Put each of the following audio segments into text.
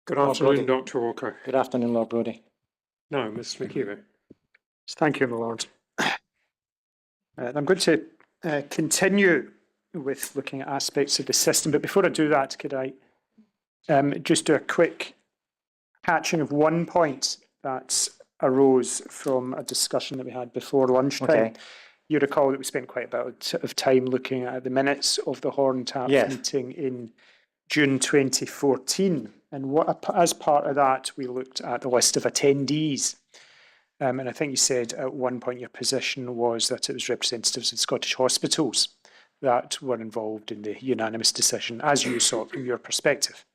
Good Lord afternoon, Brodie. Dr. Walker. Good afternoon, Lord Brodie. No, Mr. McKeever. Thank you, my Lord. I'm going to continue with looking at aspects of the system, but before I do that, could I just do a quick catching of one point that arose from a discussion that we had before lunchtime. Okay. You recall that we spent quite a bit of time looking at the minutes of the Horn Tap meeting in June 2014, and as part of that, we looked at the list of attendees. And I think you said at one point your position was that it was representatives of Scottish hospitals that were involved in the unanimous decision, as you saw it from your perspective.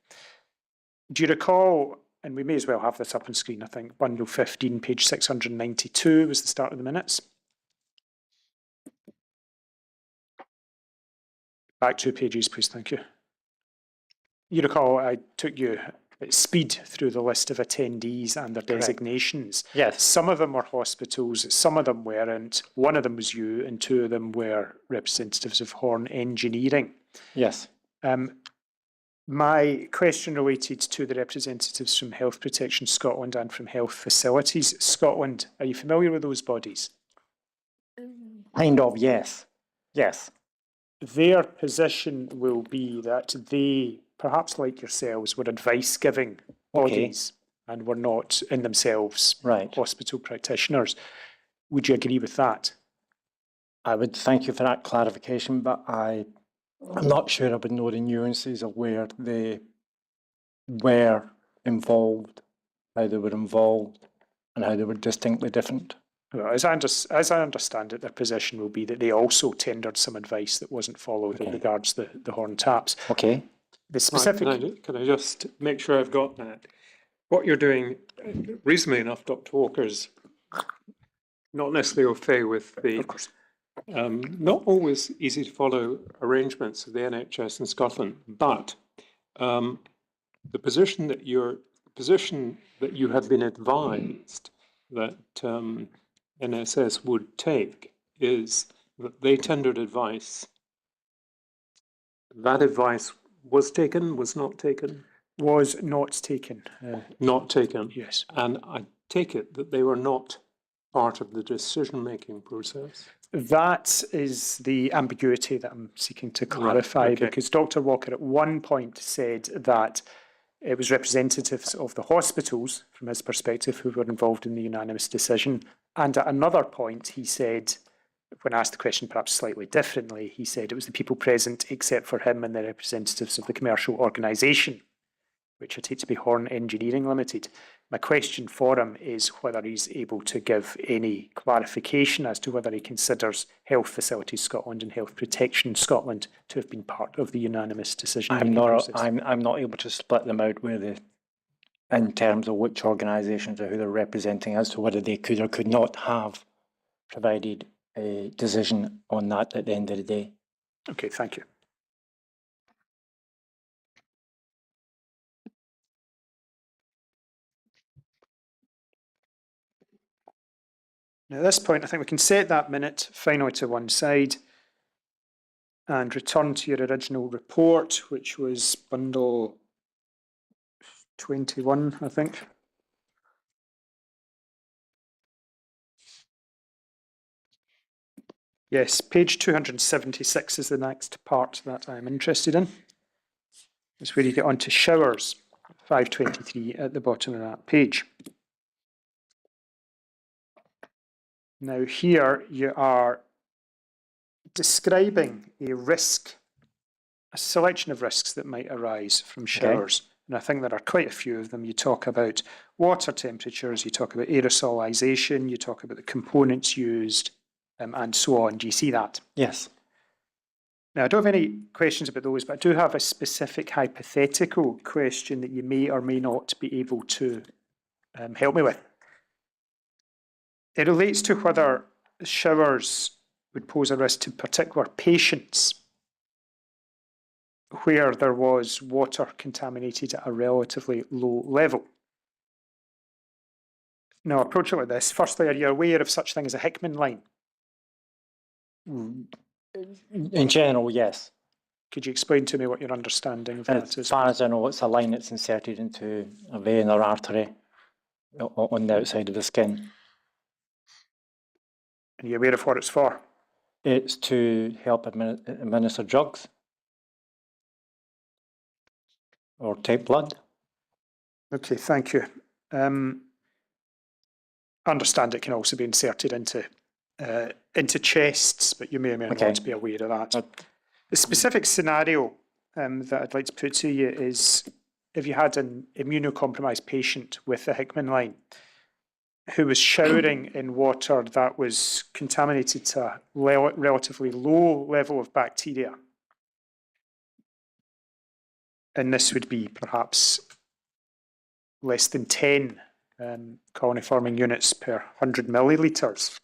Do you recall, and we may as well have this up on screen, I think, bundle 15, page 692 was the start of the minutes. Back 2 pages, please, thank you. You recall I took you at speed through the list of attendees and their designations. Yes. Some of them were hospitals, some of them weren't. One of them was you, and two of them were representatives of Horn Engineering. Yes. My question related to the representatives from Health Protection Scotland and from Health Facilities Scotland. Are you familiar with those bodies? Kind of, yes. Yes. Their position will be that they, perhaps like yourselves, were advice-giving bodies and were not in themselves hospital practitioners. Would you agree with that? I would thank you for that clarification, but I'm not sure I would know the nuances of where they were involved, how they were involved, and how they were distinctly different. Well, as I understand it, their position will be that they also tendered some advice that wasn't followed as regards the Horn Taps. Okay. The specific... Right, can I just make sure I've got that? What you're doing, reasonably enough, Dr. Walker's not necessarily au fait with the not always easy to follow arrangements of the NHS in Scotland, but the position that you have been advised that NSS would take is that they tendered advice. That advice was taken, was not taken? Was not taken. Not taken? Yes. And I take it that they were not part of the decision-making process? That is the ambiguity that I'm seeking to clarify, because Dr. Walker at one point said that it was representatives of the hospitals, from his perspective, who were involved in the unanimous decision. And at another point, he said, when asked the question perhaps slightly differently, he said it was the people present, except for him and the representatives of the commercial organisation, which I take to be Horn Engineering Limited. My question for him is whether he's able to give any clarification as to whether he considers Health Facilities Scotland and Health Protection Scotland to have been part of the unanimous decision-making process. I'm not able to split them out in terms of which organisations or who they're representing as to whether they could or could not have provided a decision on that at the end of the day. Okay, thank you. Now, at this point, I think we can set that minute finally to one side and return to your original report, which was bundle 21, I think. Yes, page 276 is the next part that I'm interested in. It's where you get onto showers, 523 at the bottom of that page. Now here you are describing a risk, a selection of risks that might arise from showers. And I think there are quite a few of them. You talk about water temperatures, you talk about aerosolization, you talk about the components used, and so on. Do you see that? Yes. Now, I don't have any questions about those, but I do have a specific hypothetical question that you may or may not be able to help me with. It relates to whether showers would pose a risk to particular patients where there was water contaminated at a relatively low level. Now, approach it like this. Firstly, are you aware of such thing as a Hickman line? In general, yes. Could you explain to me what your understanding of that As is? far as I know, it's a line that's inserted into a vein or artery on the outside of the skin. Are you aware of what it's for? It's to help administer drugs or take blood. Okay, thank you. I understand it can also be inserted into chests, but you may or may Okay. not be aware of that. The specific scenario that I'd like to put to you is if you had an immunocompromised patient with a Hickman line who was showering in water that was contaminated to a relatively low level of bacteria, and this would be perhaps less than 10 colony-forming units per 100 millilitres.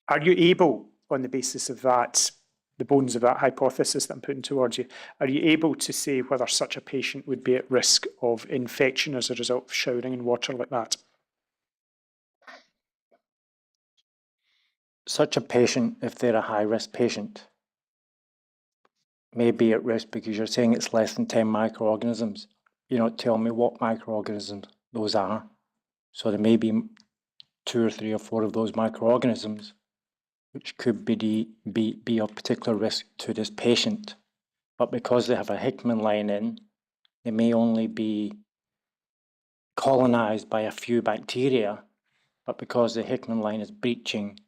Are you able, on the basis of that, the bones of that hypothesis that I'm putting towards you, are you able to say whether such a patient would be at risk of infection as a result of showering in water like that? Such a patient, if they're a high-risk patient, may be at risk because you're saying it's less than 10 microorganisms. You're not telling me what microorganisms those are. So there may be 2 or 3 or 4 of those microorganisms which could be of particular risk to this patient. But because they have a Hickman line in, they may only be colonized by a few bacteria, but because the Hickman line is breaching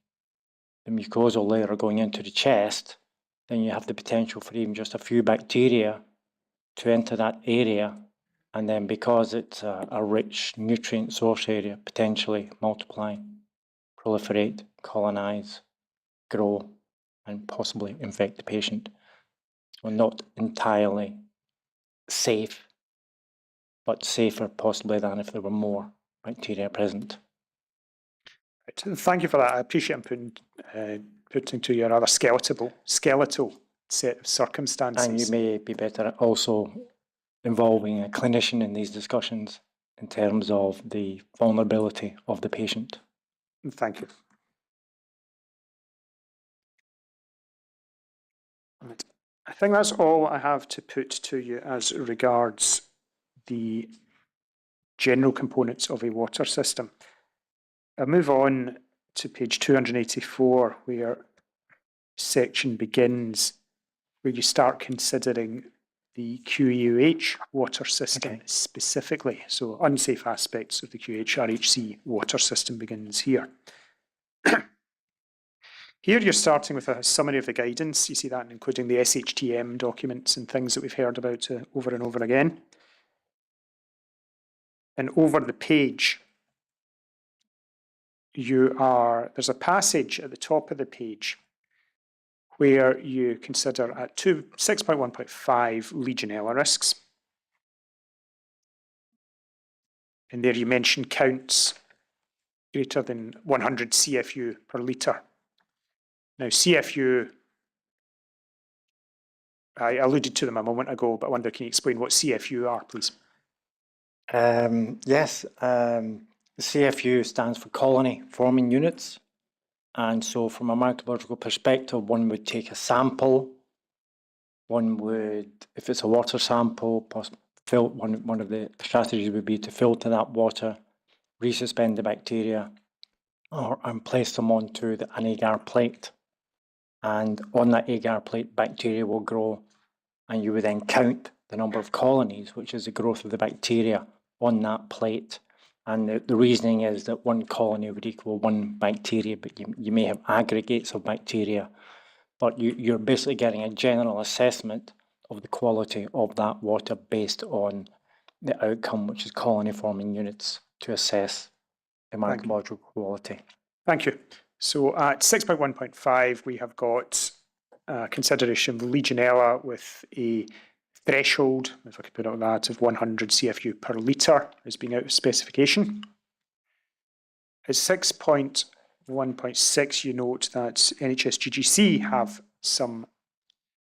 the mucosal layer going into the chest, then you have the potential for even just a few bacteria to enter that area, and then because it's a rich nutrient source area, potentially multiply, proliferate, colonize, grow, and possibly infect the patient. So not entirely safe, but safer possibly than if there were more bacteria present. Right. Thank you for that. I appreciate putting to you a rather skeletal set of circumstances. And you may be better at also involving a clinician in these discussions in terms of the vulnerability of the patient. Thank you. Right. I think that's all I have to put to you as regards the general components of a water system. I'll move on to page 284, where section begins, where you start considering the QEUH water system specifically. So unsafe aspects of the QEUH-RHC water system begins here. Here you're starting with a summary of the guidance. You see that including the SHTM documents and things that we've heard about over and over again. And over the page, there's a passage at the top of the page where you consider at 6.1.5 Legionella risks. And there you mention counts greater than 100 CFU per litre. Now, CFU, I alluded to them a moment ago, but I wonder, can you explain what CFU are, please? Yes, CFU stands for colony forming units. And so from a microbiological perspective, one would take a sample. One would, if it's a water sample, one of the strategies would be to filter that water, resuspend the bacteria, and place them onto an agar plate. And on that agar plate, bacteria will grow, and you would then count the number of colonies, which is the growth of the bacteria on that plate. And the reasoning is that one colony would equal one bacteria, but you may have aggregates of bacteria, but you're basically getting a general assessment of the quality of that water based on the outcome, which is colony forming units, to assess the microbiological quality. Thank you. So at 6.1.5, we have got consideration of Legionella with a threshold, if I could put it on that, of 100 CFU per litre as being out of specification. At 6.1.6, you note that NHS-GGC have some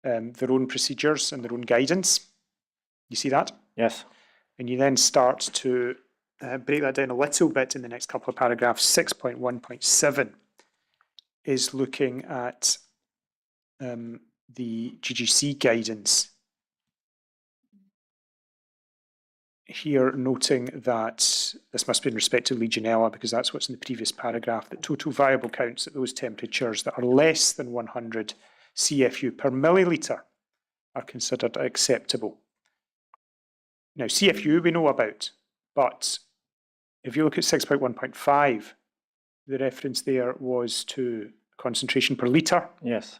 their own procedures and their own guidance. You see that? Yes. And you then start to break that down a little bit in the next couple of paragraphs. 6.1.7 is looking at the GGC guidance here, noting that this must be in respect to Legionella, because that's what's in the previous paragraph, that total viable counts at those temperatures that are less than 100 CFU per milliliter are considered acceptable. Now, CFU we know about, but if you look at 6.1.5, the reference there was to concentration per litre. Yes.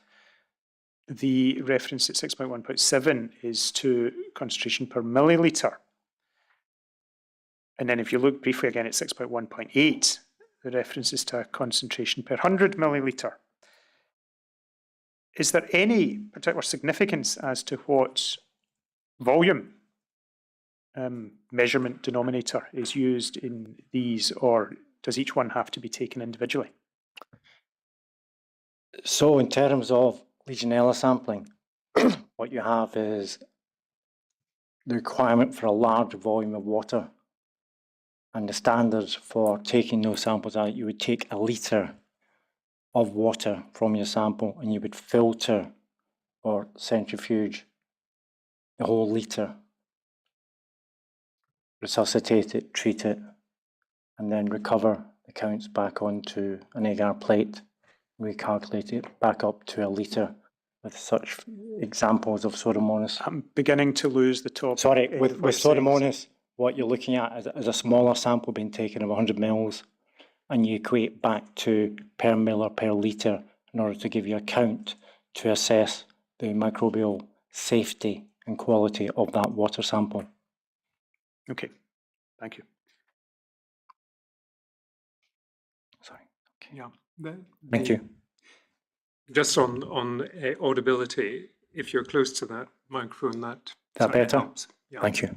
The reference at 6.1.7 is to concentration per milliliter. And then if you look briefly again at 6.1.8, the reference is to concentration per 100 milliliter. Is there any particular significance as to what volume measurement denominator is used in these, or does each one have to be taken individually? So in terms of Legionella sampling, what you have is the requirement for a large volume of water. And the standards for taking those samples out, you would take a litre of water from your sample and you would filter or centrifuge the whole litre, resuscitate it, treat it, and then recover the counts back onto an agar plate, recalculate it back up to a litre with such examples of Pseudomonas. I'm beginning to lose the top. Sorry, with Pseudomonas, what you're looking at is a smaller sample being taken of 100 mils, and you equate back to per mil or per litre in order to give you a count to assess the microbial safety and quality of that water sample. Okay, thank you. Sorry. Okay. Yeah. Thank you. Just on audibility, if you're close to that microphone, that better? helps. Yeah. Thank you.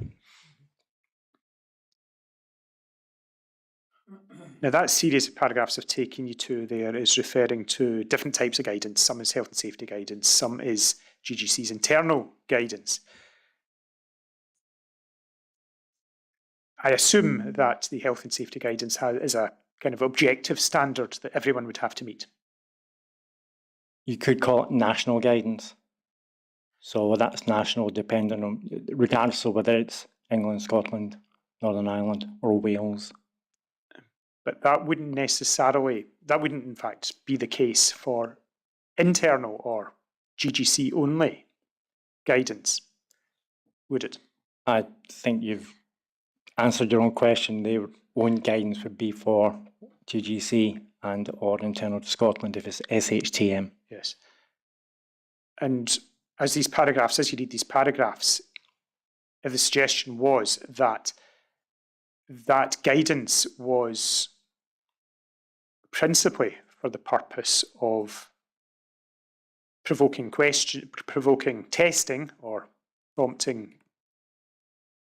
Now, that series of paragraphs I've taken you to there is referring to different types of guidance. Some is health and safety guidance, some is GGC's internal guidance. I assume that the health and safety guidance is a kind of objective standard that everyone would have to meet. You could call it national guidance. So that's national, depending on, regardless of whether it's England, Scotland, Northern Ireland, or Wales. But that wouldn't in fact be the case for internal or GGC only guidance, would it? I think you've answered your own question. Their own guidance would be for GGC and or internal to Scotland if it's SHTM. Yes. And as you read these paragraphs, if the suggestion was that that guidance was principally for the purpose of provoking testing or prompting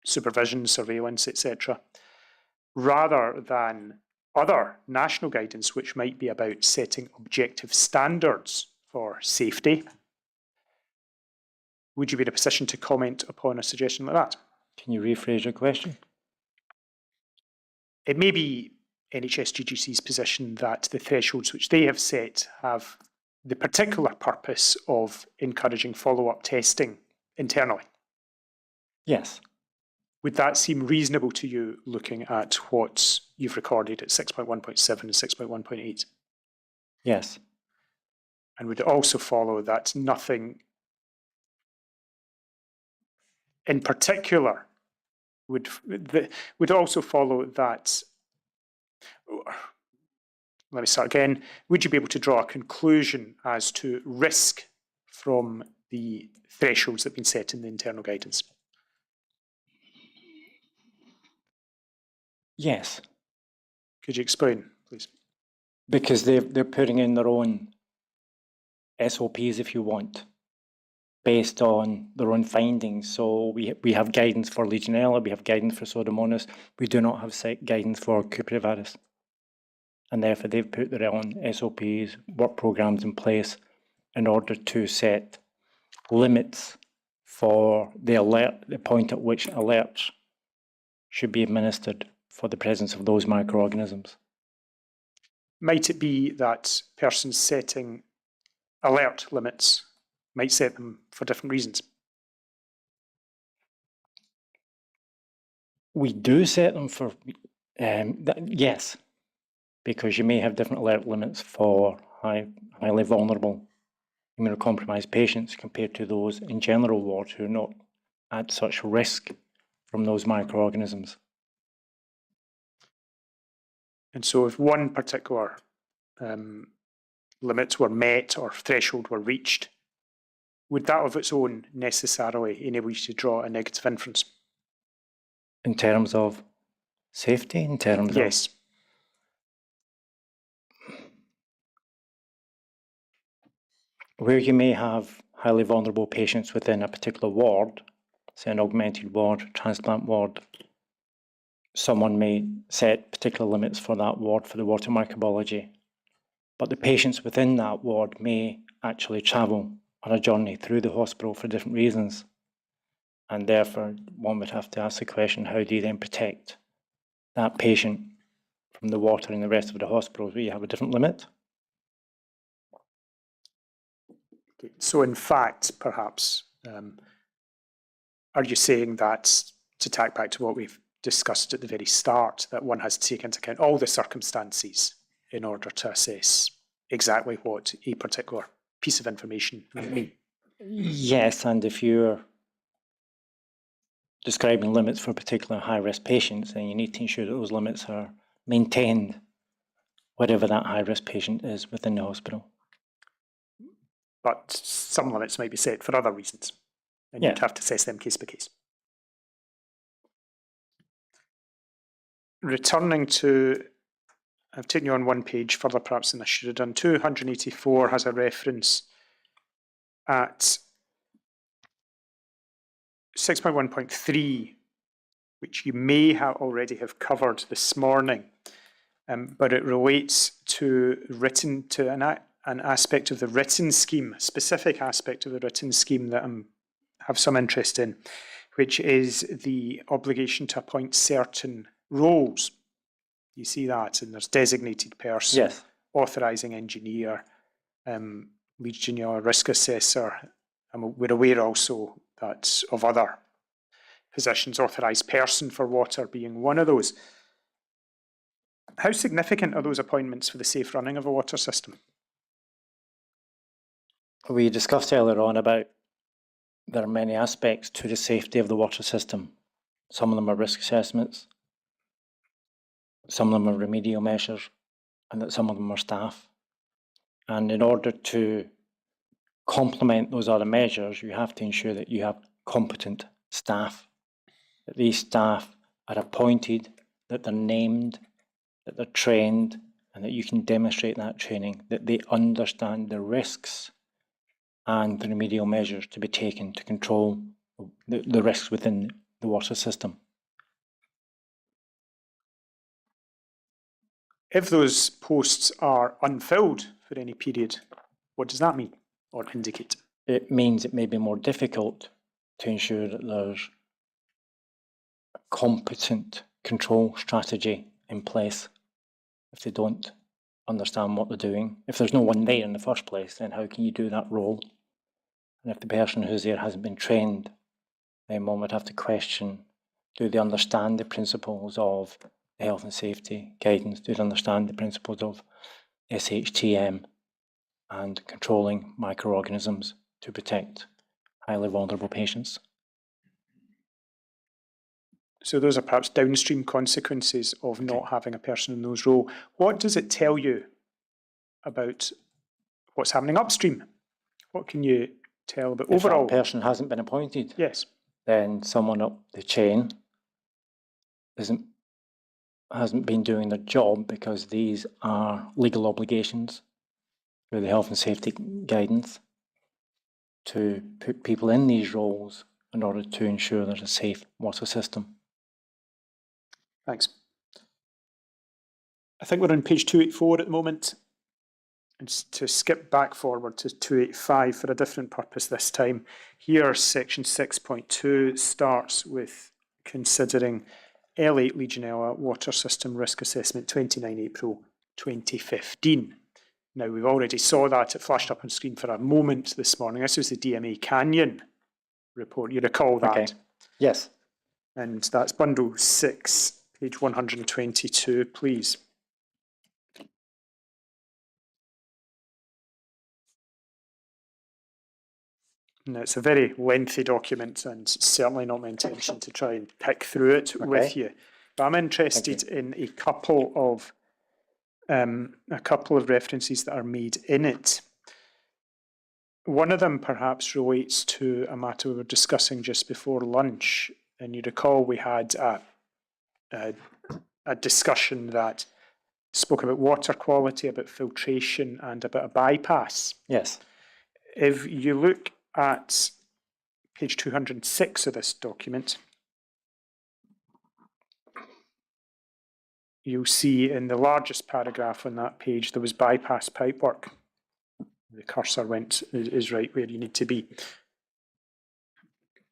supervision, surveillance, etc., rather than other national guidance which might be about setting objective standards for safety, would you be in a position to comment upon a suggestion like that? Can you rephrase your question? It may be NHS GGC's position that the thresholds which they have set have the particular purpose of encouraging follow-up testing internally. Yes. Would that seem reasonable to you, looking at what you've recorded at 6.1.7 and 6.1.8? Yes. And would it also follow that nothing in particular would also follow that? Let me start again. Would you be able to draw a conclusion as to risk from the thresholds that have been set in the internal guidance? Yes. Could you explain, please? Because they're putting in their own SOPs, if you want, based on their own findings. So we have guidance for Legionella, we have guidance for Pseudomonas. We do not have set guidance for Cuprivaris. And therefore they've put their own SOPs, work programs in place in order to set limits for the point at which alerts should be administered for the presence of those microorganisms. Might it be that persons setting alert limits might set them for different reasons. We do set them for, yes, because you may have different alert limits for highly vulnerable immunocompromised patients compared to those in general ward who are not at such risk from those microorganisms. And so if one particular limits were met or threshold were reached, would that of its own necessarily enable you to draw a negative inference? In terms of safety, in terms Yes. where you may have highly vulnerable patients within a particular ward, say an augmented ward, transplant ward, someone may set particular limits for that ward for the water microbiology, but the patients within that ward may actually travel on a journey through the hospital for different reasons. And therefore, one would have to ask the question, how do you then protect that patient from the water in the rest of the hospital where you have a different limit? Okay. So in fact, perhaps, are you saying that, to tack back to what we've discussed at the very start, that one has to take into account all the circumstances in order to assess exactly what a particular piece of information would mean? Yes, and if you're describing limits for particular high-risk patients, then you need to ensure that those limits are maintained wherever that high-risk patient is within the hospital. But some limits might be set for other reasons, and you'd have to assess them case by case. Returning to, I've taken you on one page further perhaps than I should have done. 284 has a reference at 6.1.3, which you may have already have covered this morning, but it relates to an aspect of the written scheme, a specific aspect of the written scheme that I have some interest in, which is the obligation to appoint certain roles. You see that, and there's designated person, Yes. authorising engineer, Legionella risk assessor. We're aware also that of other positions, authorised person for water being one of those. How significant are those appointments for the safe running of a water system? We discussed earlier on about there are many aspects to the safety of the water system. Some of them are risk assessments, some of them are remedial measures, and that some of them are staff. And in order to complement those other measures, you have to ensure that you have competent staff, that these staff are appointed, that they're named, that they're trained, and that you can demonstrate that training, that they understand the risks and the remedial measures to be taken to control the risks within the water system. If those posts are unfilled for any period, what does that mean or indicate? It means it may be more difficult to ensure that there's a competent control strategy in place if they don't understand what they're doing. If there's no one there in the first place, then how can you do that role? And if the person who's there hasn't been trained, then one would have to question, do they understand the principles of the health and safety guidance? Do they understand the principles of SHTM and controlling microorganisms to protect highly vulnerable patients? So those are perhaps downstream consequences of not having a person in those roles. What does it tell you about what's happening upstream? What can you tell about overall? If that person hasn't been appointed, yes, then someone up the chain hasn't been doing their job, because these are legal obligations through the health and safety guidance to put people in these roles in order to ensure there's a safe water system. Thanks. I think we're on page 284 at the moment. And to skip back forward to 285 for a different purpose this time. Here, section 6.2 starts with considering L8 Legionella Water System Risk Assessment 29 April 2015. Now, we've already saw that, it flashed up on screen for a moment this morning. This was the DMA Canyon report. You recall that? Okay. Yes. And that's bundle 6, page 122, please. Now, it's a very lengthy document and certainly not my intention to try and pick through it with you. But I'm interested in a couple of references that are made in it. One of them perhaps relates to a matter we were discussing just before lunch, and you recall we had a discussion that spoke about water quality, about filtration, and about a bypass. Yes. If you look at page 206 of this document, you'll see in the largest paragraph on that page there was bypass pipework. The cursor is right where you need to be.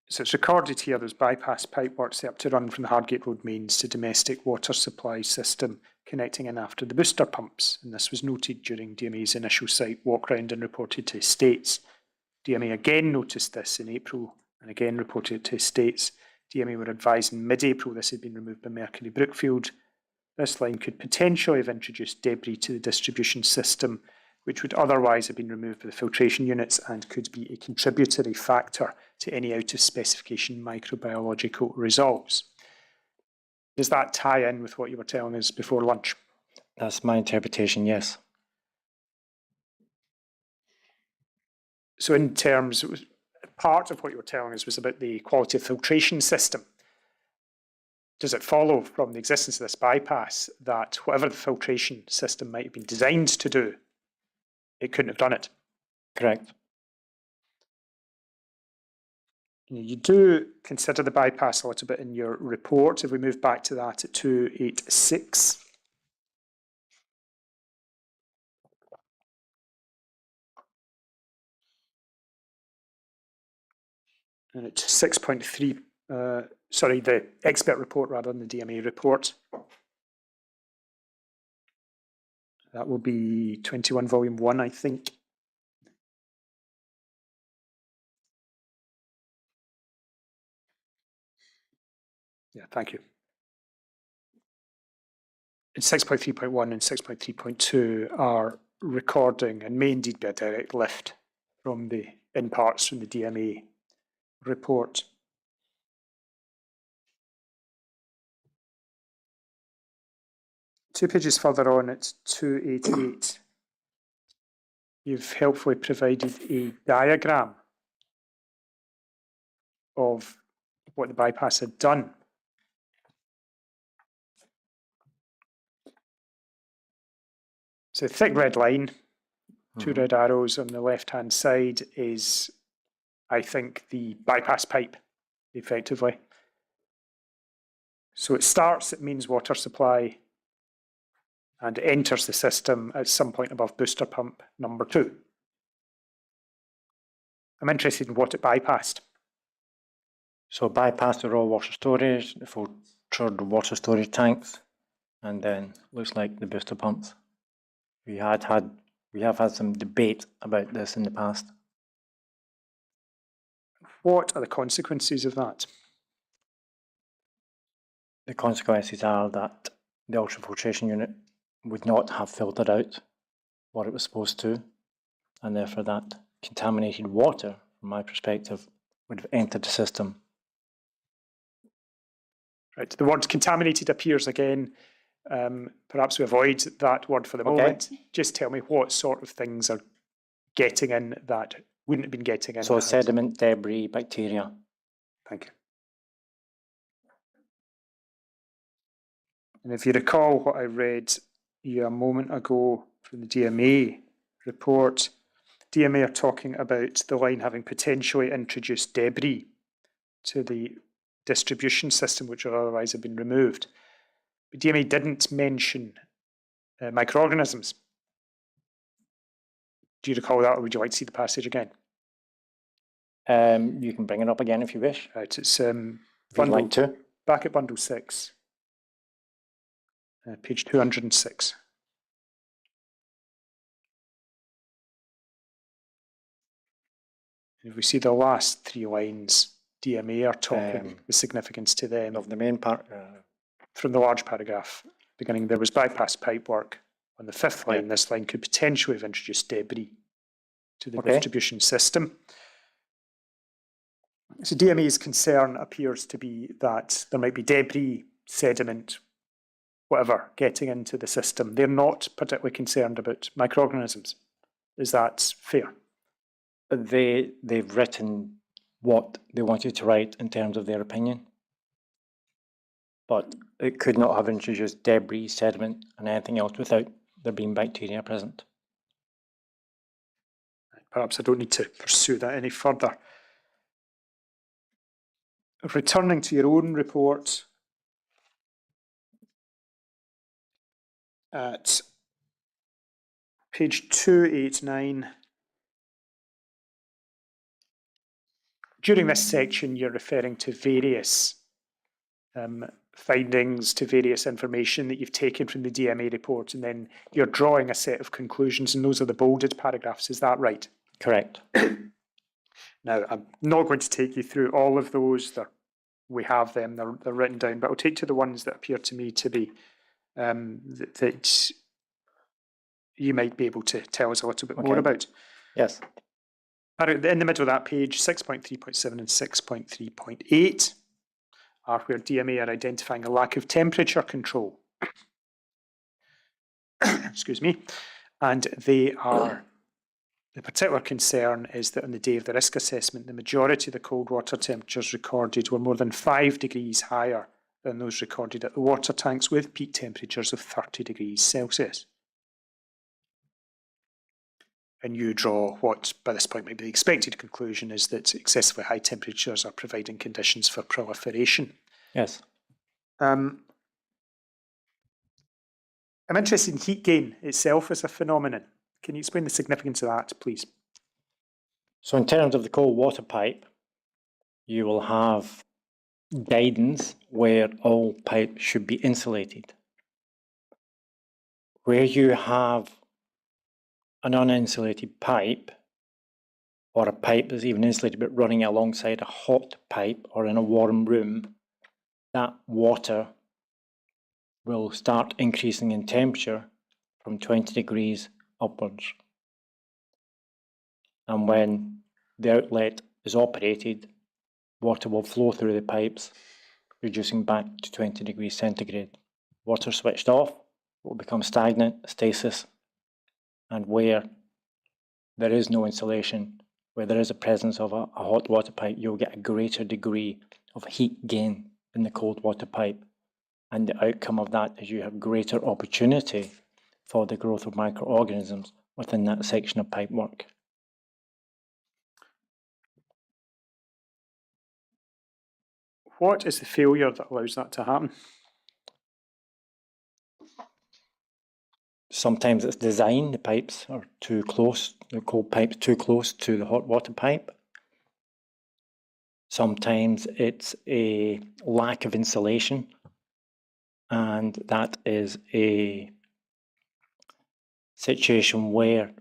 So it's recorded here, there's bypass pipework set up to run from the Hardgate Road mains to domestic water supply system connecting in after the booster pumps. And this was noted during DMA's initial site walk round and reported to Estates. DMA again noticed this in April and again reported it to Estates. DMA were advised in mid-April this had been removed by Mercury Brookfield. This line could potentially have introduced debris to the distribution system, which would otherwise have been removed by the filtration units and could be a contributory factor to any out-of-specification microbiological results. Does that tie in with what you were telling us before lunch? That's my interpretation, yes. So in terms, part of what you were telling us was about the quality of filtration system. Does it follow from the existence of this bypass that whatever the filtration system might have been designed to do, it couldn't have done it? Correct. You do consider the bypass a little bit in your report. If we move back to that at 286. And it's 6.3, sorry, the expert report rather than the DMA report. That will be 21 volume 1, I think. Yeah, thank you. And 6.3.1 and 6.3.2 are recording and may indeed be a direct lift from the in parts from the DMA report. Two pages further on, it's 288. You've helpfully provided a diagram of what the bypass had done. So the thick red line, two red arrows on the left-hand side is, I think, the bypass pipe, effectively. So it starts at mains water supply and enters the system at some point above booster pump number 2. I'm interested in what it bypassed. So bypassed the raw water storage, the filtered water storage tanks, and then looks like the booster pumps. We have had some debate about this in the past. What are the consequences of that? The consequences are that the ultrafiltration unit would not have filtered out what it was supposed to, and therefore that contaminated water, from my perspective, would have entered the system. Right, the word contaminated appears again. Perhaps we avoid that word for the moment. Just tell me what sort of things are getting in that wouldn't have been getting in. So sediment, debris, bacteria. Thank you. And if you recall what I read you a moment ago from the DMA report, DMA are talking about the line having potentially introduced debris to the distribution system, which would otherwise have been removed. But DMA didn't mention microorganisms. Do you recall that, or would you like to see the passage again? You can bring it up again if you wish. Right, it's If you'd like to. back at bundle 6, page 206. If we see the last 3 lines, DMA are talking the significance to them. Of the main part, From the large paragraph beginning, there was bypass pipe work. On the 5th line, Yeah. this line could potentially have introduced debris to the Okay. distribution system. So DMA's concern appears to be that there might be debris, sediment, whatever, getting into the system. They're not particularly concerned about microorganisms. Is that fair? they've written what they wanted to write in terms of their opinion, but it could not have introduced debris, sediment, and anything else without there being bacteria present. Perhaps I don't need to pursue that any further. Returning to your own report, at page 289, during this section, you're referring to various findings, to various information that you've taken from the DMA report, and then you're drawing a set of conclusions, and those are the bolded paragraphs. Is that right? Correct. Now, I'm not going to take you through all of those. We have them, they're written down, but I'll take to the ones that appear to me to be that you might be able to tell us a little bit more about. Yes. In the middle of that page, 6.3.7 and 6.3.8 are where DMA are identifying a lack of temperature control. Excuse me. And they are, the particular concern is that on the day of the risk assessment, the majority of the cold water temperatures recorded were more than 5 degrees higher than those recorded at the water tanks, with peak temperatures of 30 degrees Celsius. And you draw what, by this point, might be the expected conclusion is that excessively high temperatures are providing conditions for proliferation. Yes. I'm interested in heat gain itself as a phenomenon. Can you explain the significance of that, please? So in terms of the cold water pipe, you will have guidance where all pipes should be insulated. Where you have an uninsulated pipe, or a pipe that's even insulated but running alongside a hot pipe or in a warm room, that water will start increasing in temperature from 20 degrees upwards. And when the outlet is operated, water will flow through the pipes, reducing back to 20 degrees centigrade. Water switched off will become stagnant, stasis, and where there is no insulation, where there is a presence of a hot water pipe, you'll get a greater degree of heat gain in the cold water pipe. And the outcome of that is you have greater opportunity for the growth of microorganisms within that section of pipe work. What is the failure that allows that to happen? Sometimes it's design, the pipes are too close, the cold pipe's too close to the hot water pipe. Sometimes it's a lack of insulation, and that is a situation where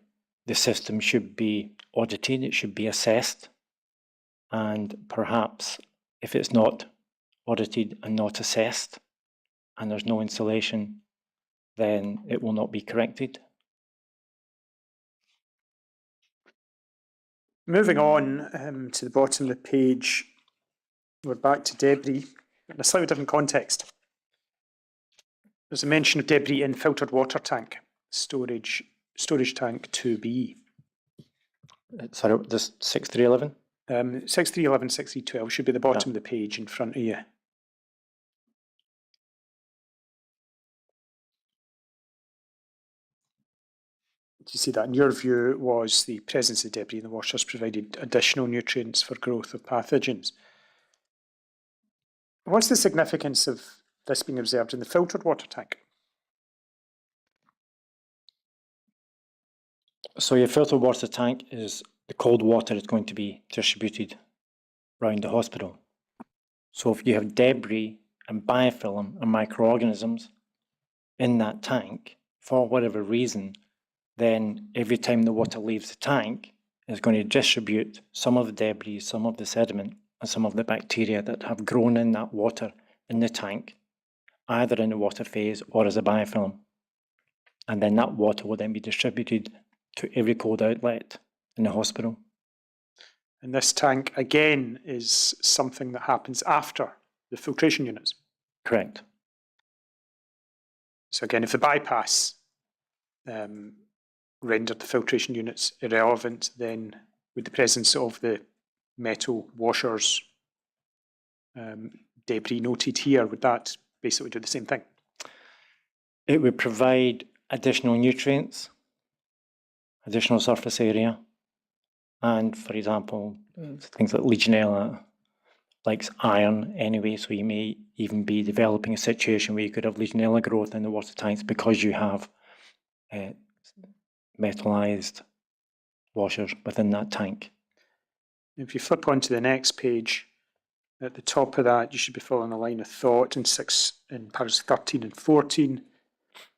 the system should be audited, it should be assessed, and perhaps if it's not audited and not assessed, and there's no insulation, then it will not be corrected. Moving on to the bottom of the page, we're back to debris in a slightly different context. There's a mention of debris in filtered water tank, storage tank 2B. Sorry, this 6311? 6311, 6312 should be the bottom of the page in front of you. Do you see that? In your view, was the presence of debris in the washers provided additional nutrients for growth of pathogens? What's the significance of this being observed in the filtered water tank? So your filtered water tank is the cold water is going to be distributed around the hospital. So if you have debris and biofilm and microorganisms in that tank, for whatever reason, then every time the water leaves the tank, is going to distribute some of the debris, some of the sediment, and some of the bacteria that have grown in that water in the tank, either in the water phase or as a biofilm. And then that water will then be distributed to every cold outlet in the hospital. And this tank, again, is something that happens after the filtration units. Correct. So again, if the bypass rendered the filtration units irrelevant, then with the presence of the metal washers debris noted here, would that basically do the same thing? It would provide additional nutrients, additional surface area, and, for example, things like Legionella likes iron anyway, so you may even be developing a situation where you could have Legionella growth in the water tanks because you have metallized washers within that tank. If you flip on to the next page, at the top of that, you should be following a line of thought in paragraphs 13 and 14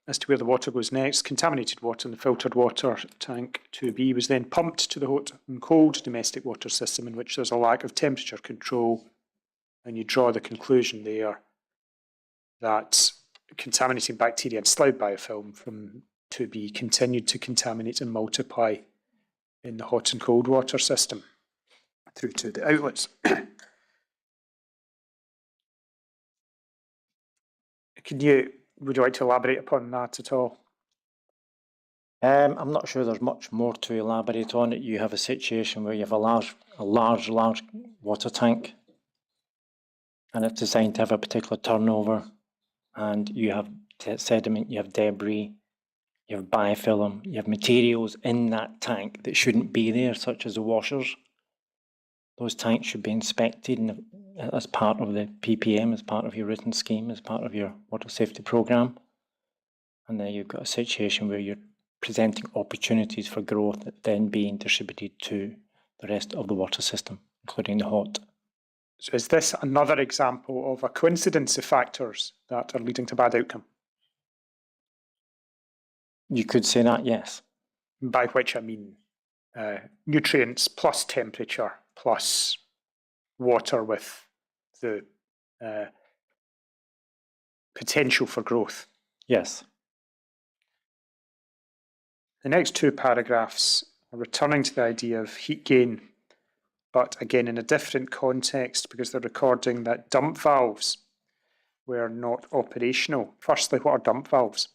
as to where the water goes next. Contaminated water in the filtered water tank 2B was then pumped to the hot and cold domestic water system in which there's a lack of temperature control. And you draw the conclusion there that contaminating bacteria and slough biofilm from 2B continued to contaminate and multiply in the hot and cold water system through to the outlets. Would you like to elaborate upon that at all? I'm not sure there's much more to elaborate on it. You have a situation where you have a large water tank, and it's designed to have a particular turnover, and you have sediment, you have debris, you have biofilm, you have materials in that tank that shouldn't be there, such as the washers. Those tanks should be inspected as part of the PPM, as part of your written scheme, as part of your water safety programme. And then you've got a situation where you're presenting opportunities for growth that then being distributed to the rest of the water system, including the hot. So is this another example of a coincidence of factors that are leading to bad outcome? You could say that, yes. By which I mean nutrients plus temperature plus water with the potential for growth. Yes. The next two paragraphs are returning to the idea of heat gain, but again in a different context because they're recording that dump valves were not operational. Firstly, what are dump valves?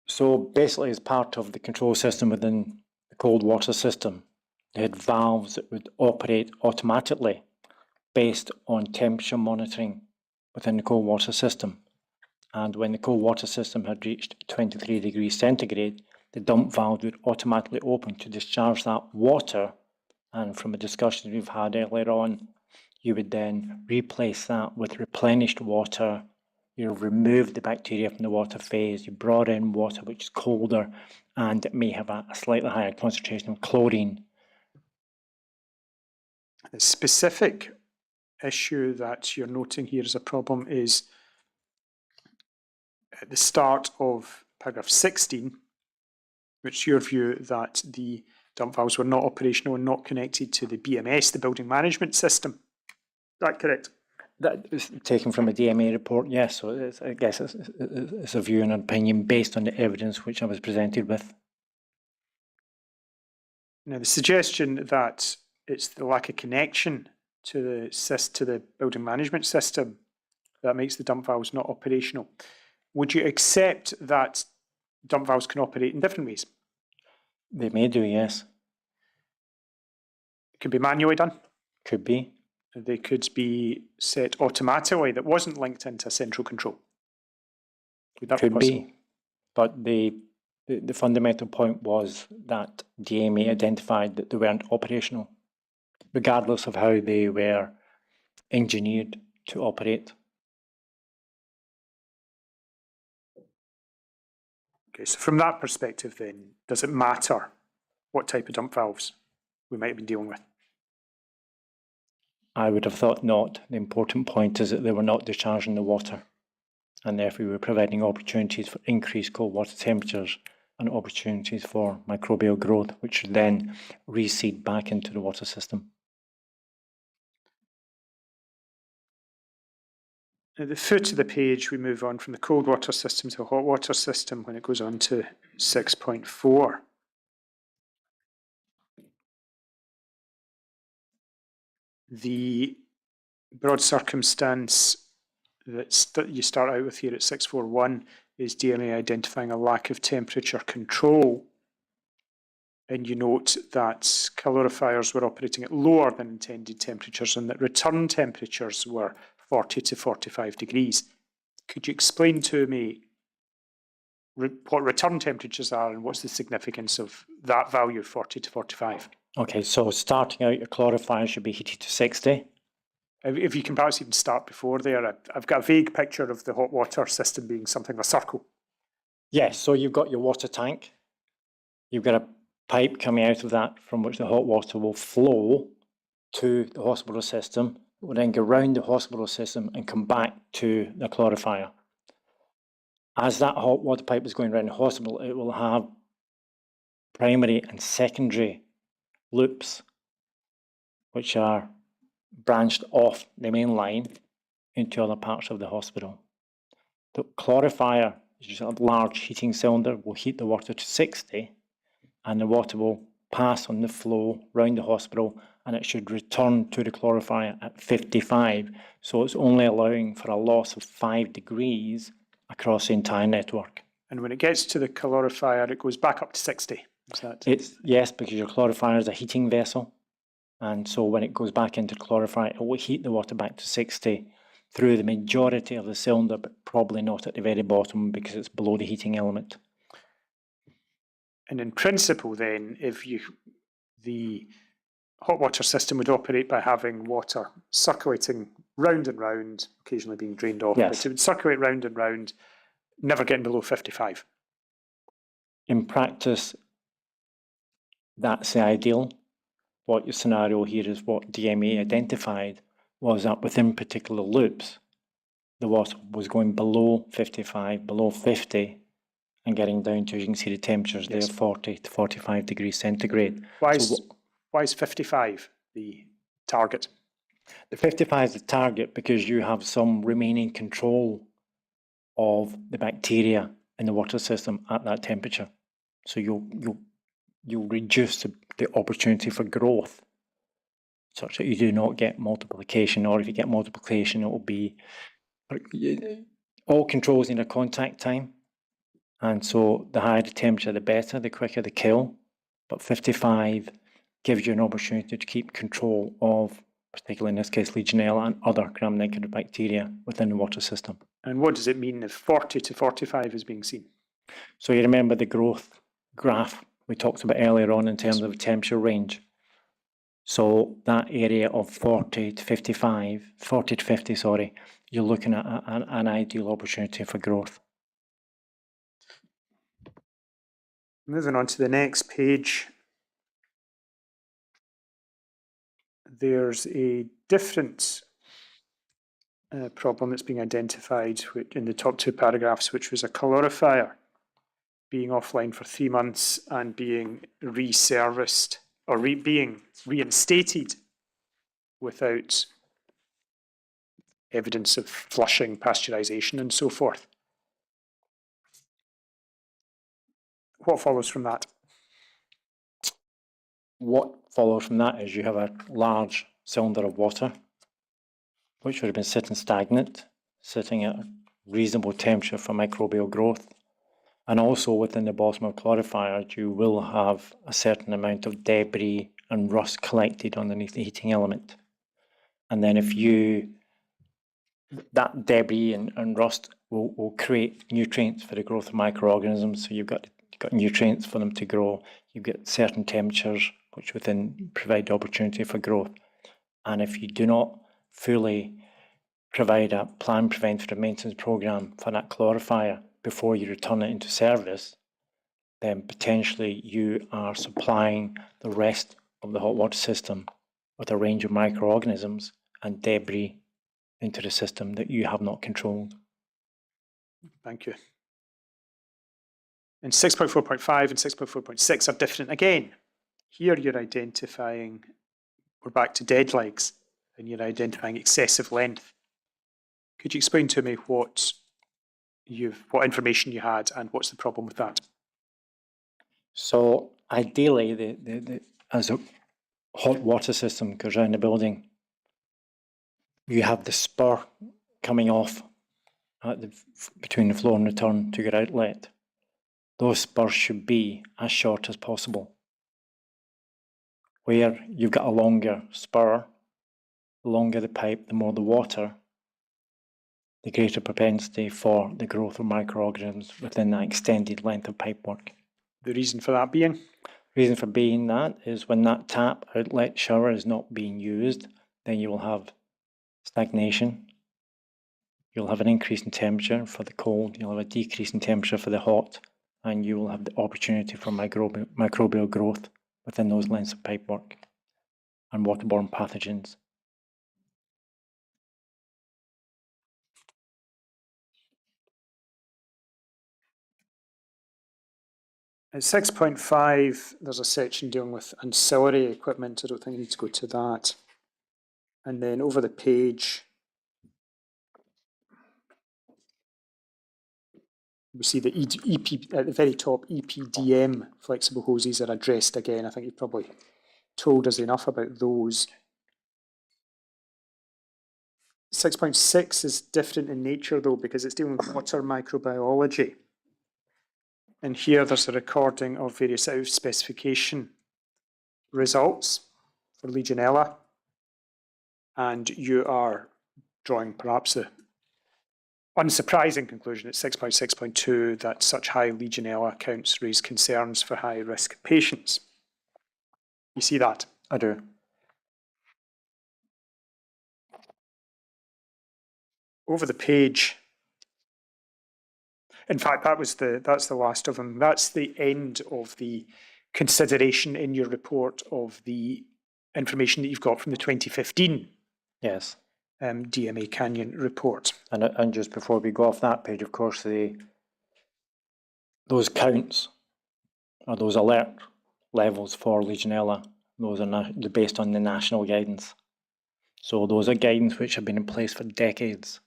So basically, as part of the control system within the cold water system, they had valves that would operate automatically based on temperature monitoring within the cold water system. And when the cold water system had reached 23 degrees centigrade, the dump valve would automatically open to discharge that water. And from a discussion we've had earlier on, you would then replace that with replenished water. You remove the bacteria from the water phase, you brought in water which is colder and it may have a slightly higher concentration of chlorine. The specific issue that you're noting here as a problem is at the start of paragraph 16, which your view that the dump valves were not operational and not connected to the BMS, the building management system. Is that correct? That is taken from a DMA report, yes. So I guess it's a view and an opinion based on the evidence which I was presented with. Now, the suggestion that it's the lack of connection to the building management system that makes the dump valves not operational. Would you accept that dump valves can operate in different ways? They may do, yes. It could be manually done. Could be. They could be set automatically that wasn't linked into central control. Would that Could be possible? be. But the fundamental point was that DMA identified that they weren't operational, regardless of how they were engineered to operate. Okay, so from that perspective then, does it matter what type of dump valves we might have been dealing with? I would have thought not. The important point is that they were not discharging the water, and therefore we were providing opportunities for increased cold water temperatures and opportunities for microbial growth, which then reseed back into the water system. At the foot of the page, we move on from the cold water system to the hot water system when it goes on to 6.4. The broad circumstance that you start out with here at 6.4.1 is DMA identifying a lack of temperature control. And you note that calorifiers were operating at lower than intended temperatures and that return temperatures were 40 to 45 degrees. Could you explain to me what return temperatures are and what's the significance of that value, 40 to 45? Okay, so starting out, your clarifier should be heated to 60. If you can perhaps even start before there, I've got a vague picture of the hot water system being something of a circle. Yes, so you've got your water tank. You've got a pipe coming out of that from which the hot water will flow to the hospital system. It will then go round the hospital system and come back to the clarifier. As that hot water pipe is going around the hospital, it will have primary and secondary loops, which are branched off the main line into other parts of the hospital. The clarifier, which is a large heating cylinder, will heat the water to 60, and the water will pass on the flow round the hospital, and it should return to the clarifier at 55. So it's only allowing for a loss of 5 degrees across the entire network. And when it gets to the calorifier, it goes back up to 60. Is that? Yes, because your clarifier is a heating vessel. And so when it goes back into the clarifier, it will heat the water back to 60 through the majority of the cylinder, but probably not at the very bottom because it's below the heating element. And in principle then, the hot water system would operate by having water circulating round and round, occasionally being drained off, Yes. but it would circulate round and round, never getting below 55. In practice, that's the ideal. What your scenario here is what DMA identified was that within particular loops, the water was going below 55, below 50, and getting down to, as you can see the temperatures Yes. there, 40 to 45 degrees centigrade. Why is 55 the target? The 55 is the target because you have some remaining control of the bacteria in the water system at that temperature. So you'll reduce the opportunity for growth such that you do not get multiplication, or if you get multiplication, it will be all controls need a contact time. And so the higher the temperature, the better, the quicker the kill. But 55 gives you an opportunity to keep control of, particularly in this case, Legionella and other gram-negative bacteria within the water system. And what does it mean if 40 to 45 is being seen? So you remember the growth graph we talked about earlier on in terms of temperature range. So that area of 40 to 50, sorry, you're looking at an ideal opportunity for growth. Moving on to the next page, there's a different problem that's being identified in the top two paragraphs, which was a calorifier being offline for 3 months and being reserviced or being reinstated without evidence of flushing, pasteurization, and so forth. What follows from that? What follows from that is you have a large cylinder of water, which would have been sitting stagnant, sitting at a reasonable temperature for microbial growth. And also within the bottom of clarifiers, you will have a certain amount of debris and rust collected underneath the heating element. And then that debris and rust will create nutrients for the growth of microorganisms. So you've got nutrients for them to grow. You get certain temperatures, which would then provide the opportunity for growth. And if you do not fully provide a planned preventative maintenance program for that clarifier before you return it into service, then potentially you are supplying the rest of the hot water system with a range of microorganisms and debris into the system that you have not controlled. Thank you. And 6.4.5 and 6.4.6 are different again. Here you're identifying, we're back to dead legs, and you're identifying excessive length. Could you explain to me what information you had and what's the problem with that? So ideally, as a hot water system goes around the building, you have the spur coming off at between the floor and return to your outlet. Those spurs should be as short as possible. Where you've got a longer spur, the longer the pipe, the more the water, the greater propensity for the growth of microorganisms within that extended length of pipework. The reason for that being? Reason for being that is when that tap outlet shower is not being used, then you will have stagnation. You'll have an increase in temperature for the cold, you'll have a decrease in temperature for the hot, and you will have the opportunity for microbial growth within those lengths of pipework and waterborne pathogens. At 6.5, there's a section dealing with ancillary equipment. I don't think I need to go to that. And then over the page, we see the EP, at the very top, EPDM flexible hoses are addressed again. I think you've probably told us enough about those. 6.6 is different in nature though, because it's dealing with water microbiology. And here there's a recording of various out of specification results for Legionella. And you are drawing perhaps the unsurprising conclusion at 6.6.2 that such high Legionella counts raise concerns for high risk patients. You see that? I do. Over the page, in fact, that's the last of them. That's the end of the consideration in your report of the information that you've got from the 2015 Yes. DMA Canyon report. And just before we go off that page, of course, those counts or those alert levels for Legionella, those are based on the national guidance. So those are guidance which have been in place for decades,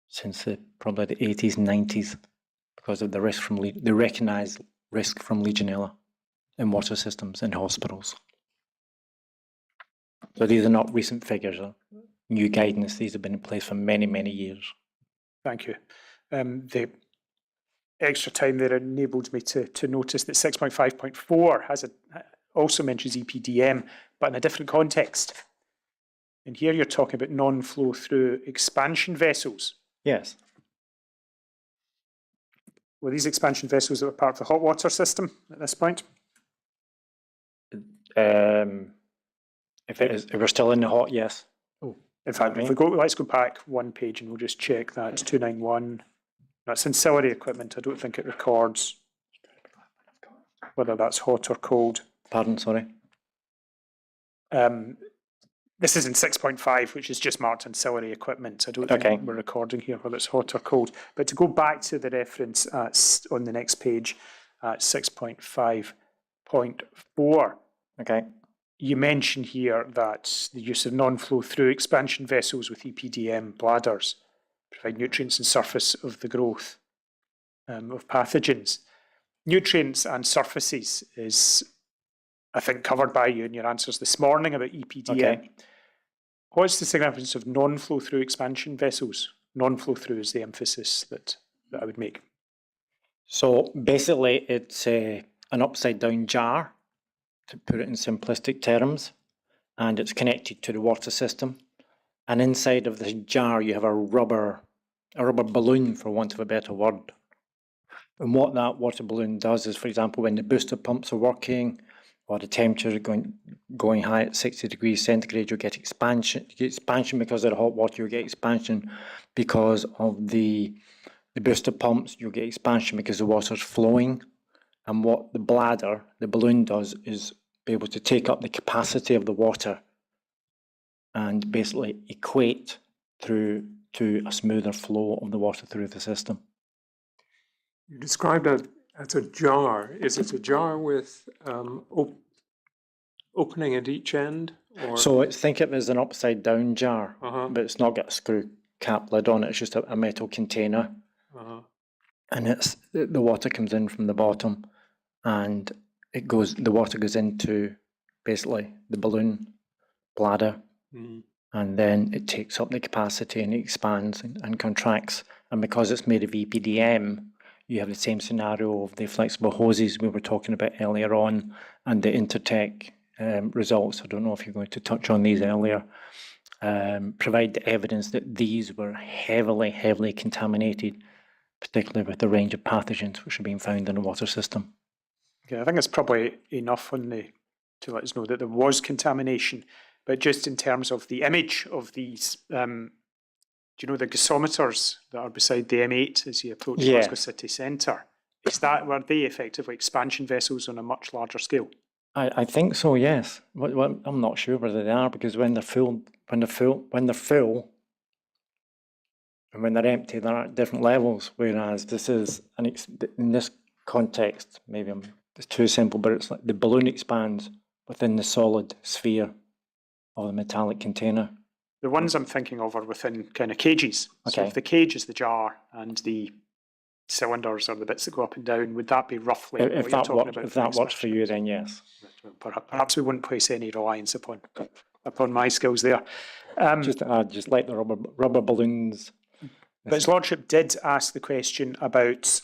since probably the 80s and 90s, because of the risk from the recognised risk from Legionella in water systems in hospitals. So these are not recent figures or new guidance. These have been in place for many, many years. Thank you. The extra time there enabled me to notice that 6.5.4 also mentions EPDM, but in a different context. And here you're talking about non-flow through expansion vessels. Yes. Were these expansion vessels that were part of the hot water system at this point? If we're still in the hot, yes. Oh, in fact, if we go, let's go back one page and we'll just check that. It's 291. That's ancillary equipment. I don't think it records whether that's hot or cold. Pardon, sorry. This is in 6.5, which is just marked ancillary equment. I don't think we're recording here whether it's hot or cold. But to go back to the reference on the next page at 6.5.4. Okay. You mention here that the use of non-flow through expansion vessels with EPDM bladders provide nutrients and surface of the growth of pathogens. Nutrients and surfaces is, I think, covered by you in your answers this morning about EPDM. Okay. What's the significance of non-flow through expansion vessels? Non-flow through is the emphasis that I would make. So basically it's an upside down jar, to put it in simplistic terms, and it's connected to the water system. And inside of the jar you have a rubber balloon, for want of a better word. And what that water balloon does is, for example, when the booster pumps are working, or the temperature is going high at 60 degrees centigrade, you'll get expansion. You get expansion because of the hot water, you'll get expansion because of the booster pumps, you'll get expansion because the water's flowing. And what the bladder, the balloon does is be able to take up the capacity of the water and basically equate through to a smoother flow of the water through the system. You described it as a jar. Is it a jar with opening at each end? Or So think of it as an upside down jar, but it's not got a screw cap lid on it. It's just a metal container. And the water comes in from the bottom, and the water goes into basically the balloon bladder, and then it takes up the capacity and it expands and contracts. And because it's made of EPDM, you have the same scenario of the flexible hoses we were talking about earlier on, and the Intertech results. I don't know if you're going to touch on these earlier. Provide the evidence that these were heavily contaminated, particularly with the range of pathogens which are being found in the water system. Okay, I think it's probably enough to let us know that there was contamination, but just in terms of the image of these, do you know the gasometers that are beside the M8 as you approach Glasgow city centre? Were they effectively expansion vessels on a much larger scale? I think so, yes. I'm not sure whether they are, because when they're full, and when they're empty, they're at different levels. Whereas this is in this context, maybe it's too simple, but it's like the balloon expands within the solid sphere of the metallic container. The ones I'm thinking of are within kind of cages. So if the cage is the jar and the cylinders are the bits that go up and down, would that be roughly what you're talking about? If that works for you, then yes. Perhaps we wouldn't place any reliance upon my skills there. Just like the rubber balloons. But His Lordship did ask the question about,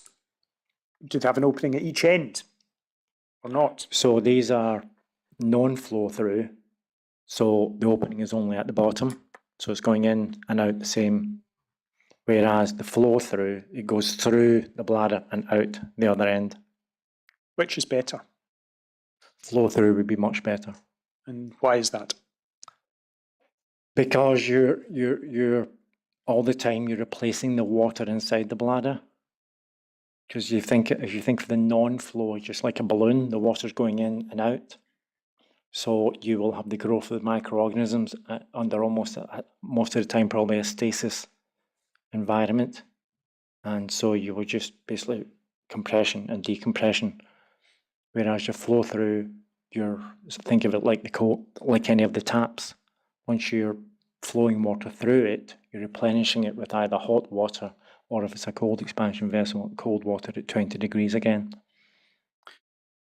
do they have an opening at each end or not? So these are non-flow through. So the opening is only at the bottom. So it's going in and out the same. Whereas the flow through, it goes through the bladder and out the other end. Which is better? Flow through would be much better. And why is that? Because you're all the time you're replacing the water inside the bladder. Because if you think of the non-flow, just like a balloon, the water's going in and out. So you will have the growth of the microorganisms under most of the time probably a stasis environment. And so you will just basically compression and decompression. Whereas your flow through, think of it like any of the taps. Once you're flowing water through it, you're replenishing it with either hot water, or if it's a cold expansion vessel, cold water at 20 degrees again.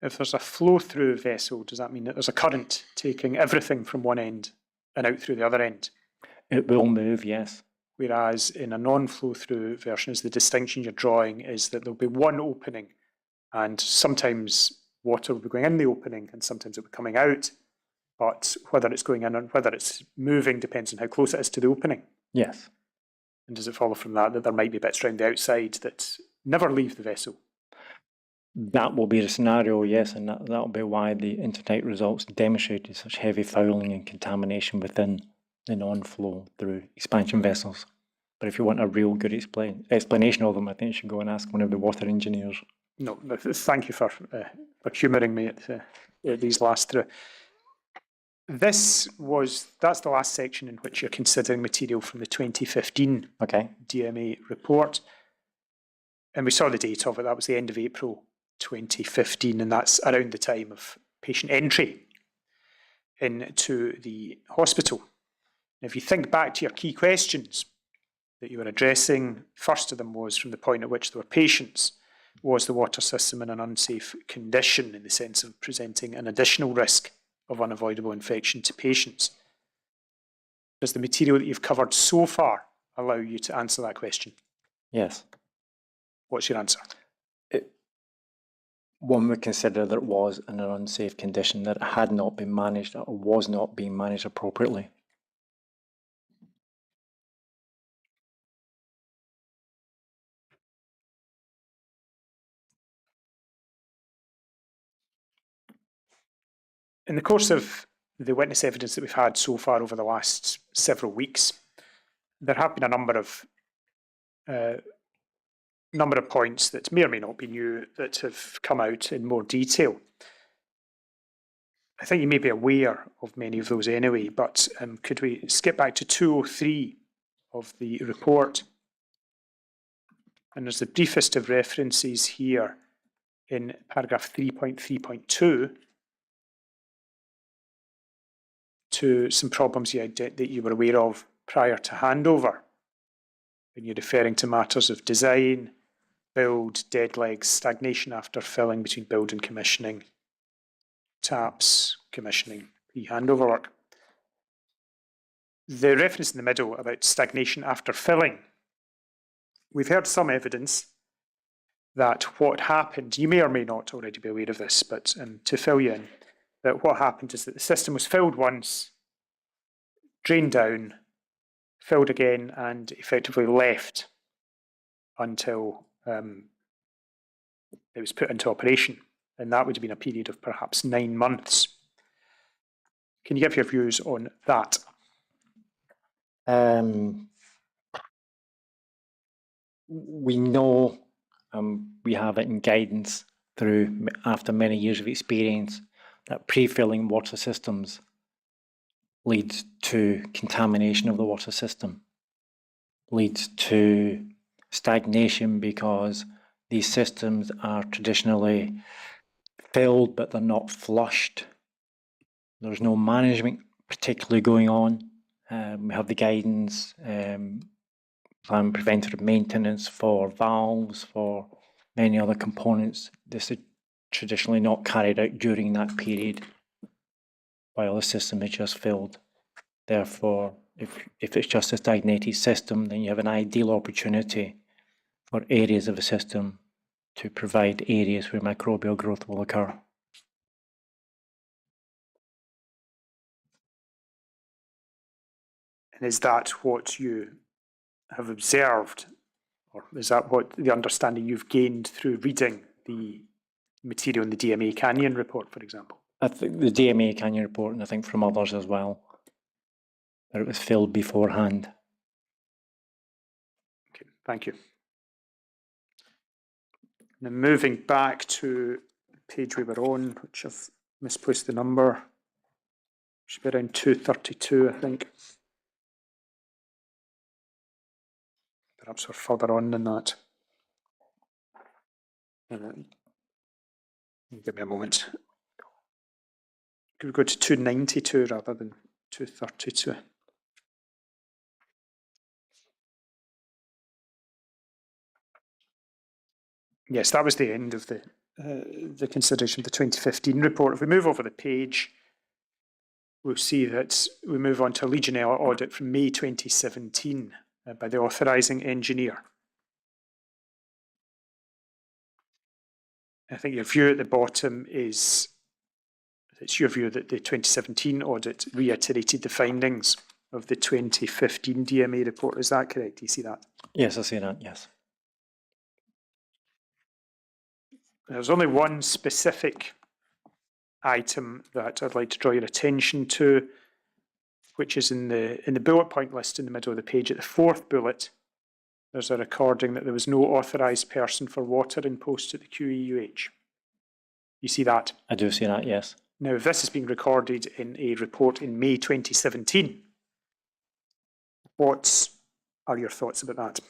If there's a flow-through vessel, does that mean that there's a current taking everything from one end and out through the other end? It will move, yes. Whereas in a non-flow-through version, the distinction you're drawing is that there'll be one opening, and sometimes water will be going in the opening and sometimes it'll be coming out, but whether it's going in and whether it's moving depends on how close it is to the opening. Yes. And does it follow from that there might be bits around the outside that never leave the vessel? That will be the scenario, yes, and that will be why the Intertech results demonstrated such heavy fouling and contamination within the non-flow through expansion vessels. But if you want a real good explanation of them, I think you should go and ask one of the water engineers. No, thank you for humouring me at these last three. That's the last section in which you're considering material from the 2015 DMA report. And we saw the date of it, that was the end of April 2015, and that's around the time of patient entry into the hospital. Now, if you think back to your key questions that you were addressing, first of them was from the point at which there were patients, was the water system in an unsafe condition in the sense of presenting an additional risk of unavoidable infection to patients? Does the material that you've covered so far allow you to answer that question? Yes. What's your answer? One would consider that it was in an unsafe condition, that it had not been managed or was not being managed appropriately. In the course of the witness evidence that we've had so far over the last several weeks, there have been a number of points that may or may not be new that have come out in more detail. I think you may be aware of many of those anyway, but could we skip back to 203 of the report? And there's the briefest of references here in paragraph 3.3.2 to some problems that you were aware of prior to handover. When you're referring to matters of design, build, dead legs, stagnation after filling between build and commissioning, taps, commissioning, pre-handover work. The reference in the middle about stagnation after filling. We've heard some evidence that what happened, you may or may not already be aware of this, but to fill you in, that what happened is that the system was filled once, drained down, filled again, and effectively left until it was put into operation. And that would have been a period of perhaps 9 months. Can you give your views on that? We know, we have it in guidance through, after many years of experience, that pre-filling water systems leads to contamination of the water system, leads to stagnation because these systems are traditionally filled but they're not flushed. There's no management particularly going on. We have the guidance, plan preventative maintenance for valves, for many other components. This is traditionally not carried out during that period while the system is just filled. Therefore, if it's just a stagnated system, then you have an ideal opportunity for areas of a system to provide areas where microbial growth will occur. And is that what you have observed, or is that what the understanding you've gained through reading the material in the DMA Canyon report, for example? I think the DMA Canyon report, and I think from others as well, that it was filled beforehand. Okay, thank you. Now moving back to the page we were on, which I've misplaced the number, should be around 232, I think. Perhaps we're further on than that. Give me a moment. Could we go to 292 rather than 232? Yes, that was the end of the consideration of the 2015 report. If we move over the page, we'll see that we move on to a Legionella audit from May 2017 by the authorising engineer. I think your view at the bottom is, it's your view that the 2017 audit reiterated the findings of the 2015 DMA report. Is that correct? Do you see that? Yes, I see that, yes. There's only one specific item that I'd like to draw your attention to, which is in the bullet point list in the middle of the page. At the fourth bullet, there's a recording that there was no authorised person for watering post at the QEUH. You see that? I do see that, yes. Now, if this has been recorded in a report in May 2017, what are your thoughts about that?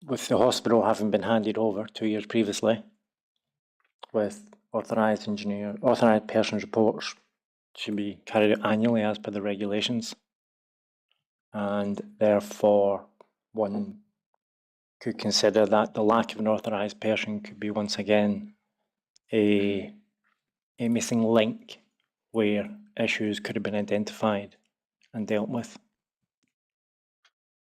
With the hospital having been handed over 2 years previously, with authorised persons reports should be carried out annually as per the regulations, and therefore one could consider that the lack of an authorised person could be once again a missing link where issues could have been identified and dealt with.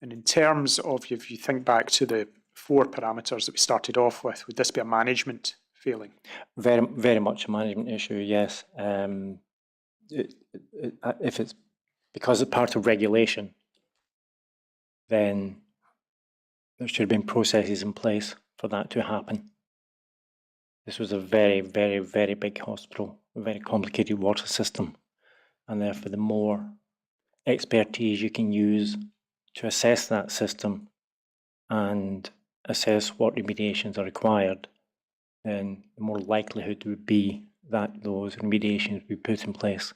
And in terms of, if you think back to the 4 parameters that we started off with, would this be a management failing? Very, very much a management issue, yes. If it's because it's part of regulation, then there should have been processes in place for that to happen. This was a very, very, very big hospital, a very complicated water system, and therefore the more expertise you can use to assess that system and assess what remediations are required, then the more likelihood would be that those remediations would be put in place.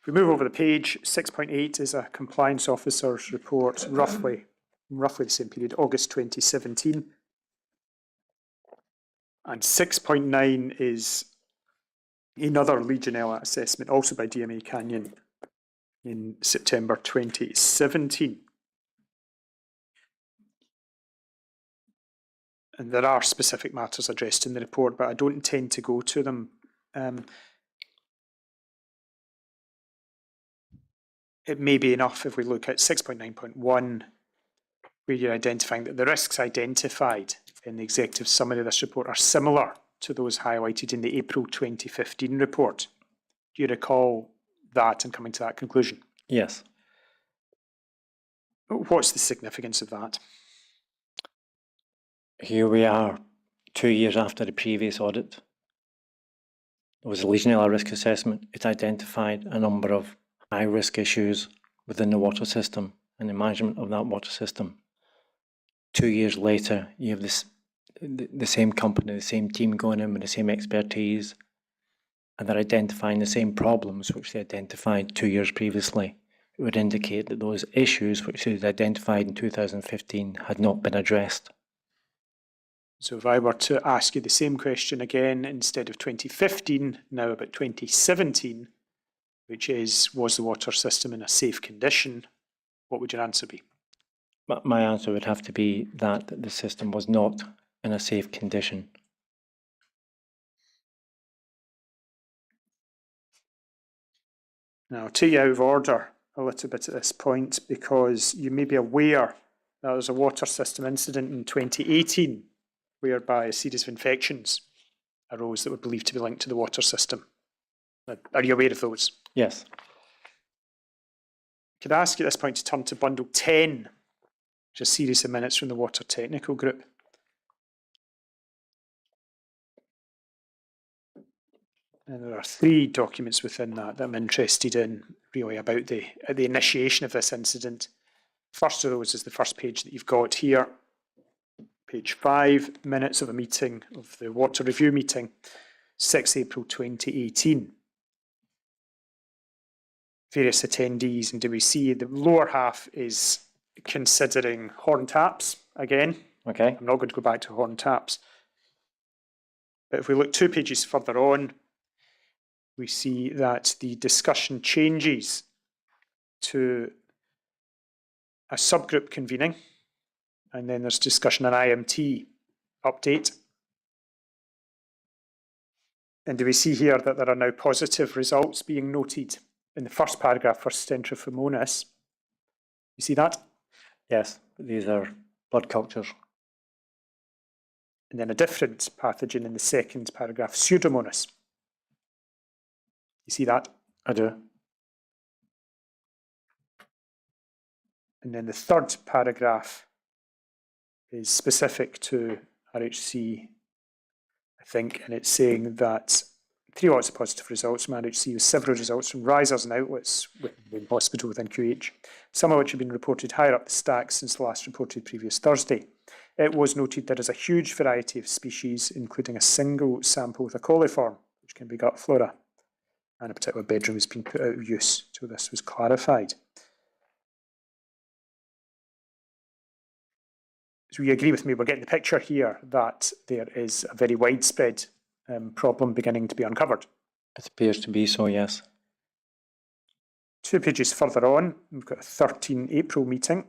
If we move over the page, 6.8 is a compliance officer's report, roughly the same period, August 2017. And 6.9 is another Legionella assessment, also by DMA Canyon in September 2017. And there are specific matters addressed in the report, but I don't intend to go to them. It may be enough if we look at 6.9.1, where you're identifying that the risks identified in the executive summary of this report are similar to those highlighted in the April 2015 report. Do you recall that and coming to that conclusion? Yes. What's the significance of that? Here we are 2 years after the previous audit. There was a Legionella risk assessment. It identified a number of high-risk issues within the water system and the management of that water system. 2 years later, you have the same company, the same team going in with the same expertise, and they're identifying the same problems which they identified 2 years previously. It would indicate that those issues which they identified in 2015 had not been addressed. So if I were to ask you the same question again, instead of 2015, now about 2017, which is, was the water system in a safe condition, what would your answer be? My answer would have to be that the system was not in a safe condition. Now, I'll take you out of order a little bit at this point, because you may be aware that there was a water system incident in 2018 whereby a series of infections arose that were believed to be linked to the water system. Are you aware of those? Yes. Could I ask you at this point to turn to Bundle 10, which is a series of minutes from the Water Technical Group. And there are 3 documents within that I'm interested in, really, about the initiation of this incident. First of those is the first page that you've got here. Page 5, minutes of a meeting, of the water review meeting, 6 April 2018. Various attendees, and do we see the lower half is considering horn taps again. Okay. I'm not going to go back to horn taps. But if we look 2 pages further on, we see that the discussion changes to a subgroup convening, and then there's discussion on IMT update. And do we see here that there are now positive results being noted in the first paragraph for Centrophomonas? You see that? Yes, these are blood cultures. And then a different pathogen in the second paragraph, Pseudomonas. You see that? I do. And then the third paragraph is specific to RHC, I think, and it's saying that 3 lots of positive results from RHC with several results from risers and outlets within hospital within QH, some of which have been reported higher up the stack since the last reported previous Thursday. It was noted there is a huge variety of species, including a single sample with a coliform, which can be gut flora, and a particular bedroom has been put out of use, so this was clarified. So you agree with me, we're getting the picture here that there is a very widespread problem beginning to be uncovered. It appears to be so, yes. 2 pages further on, we've got a 13 April meeting.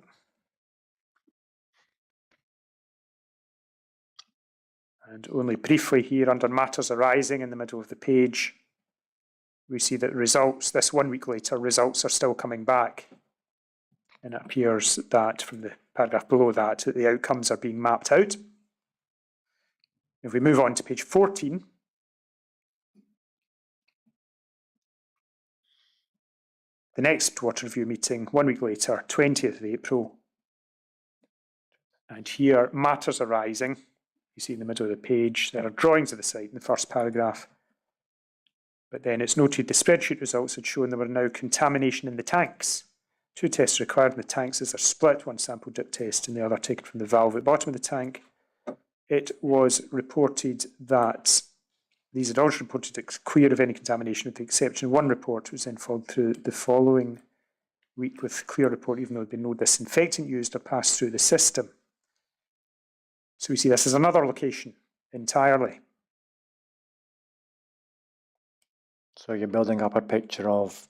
And only briefly here, under matters arising in the middle of the page, we see that results, this 1 week later, results are still coming back. And it appears that from the paragraph below that the outcomes are being mapped out. If we move on to page 14, the next water review meeting, 1 week later, 20th of April. And here, matters arising. You see in the middle of the page, there are drawings of the site in the first paragraph. But then it's noted the spreadsheet results had shown there were now contamination in the tanks. 2 tests required in the tanks as they're split, one sample dip test and the other taken from the valve at the bottom of the tank. It was reported that These had always reported it clear of any contamination with the exception of one report, which was then followed through the following week with clear report, even though there had been no disinfectant used or passed through the system. So we see this as another location entirely. So you're building up a picture of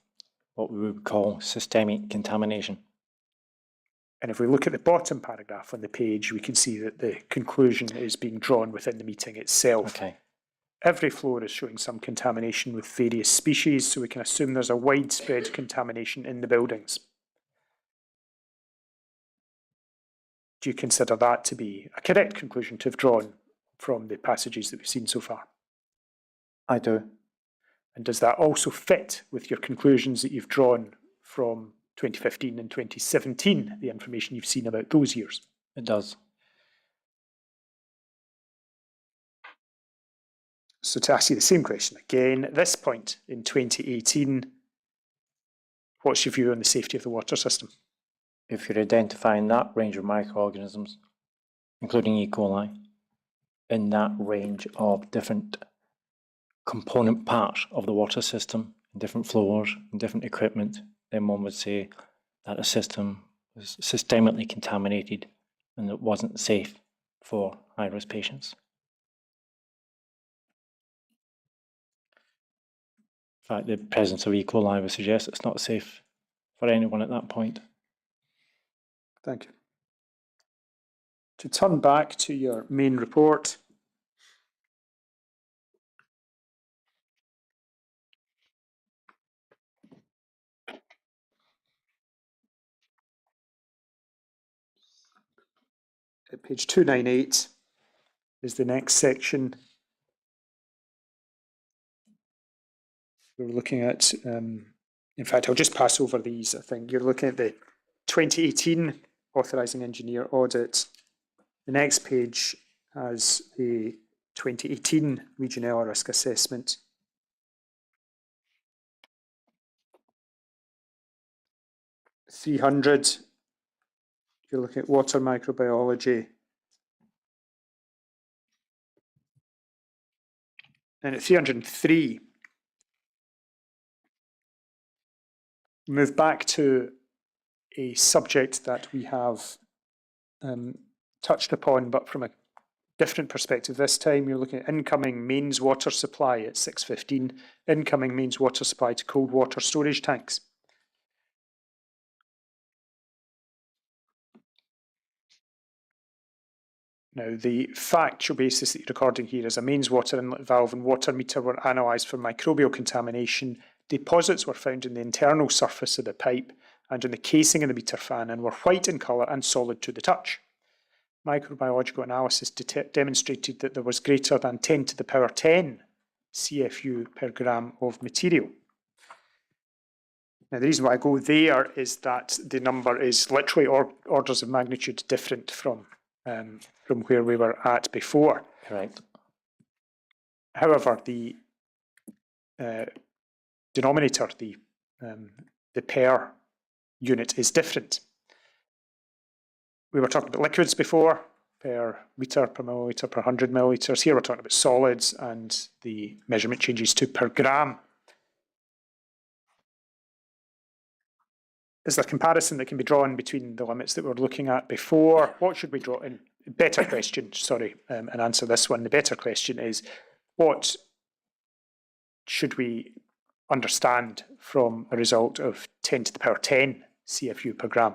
what we would call systemic contamination. And if we look at the bottom paragraph on the page, we can see that the conclusion is being drawn within the meeting itself. Okay. Every floor is showing some contamination with various species, so we can assume there's a widespread contamination in the buildings. Do you consider that to be a correct conclusion to have drawn from the passages that we've seen so far? I do. And does that also fit with your conclusions that you've drawn from 2015 and 2017, the information you've seen about those years? It does. So to ask you the same question again, at this point in 2018, what's your view on the safety of the water system? If you're identifying that range of microorganisms, including E. coli, in that range of different component parts of the water system, in different floors, in different equipment, then one would say that a system was systemically contaminated and it wasn't safe for high-risk patients. In fact, the presence of E. coli would suggest it's not safe for anyone at that point. Thank you. To turn back to your main report, at page 298 is the next section. We're looking at, in fact, I'll just pass over these. I think you're looking at the 2018 authorising engineer audit. The next page has a 2018 Legionella risk assessment. (300), you're looking at water microbiology. And at 303, move back to a subject that we have touched upon, but from a different perspective this time. You're looking at incoming mains water supply at 615, incoming mains water supply to cold water storage tanks. Now, the factual basis that you're recording here is a mains water inlet valve and water meter were analysed for microbial contamination. Deposits were found in the internal surface of the pipe and in the casing of the meter fan and were white in colour and solid to the touch. Microbiological analysis demonstrated that there was greater than 10 to the power 10 CFU per gram of material. Now, the reason why I go there is that the number is literally orders of magnitude different from where we were at before. Correct. However, the denominator, the per unit, is different. We were talking about liquids before, per litre, per milliliter, per 100 millilitres. Here we're talking about solids, and the measurement changes to per gram. Is there a comparison that can be drawn between the limits that we were looking at before? What should we draw in? Better question, sorry, and answer this one. The better question is, what should we understand from a result of 10 to the power 10 CFU per gram?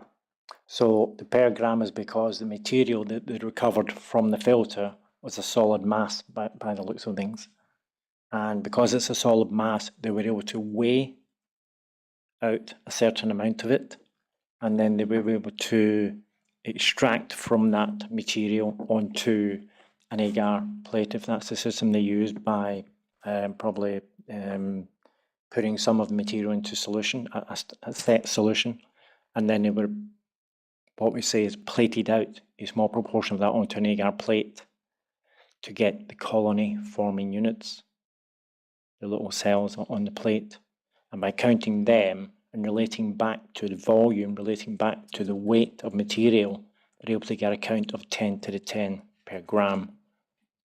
So the per gram is because the material that they recovered from the filter was a solid mass by the looks of things. And because it's a solid mass, they were able to weigh out a certain amount of it, and then they were able to extract from that material onto an agar plate, if that's the system they used, by probably putting some of the material into solution, a set solution, and then they were, what we say is, plated out a small proportion of that onto an agar plate to get the colony forming units, the little cells on the plate. And by counting them and relating back to the volume, relating back to the weight of material, they're able to get a count of 10 to the 10 per gram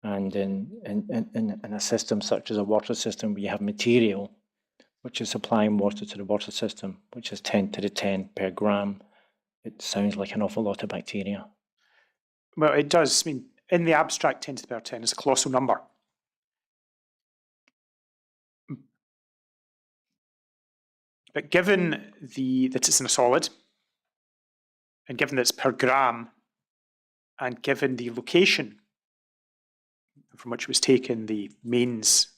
And in a system such as a water system, where you have material which is supplying water to the water system, which is 10 to the 10 per gram, it sounds like an awful lot of bacteria. Well, it does. I mean, in the abstract, 10 to the power 10 is a colossal number. But given that it's in a solid, and given that it's per gram, and given the location from which it was taken, the mains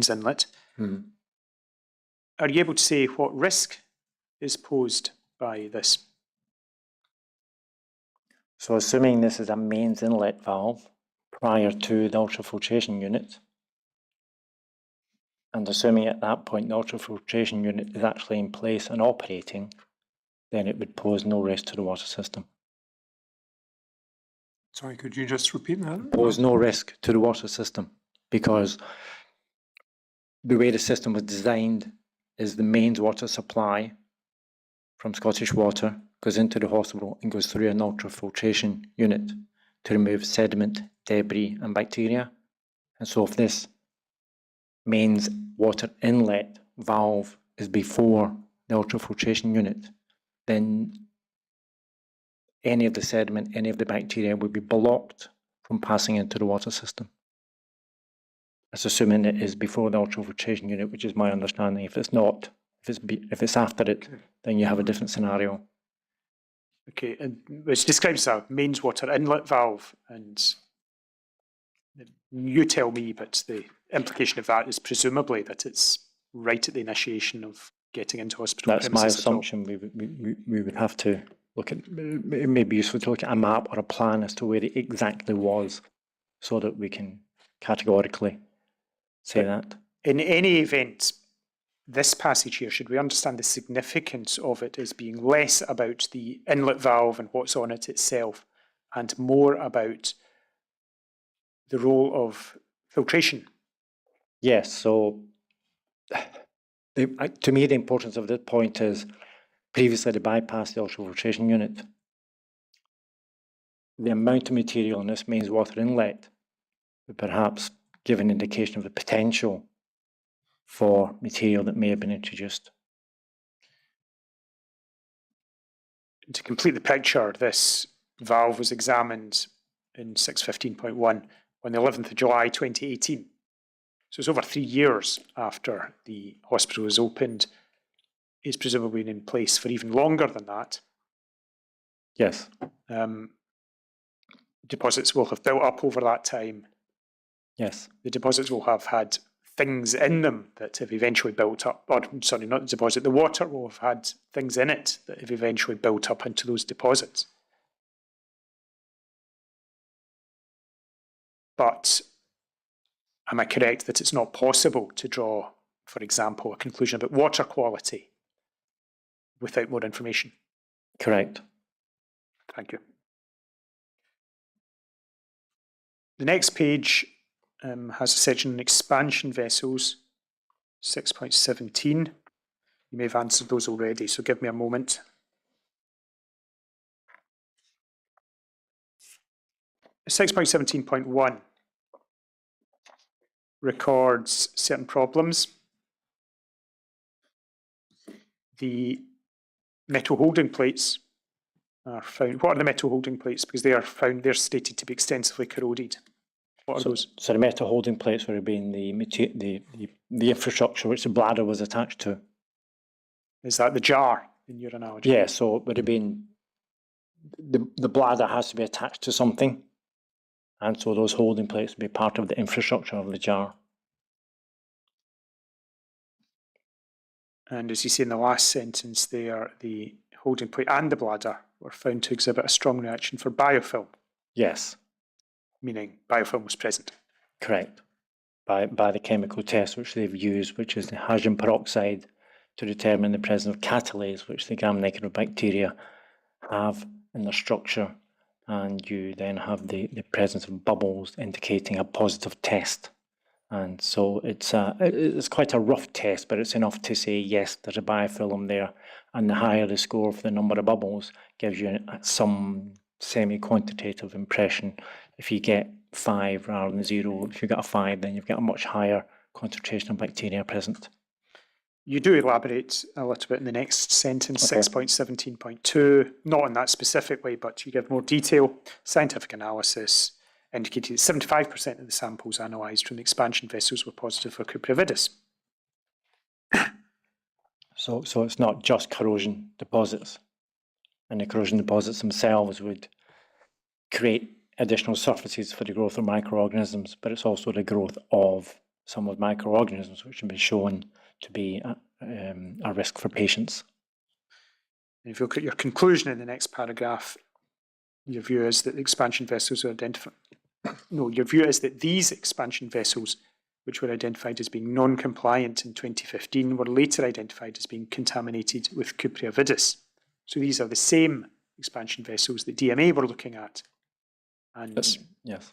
inlet, are you able to say what risk is posed by this? So assuming this is a mains inlet valve prior to the ultrafiltration unit, and assuming at that point the ultrafiltration unit is actually in place and operating, then it would pose no risk to the water system. Sorry, could you just repeat that? Pose no risk to the water system, because the way the system was designed is the mains water supply from Scottish Water goes into the hospital and goes through an ultrafiltration unit to remove sediment, debris and bacteria. And so if this mains water inlet valve is before the ultrafiltration unit, then any of the sediment, any of the bacteria would be blocked from passing into the water system. That's assuming it is before the ultrafiltration unit, which is my understanding. If it's not, if it's after it, then you have a different scenario. Okay, and which describes a mains water inlet valve, and you tell me, but the implication of that is presumably that it's right at the initiation of getting into hospital. That's my assumption. We would have to look at, it may be useful to look at a map or a plan as to where it exactly was, so that we can categorically say that. In any event, this passage here, should we understand the significance of it as being less about the inlet valve and what's on it itself, and more about the role of filtration? Yes, so to me the importance of this point is previously they bypassed the ultrafiltration unit. The amount of material in this mains water inlet would perhaps give an indication of the potential for material that may have been introduced. To complete the picture, this valve was examined in 615.1 on the 11th of July 2018. So it's over 3 years after the hospital was opened. It's presumably been in place for even longer than that. Yes. Deposits will have built up over that time. Yes. The deposits will have had things in them that have eventually built up, or sorry, not the deposit, the water will have had things in it that have eventually built up into those deposits. But am I correct that it's not possible to draw, for example, a conclusion about water quality without more information? Correct. Thank you. The next page has a section on expansion vessels, 6.17. You may have answered those already, so give me a moment. Six 6.17.1 records certain problems. The metal holding plates are found. What are the metal holding plates? Because they are found, they're stated to be extensively corroded. What are those? So the metal holding plates would have been the infrastructure which the bladder was attached to. Is that the jar in your analogy? Yeah, so it would have been, the bladder has to be attached to something, and so those holding plates would be part of the infrastructure of the jar. And as you see in the last sentence there, the holding plate and the bladder were found to exhibit a strong reaction for biofilm. Yes. Meaning biofilm was present. Correct. By the chemical test which they've used, which is the hydrogen peroxide, to determine the presence of catalase, which the gram-negative bacteria have in their structure, and you then have the presence of bubbles indicating a positive test. And so it's quite a rough test, but it's enough to say, yes, there's a biofilm there, and the higher the score for the number of bubbles gives you some semi-quantitative impression. If you get 5 rather than 0, if you get a 5, then you've got a much higher concentration of bacteria present. You do elaborate a little bit in the next sentence, Okay. 6.17.2, not in that specifically, but you give more detail. Scientific analysis indicated that 75% of the samples analysed from the expansion vessels were positive for cupravidis. So it's not just corrosion deposits, and the corrosion deposits themselves would create additional surfaces for the growth of microorganisms, but it's also the growth of some of the microorganisms which have been shown to be a risk for patients. And if you look at your conclusion in the next paragraph, your view is that the expansion vessels are identified. No, your view is that these expansion vessels, which were identified as being non-compliant in 2015, were later identified as being contaminated with cupravidis. So these are the same expansion vessels that DMA were looking at and Yes.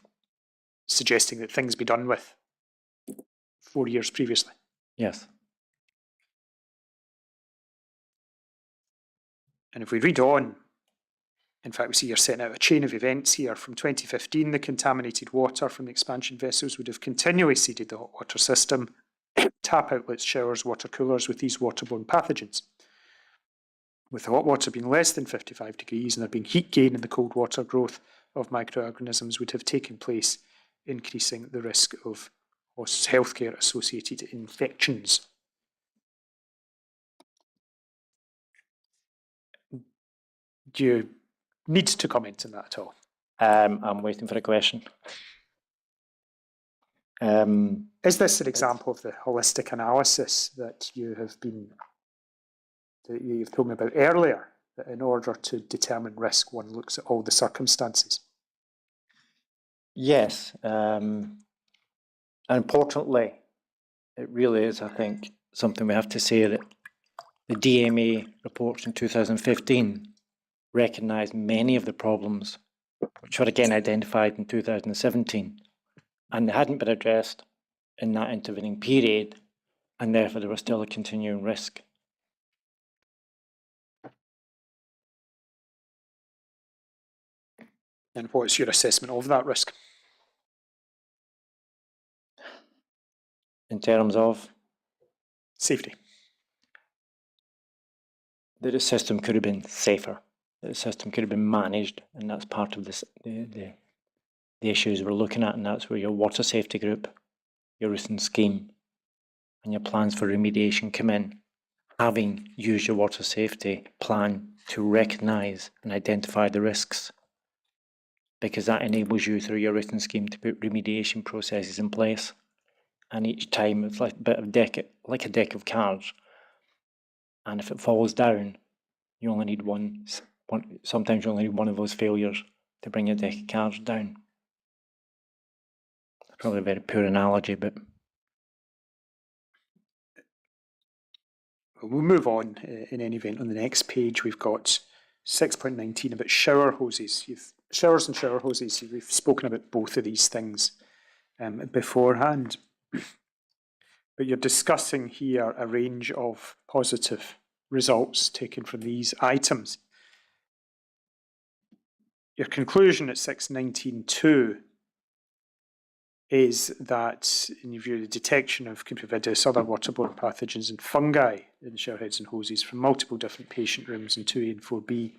suggesting that things be done with 4 years previously. Yes. And if we read on, in fact, we see you're setting out a chain of events here. From 2015, the contaminated water from the expansion vessels would have continually seeded the hot water system, tap outlets, showers, water coolers with these waterborne pathogens. With the hot water being less than 55 degrees and there being heat gain in the cold water, growth of microorganisms would have taken place, increasing the risk of healthcare associated infections. Do you need to comment on that at all? I'm waiting for a question. Is this an example of the holistic analysis that you've told me about earlier, that in order to determine risk, one looks at all the circumstances? Yes. And importantly, it really is, I think, something we have to say that the DMA reports in 2015 recognised many of the problems which were again identified in 2017, and they hadn't been addressed in that intervening period, and therefore there was still a continuing risk. And what's your assessment of that risk? In terms of Safety. that the system could have been safer, that the system could have been managed, and that's part of this, the issues we're looking at, and that's where your water safety group, your routing scheme, and your plans for remediation come in. Having used your water safety plan to recognise and identify the risks, because that enables you through your routing scheme to put remediation processes in place. And each time it's like a bit of like a deck of cards. And if it falls down, you only need one. Sometimes you only need one of those failures to bring your deck of cards down. Probably a very poor analogy, but We'll move on in any event. On the next page, we've got 6.19 about shower hoses. Showers and shower hoses, we've spoken about both of these things beforehand. But you're discussing here a range of positive results taken from these items. Your conclusion at 6.19.2 is that, in your view, the detection of cupravidis, other waterborne pathogens and fungi in showerheads and hoses from multiple different patient rooms in 2A and 4B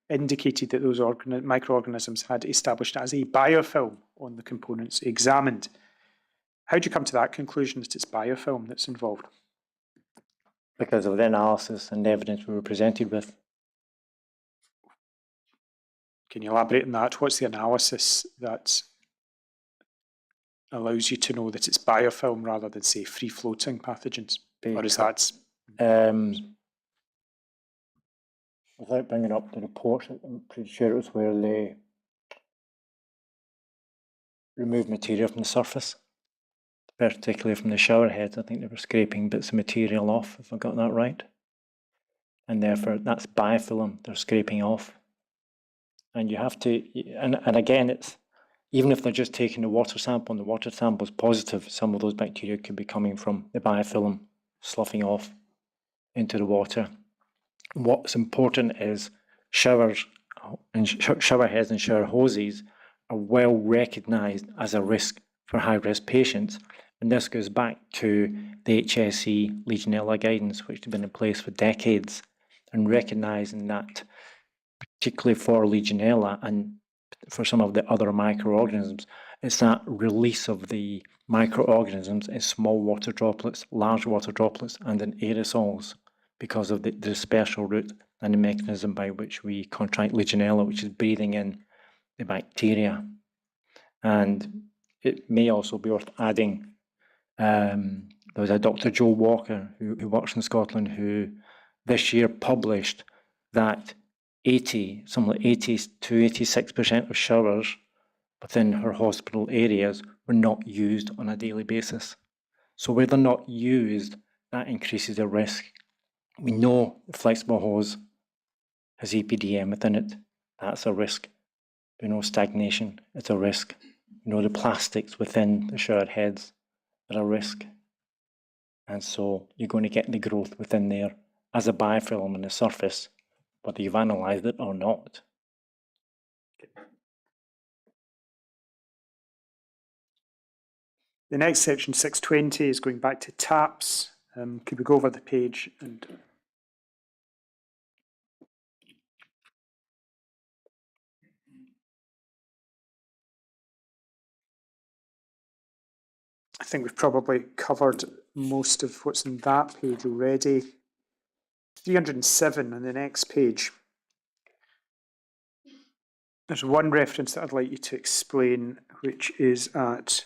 indicated that those microorganisms had established as a biofilm on the components examined. How do you come to that conclusion that it's biofilm that's involved? because of the analysis and evidence we were presented with. Can you elaborate on that? What's the analysis that allows you to know that it's biofilm rather than, say, free-floating pathogens? Or is that... Without bringing up the report, I'm pretty sure it was where they removed material from the surface, particularly from the shower heads. I think they were scraping bits of material off, if I got that right. And therefore, that's biofilm they're scraping off. And you have to, and again, it's, even if they're just taking the water sample and the water sample is positive, some of those bacteria could be coming from the biofilm sloughing off into the water. What's important is showers, shower heads and shower hoses are well recognised as a risk for high-risk patients. And this goes back to the HSE Legionella guidance, which has been in place for decades, and recognising that, particularly for Legionella and for some of the other microorganisms, it's that release of the microorganisms in small water droplets, large water droplets, and in aerosols because of the dispersal route and the mechanism by which we contract Legionella, which is breathing in the bacteria. And it may also be worth adding, there was a Dr. Joe Walker who works in Scotland who this year published that 80 to 86% of showers within her hospital areas were not used on a daily basis. So where they're not used, that increases the risk. We know the flexible hose has EPDM within it. That's a risk. We know stagnation, it's a risk. We know the plastics within the shower heads are a risk. And so you're going to get the growth within there as a biofilm on the surface, whether you've analysed it or not. The next section, 620, is going back to taps. Could we go over the page and I think we've probably covered most of what's in that page already. 307 on the next page. There's one reference that I'd like you to explain, which is at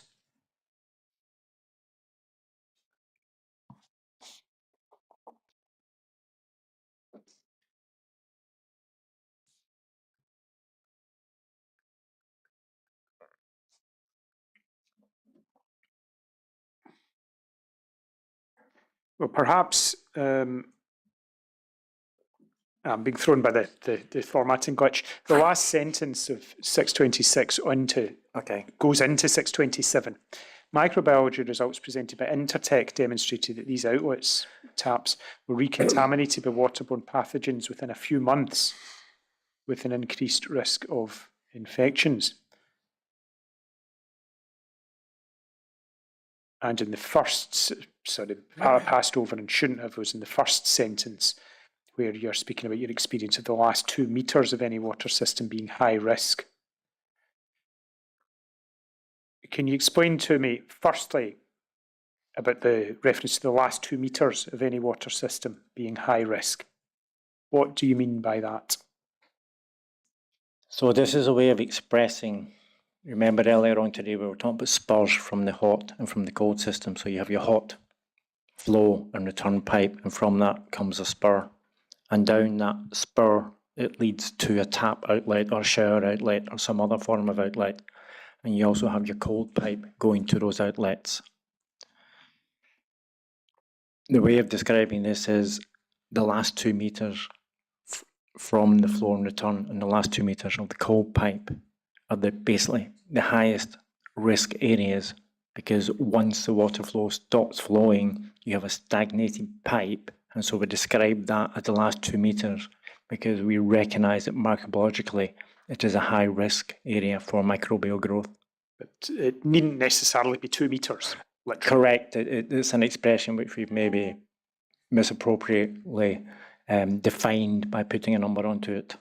well, perhaps I'm being thrown by the formatting glitch. The last sentence of 626 goes into 627. Microbiology results presented by Intertech demonstrated that these outlets, taps, were recontaminated by waterborne pathogens within a few months with an increased risk of infections. And in the first, sorry, I passed over and shouldn't have, was in the first sentence, where you're speaking about your experience of the last 2 meters of any water system being high risk. Can you explain to me, firstly, about the reference to the last 2 meters of any water system being high risk? What do you mean by that? So this is a way of expressing, remember earlier on today we were talking about spurs from the hot and from the cold system. So you have your hot flow and return pipe, and from that comes a spur. And down that spur, it leads to a tap outlet or shower outlet or some other form of outlet. And you also have your cold pipe going to those outlets. The way of describing this is the last 2 meters from the flow and return and the last 2 meters of the cold pipe are basically the highest risk areas, because once the water flow stops flowing, you have a stagnated pipe. And so we describe that as the last 2 meters because we recognise that microbiologically it is a high risk area for microbial growth. But it needn't necessarily be 2 meters. Correct. It's an expression which we've maybe misappropriately defined by putting a number onto it.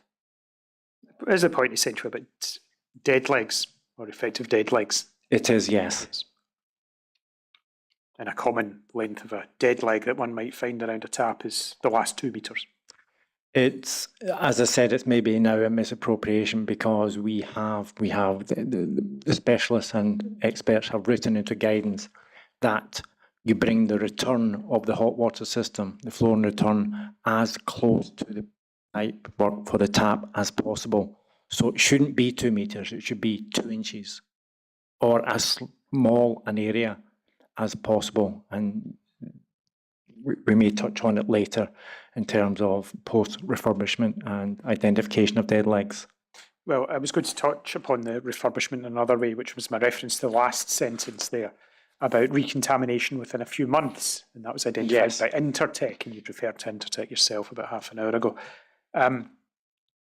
Is the point essentially about dead legs or effective dead legs? It is, yes. And a common length of a dead leg that one might find around a tap is the last 2 meters. It's, as I said, it's maybe now a misappropriation because we have the specialists and experts have written into guidance that you bring the return of the hot water system, the flow and return, as close to the pipe work for the tap as possible. So it shouldn't be 2 meters, it should be 2 inches or as small an area as possible. And we may touch on it later in terms of post-refurbishment and identification of dead legs. Well, I was going to touch upon the refurbishment another way, which was my reference to the last sentence there about recontamination within a few months, and that was identified by Intertech, and you'd referred to Intertech yourself about half an hour ago.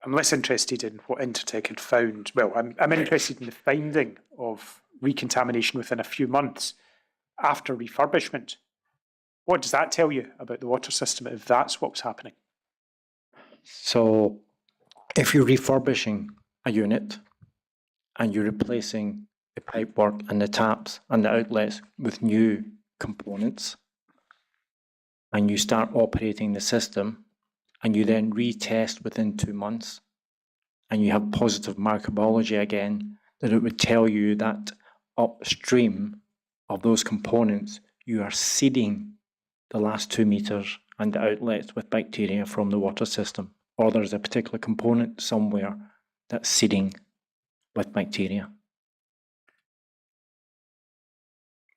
I'm less interested in what Intertech had found. Well, I'm interested in the finding of recontamination within a few months after refurbishment. What does that tell you about the water system if that's what was happening? So if you're refurbishing a unit and you're replacing the pipework and the taps and the outlets with new components, and you start operating the system, and you then retest within 2 months, and you have positive microbiology again, that it would tell you that upstream of those components, you are seeding the last 2 meters and the outlets with bacteria from the water system, or there's a particular component somewhere that's seeding with bacteria.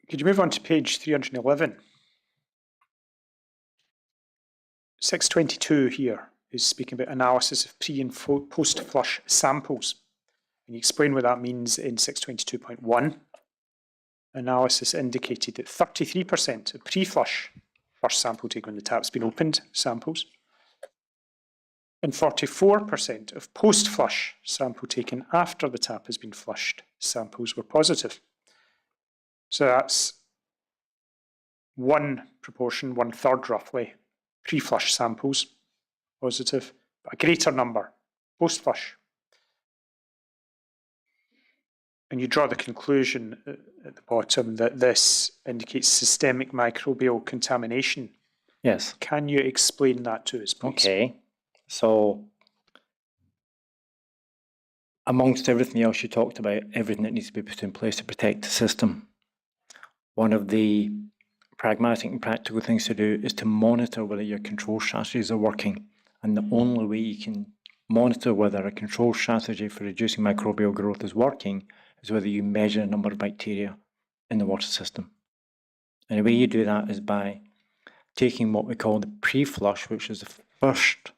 Could you move on to page 311? 622 here is speaking about analysis of pre- and post-flush samples. And you explain what that means in 622.1. Analysis indicated that 33% of pre-flush first sample taken when the tap's been opened samples and 44% of post-flush sample taken after the tap has been flushed samples were positive. So that's one proportion, 1/3 roughly, pre-flush samples positive, but a greater number post-flush. And you draw the conclusion at the bottom that this indicates systemic microbial contamination. Yes. Can you explain that to us, please? Okay. So, amongst everything else you talked about, everything that needs to be put in place to protect the system, one of the pragmatic and practical things to do is to monitor whether your control strategies are working. And the only way you can monitor whether a control strategy for reducing microbial growth is working is whether you measure the number of bacteria in the water system. And the way you do that is by taking what we call the pre-flush, which is the first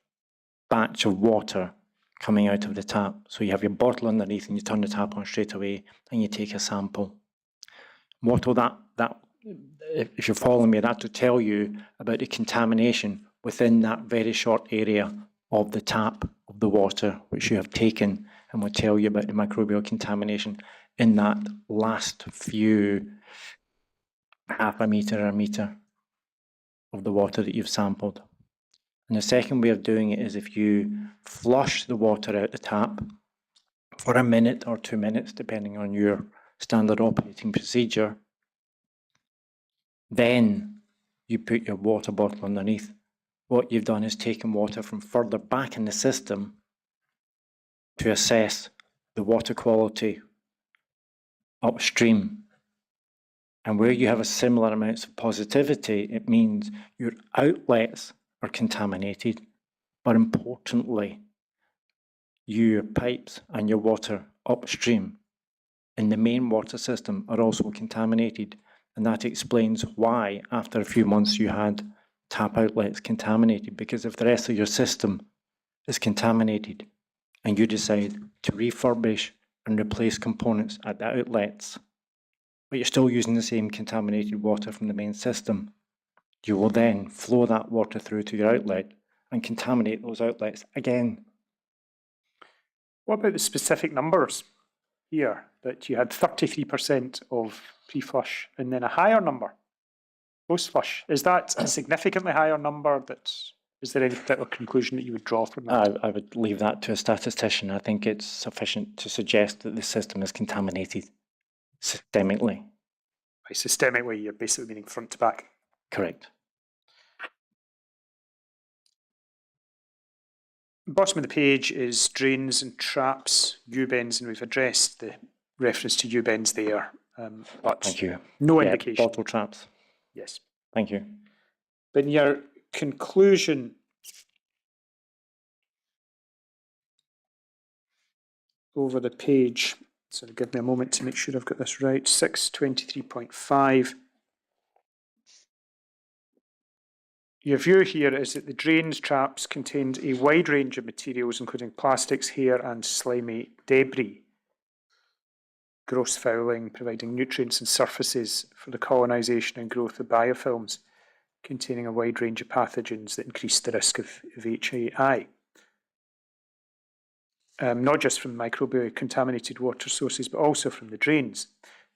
batch of water coming out of the tap. So you have your bottle underneath and you turn the tap on straight away and you take a sample. What will that if you're following me, that will tell you about the contamination within that very short area of the tap of the water which you have taken, and will tell you about the microbial contamination in that last few half a meter or a meter of the water that you've sampled. And the second way of doing it is if you flush the water out the tap for a minute or 2 minutes, depending on your standard operating procedure, then you put your water bottle underneath. What you've done is taken water from further back in the system to assess the water quality upstream. And where you have a similar amounts of positivity, it means your outlets are contaminated, but importantly, your pipes and your water upstream in the main water system are also contaminated. And that explains why, after a few months, you had tap outlets contaminated, because if the rest of your system is contaminated and you decide to refurbish and replace components at the outlets, but you're still using the same contaminated water from the main system, you will then flow that water through to your outlet and contaminate those outlets again. What about the specific numbers here, that you had 33% of pre-flush and then a higher number post-flush? Is that a significantly higher number? Is there any particular conclusion that you would draw from that? I would leave that to a statistician. I think it's sufficient to suggest that the system is contaminated systemically. By systemically, you're basically meaning front to back. Correct. Bottom of the page is drains and traps, U-bends, and we've addressed the reference to U-bends there, but Thank you. no Yeah, indication. bottle traps. Yes. Thank you. But in your conclusion, over the page, so give me a moment to make sure I've got this right, 623.5. Your view here is that the drains traps contained a wide range of materials, including plastics, hair, and slimy debris. Gross fouling, providing nutrients and surfaces for the colonisation and growth of biofilms, containing a wide range of pathogens that increase the risk of HAI. not just from microbially contaminated water sources, but also from the drains.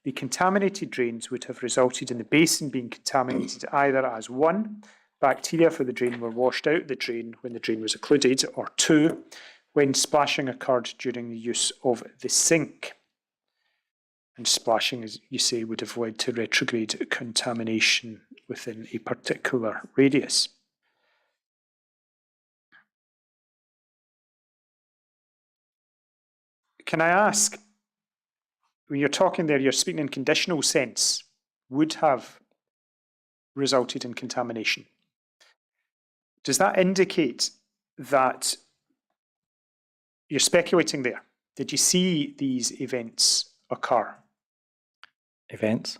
The contaminated drains would have resulted in the basin being contaminated either as 1, bacteria for the drain were washed out the drain when the drain was occluded, or 2, when splashing occurred during the use of the sink. And splashing, as you say, would have led to retrograde contamination within a particular radius. Can I ask, when you're talking there, you're speaking in conditional sense, would have resulted in contamination. Does that indicate that you're speculating there? Did you see these events occur? Events?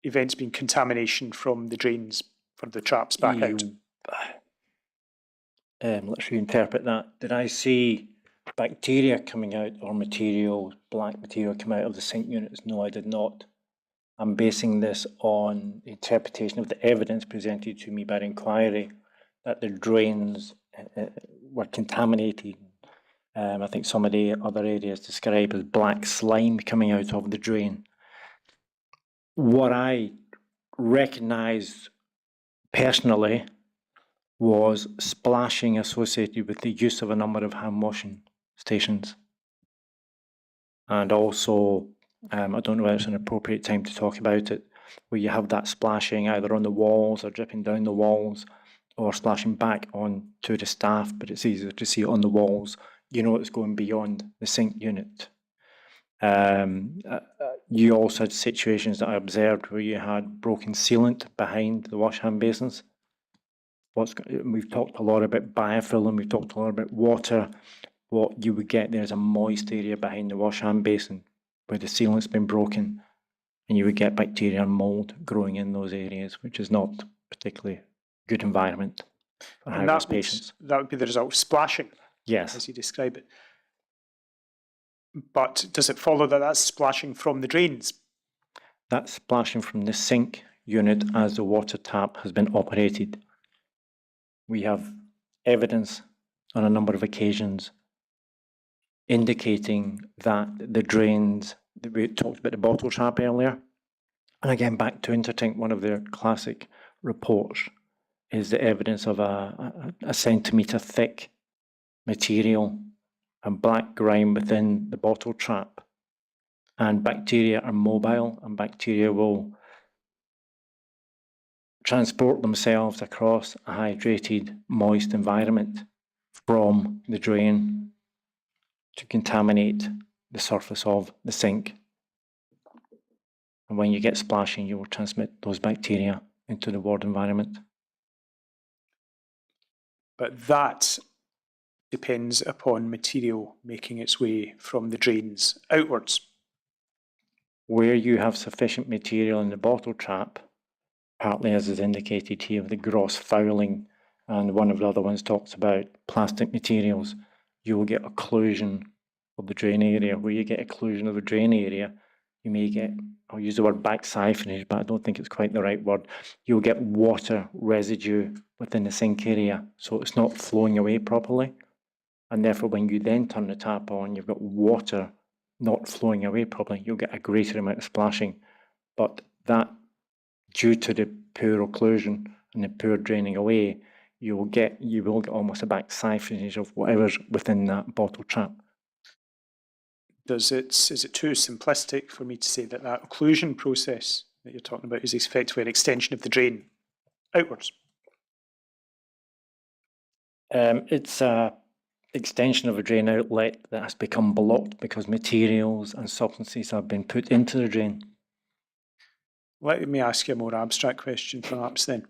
Events being contamination from the drains for the traps back out. Let's reinterpret that. Did I see bacteria coming out or material, black material coming out of the sink units? No, I did not. I'm basing this on the interpretation of the evidence presented to me by the inquiry that the drains were contaminated. I think some of the other areas described as black slime coming out of the drain. What I recognised personally was splashing associated with the use of a number of hand washing stations. And also, I don't know whether it's an appropriate time to talk about it, where you have that splashing either on the walls or dripping down the walls or splashing back onto the staff, but it's easier to see it on the walls. You know it's going beyond the sink unit. You also had situations that I observed where you had broken sealant behind the wash hand basins. We've talked a lot about biofilm, we've talked a lot about water. What you would get there is a moist area behind the wash hand basin where the sealant's been broken, and you would get bacteria and mold growing in those areas, which is not particularly good environment for high-risk patients. That would be the result of splashing, yes, as you describe it. But does it follow that that's splashing from the drains? That's splashing from the sink unit as the water tap has been operated. We have evidence on a number of occasions indicating that the drains, we talked about the bottle trap earlier, and again back to Intertink, one of their classic reports is the evidence of a centimetre thick material and black grime within the bottle trap. And bacteria are mobile, and bacteria will transport themselves across a hydrated, moist environment from the drain to contaminate the surface of the sink. And when you get splashing, you will transmit those bacteria into the ward environment. But that depends upon material making its way from the drains outwards. Where you have sufficient material in the bottle trap, partly as is indicated here, the gross fouling, and one of the other ones talks about plastic materials, you will get occlusion of the drain area. Where you get occlusion of the drain area, you may get, I'll use the word back siphonage, but I don't think it's quite the right word. You'll get water residue within the sink area, so it's not flowing away properly. And therefore, when you then turn the tap on, you've got water not flowing away properly. You'll get a greater amount of splashing. But that, due to the poor occlusion and the poor draining away, you will get almost a back siphonage of whatever's within that bottle trap. Is it too simplistic for me to say that that occlusion process that you're talking about is effectively an extension of the drain outwards? It's a extension of a drain outlet that has become blocked because materials and substances have been put into the drain. Let me ask you a more abstract question perhaps then.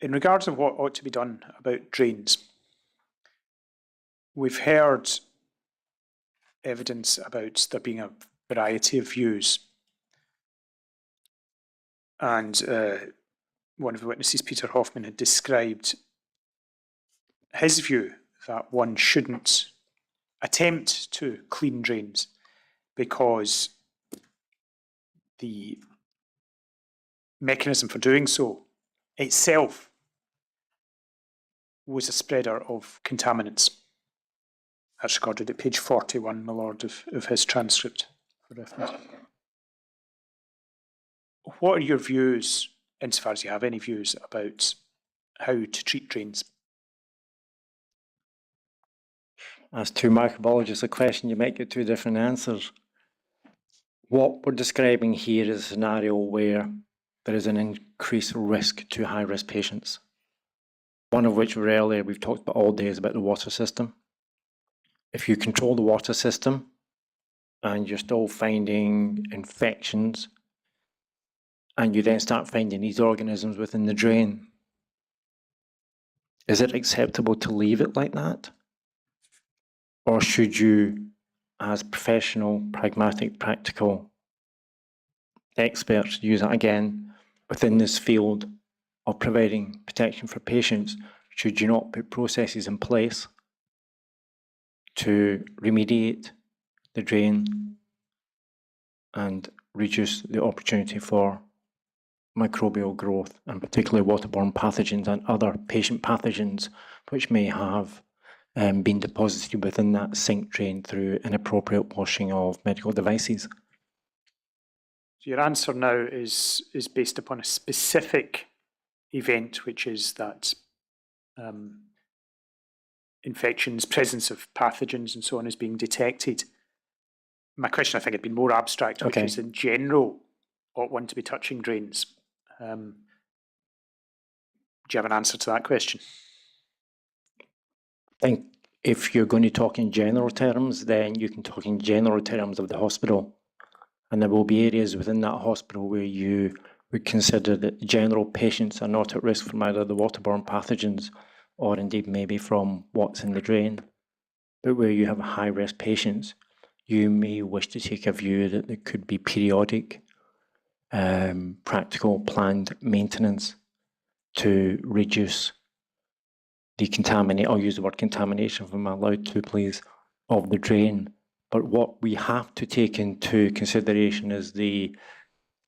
In regards of what ought to be done about drains, we've heard evidence about there being a variety of views. And one of the witnesses, Peter Hoffman, had described his view that one shouldn't attempt to clean drains because the mechanism for doing so itself was a spreader of contaminants. That's recorded at page 41, my lord, of his transcript for reference. What are your views, insofar as you have any views, about how to treat drains? As two microbiologists, a question, you might get two different answers. What we're describing here is a scenario where there is an increased risk to high-risk patients. One of which we've talked about all day is about the water system. If you control the water system and you're still finding infections, and you then start finding these organisms within the drain, is it acceptable to leave it like that? Or should you, as professional, pragmatic, practical experts, use that again within this field of providing protection for patients, should you not put processes in place to remediate the drain and reduce the opportunity for microbial growth, and particularly waterborne pathogens and other patient pathogens which may have been deposited within that sink drain through inappropriate washing of medical devices? So your answer now is based upon a specific event, which is that infections, presence of pathogens and so on is being detected. My question, I think, had been more abstract, which is in general, ought one to be touching drains? Do you have an answer to that question? I think if you're going to talk in general terms, then you can talk in general terms of the hospital. And there will be areas within that hospital where you would consider that general patients are not at risk from either the waterborne pathogens or indeed maybe from what's in the drain. But where you have high-risk patients, you may wish to take a view that there could be periodic, practical, planned maintenance to reduce the contamination, I'll use the word contamination if I'm allowed to, please, of the drain. But what we have to take into consideration is the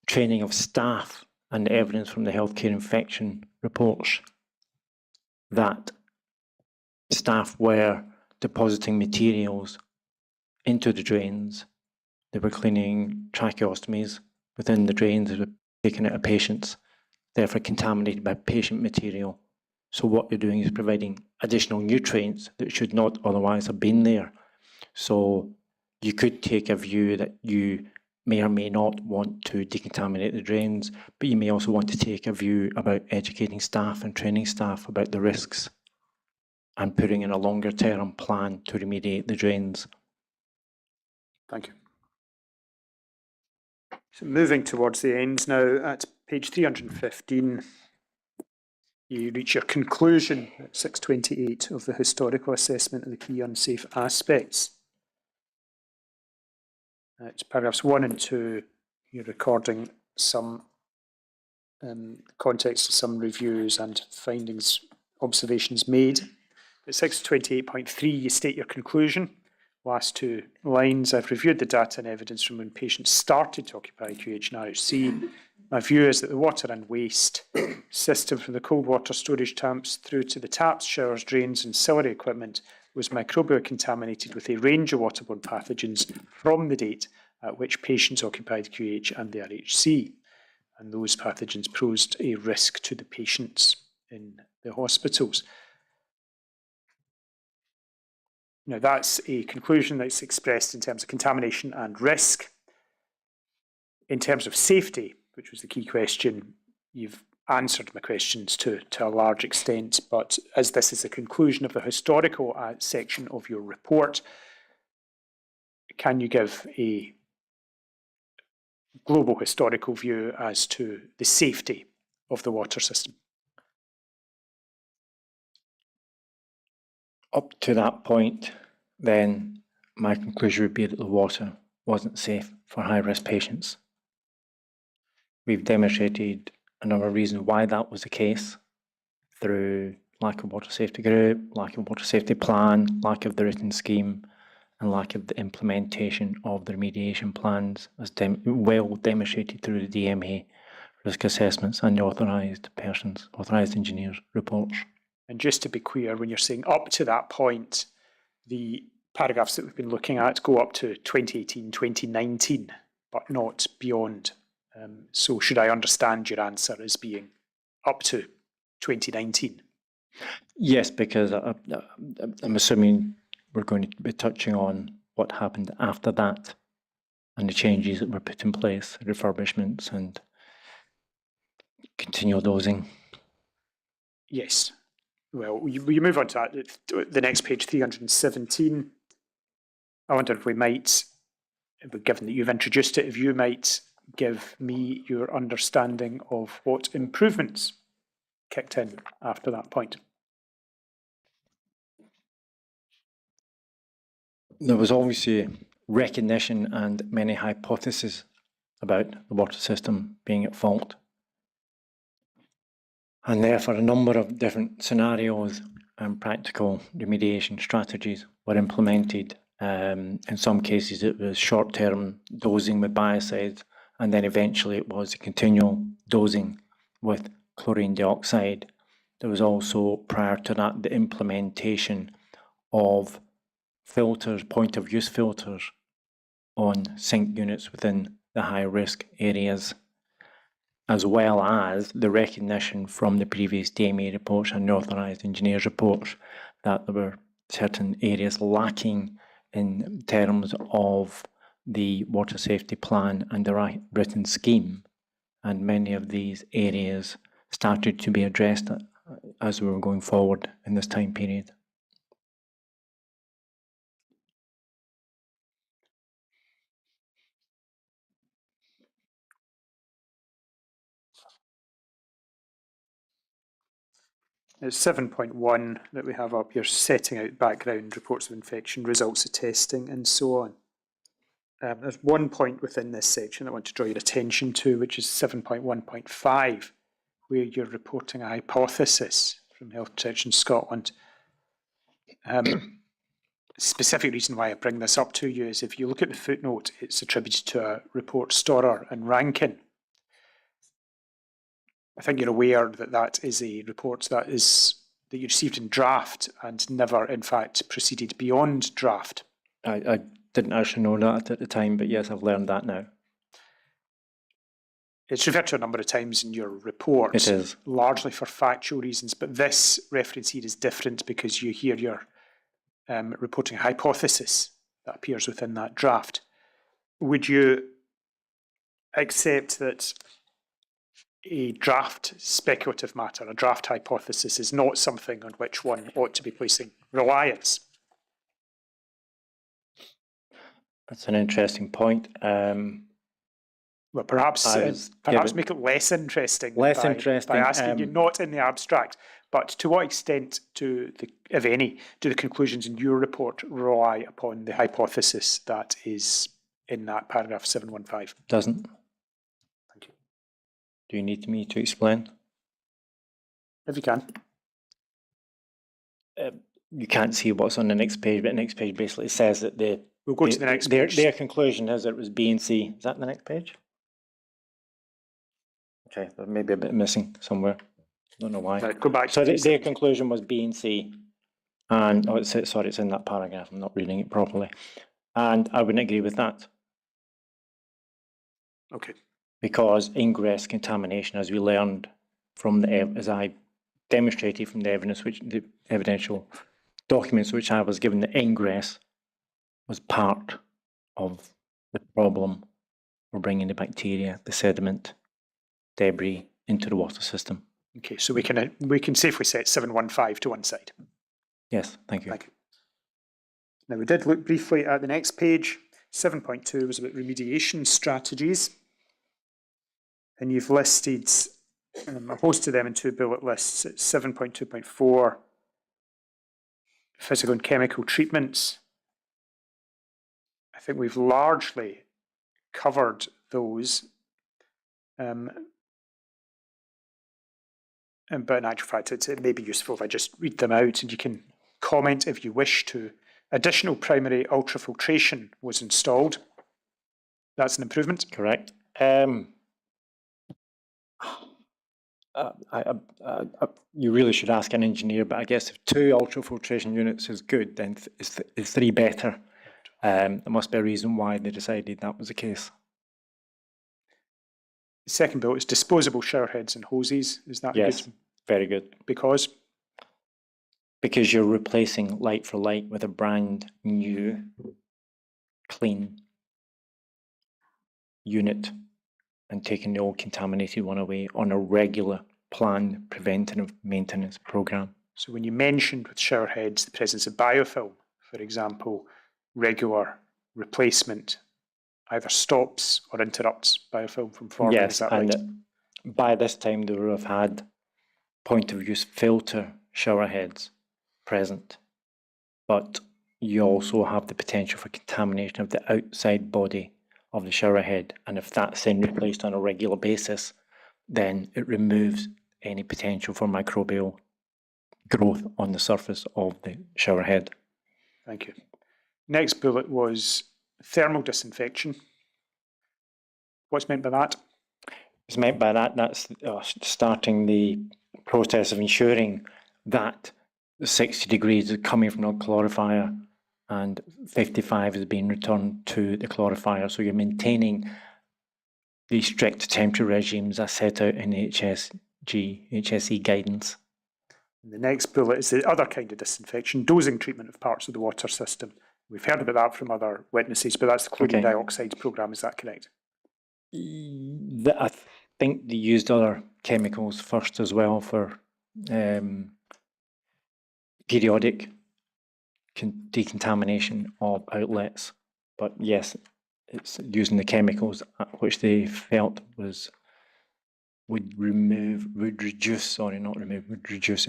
training of staff and the evidence from the healthcare infection reports that staff were depositing materials into the drains. They were cleaning tracheostomies within the drains, they were taken out of patients, therefore contaminated by patient material. So what you're doing is providing additional nutrients that should not otherwise have been there. So you could take a view that you may or may not want to decontaminate the drains, but you may also want to take a view about educating staff and training staff about the risks and putting in a longer term plan to remediate the drains. Thank you. So moving towards the end now, at page 315, you reach your conclusion at 628 of the historical assessment of the key unsafe aspects. It's paragraphs 1 and 2, you're recording some context of some reviews and findings, observations made. At 628.3, you state your conclusion. Last two lines, I've reviewed the data and evidence from when patients started to occupy QH and RHC. My view is that the water and waste system from the cold water storage tanks through to the taps, showers, drains and ancillary equipment was microbially contaminated with a range of waterborne pathogens from the date at which patients occupied QH and the RHC. And those pathogens posed a risk to the patients in the hospitals. Now, that's a conclusion that's expressed in terms of contamination and risk. In terms of safety, which was the key question, you've answered my questions to a large extent, but as this is a conclusion of the historical section of your report, can you give a global historical view as to the safety of the water system? Up to that point, then my conclusion would be that the water wasn't safe for high-risk patients. We've demonstrated a number of reasons why that was the case through lack of water safety group, lack of water safety plan, lack of the written scheme, and lack of the implementation of the remediation plans, as well demonstrated through the DMA risk assessments and the authorised engineers reports. And just to be clear, when you're saying up to that point, the paragraphs that we've been looking at go up to 2018, 2019, but not beyond. So should I understand your answer as being up to 2019? Yes, because I'm assuming we're going to be touching on what happened after that and the changes that were put in place, refurbishments and continual dosing. Yes. Well, you move on to that, the next page, 317. I wonder if we might, given that you've introduced it, if you might give me your understanding of what improvements kicked in after that point. There was obviously recognition and many hypotheses about the water system being at fault. And therefore, a number of different scenarios and practical remediation strategies were implemented. In some cases, it was short-term dosing with biocides, and then eventually it was continual dosing with chlorine dioxide. There was also, prior to that, the implementation of filters, point-of-use filters on sink units within the high-risk areas, as well as the recognition from the previous DMA reports and the authorised engineers reports that there were certain areas lacking in terms of the water safety plan and the written scheme, and many of these areas started to be addressed as we were going forward in this time period. It's 7.1 that we have up here, setting out background reports of infection, results of testing, and so on. There's one point within this section I want to draw your attention to, which is 7.1.5, where you're reporting a hypothesis from Health Protection Scotland. Specific reason why I bring this up to you is if you look at the footnote, it's attributed to a report Storer and Rankin. I think you're aware that that is a report that you received in draft and never, in fact, proceeded beyond draft. I didn't actually know that at the time, but yes, I've learned that now. It's referred to a number of times in your report. It is. Largely for factual reasons, but this reference here is different because you're reporting a hypothesis that appears within that draft. Would you accept that a draft speculative matter, a draft hypothesis, is not something on which one ought to be placing reliance? That's an interesting point. Well, perhaps make it less interesting. By asking you not in the abstract, but to what extent, if any, do the conclusions in your report rely upon the hypothesis that is in that paragraph 715? Doesn't. Thank you. Do you need me to explain? If you can. You can't see what's on the next page, but the next page basically says that we'll go to the next page. Their conclusion is that it was B and C. Is that the next page? Okay, there may be a bit missing somewhere. Don't know why. Right, go back. So their conclusion was B and C, and it's in that paragraph. I'm not reading it properly, and I wouldn't agree with that. Okay. Because ingress contamination, as we learned from as I demonstrated from the evidence, the evidential documents which I was given, the ingress was part of the problem for bringing the bacteria, the sediment, debris into the water system. Okay, so we can safely set 715 to one side. Yes, thank you. Thank you. Now we did look briefly at the next page. 7.2 was about remediation strategies, and you've listed a host of them in two bullet lists. 7.2.4, physical and chemical treatments. I think we've largely covered those. But in actual fact, it may be useful if I just read them out and you can comment if you wish to. Additional primary ultrafiltration was installed. That's an improvement. Correct. You really should ask an engineer, but I guess if 2 ultrafiltration units is good, then is 3 better? There must be a reason why they decided that was the case. The second bullet is disposable shower heads and hoses. Is that Yes, good? very good. Because You're replacing light for light with a brand new, clean unit and taking the old contaminated one away on a regular planned preventative maintenance program. so when you mentioned with shower heads the presence of biofilm, for example, regular replacement either stops or interrupts biofilm from forming. Is Yes, that and right? by this time they will have had point of use filter shower heads present, but you also have the potential for contamination of the outside body of the shower head, and if that's then replaced on a regular basis, then it removes any potential for microbial growth on the surface of the shower head. Thank you. Next bullet was thermal disinfection. What's meant by that? It's meant by that's starting the process of ensuring that 60 degrees is coming from the calorifier and 55 is being returned to the calorifier. So you're maintaining the strict temperature regimes as set out in HSE guidance. And the next bullet is the other kind of disinfection, dosing treatment of parts of the water system. We've heard about that from other witnesses, but that's the chlorine dioxide programme, is that correct? I think they used other chemicals first as well for periodic decontamination of outlets. But yes, it's using the chemicals which they felt would reduce the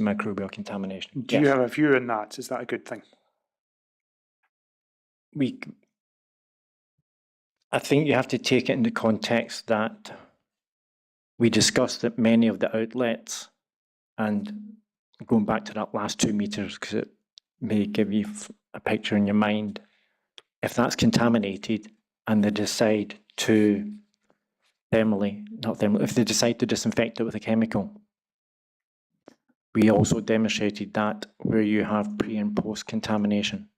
microbial contamination. Do you have a view on that? Is that a good thing? I think you have to take it in the context that we discussed that many of the outlets, and going back to that last 2 meters, because it may give you a picture in your mind, if that's contaminated and they decide to if they decide to disinfect it with a chemical, we also demonstrated that where you have pre and post contamination.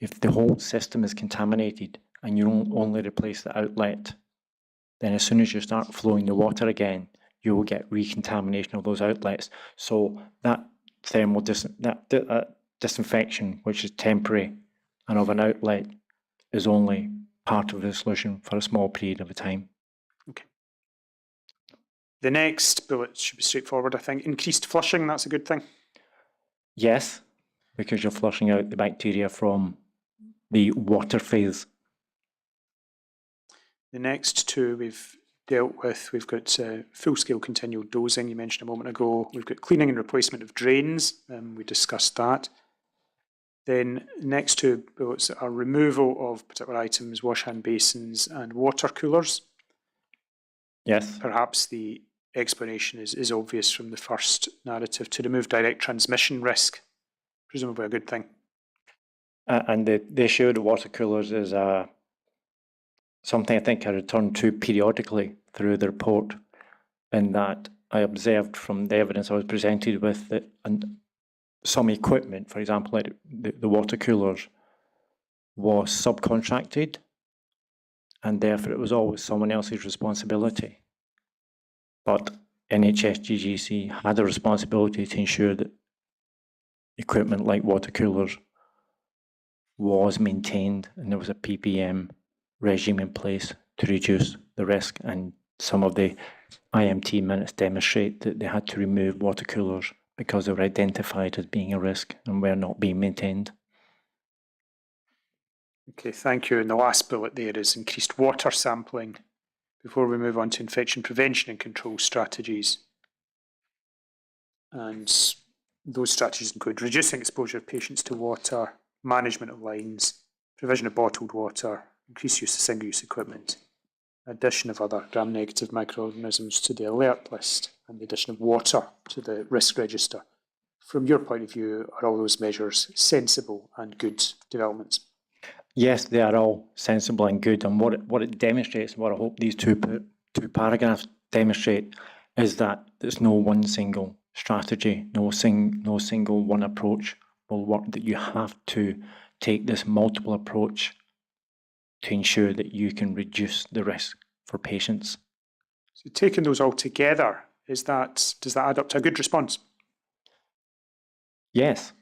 If the whole system is contaminated and you only replace the outlet, then as soon as you start flowing the water again, you will get recontamination of those outlets. So that thermal disinfection, which is temporary and of an outlet, is only part of the solution for a small period of time. Okay. The next bullet should be straightforward, I think. Increased flushing, that's a good thing? Yes, because you're flushing out the bacteria from the water phase. The next two we've dealt with. We've got full-scale continual dosing, you mentioned a moment ago. We've got cleaning and replacement of drains, we discussed that. Then next two bullets are removal of particular items, wash hand basins and water coolers. Yes. Perhaps the explanation is obvious from the first narrative, to remove direct transmission risk, presumably a good thing. And the issue of the water coolers is something I think I returned to periodically through the report, in that I observed from the evidence I was presented with that some equipment, for example, like the water coolers, was subcontracted, and therefore it was always someone else's responsibility. But NHS-GGC had a responsibility to ensure that equipment like water coolers was maintained, and there was a PPM regime in place to reduce the risk, and some of the IMT minutes demonstrate that they had to remove water coolers because they were identified as being a risk and were not being maintained. Okay, thank you. And the last bullet there is increased water sampling before we move on to infection prevention and control strategies. And those strategies include reducing exposure of patients to water, management of lines, provision of bottled water, increased use of single-use equipment, addition of other gram-negative microorganisms to the alert list, and the addition of water to the risk register. From your point of view, are all those measures sensible and good developments? Yes, they are all sensible and good. And what it demonstrates, and what I hope these two paragraphs demonstrate, is that there's no one single strategy, no single one approach will work, that you have to take this multiple approach to ensure that you can reduce the risk for patients. So taking those all together, does that add up to a good response? Yes.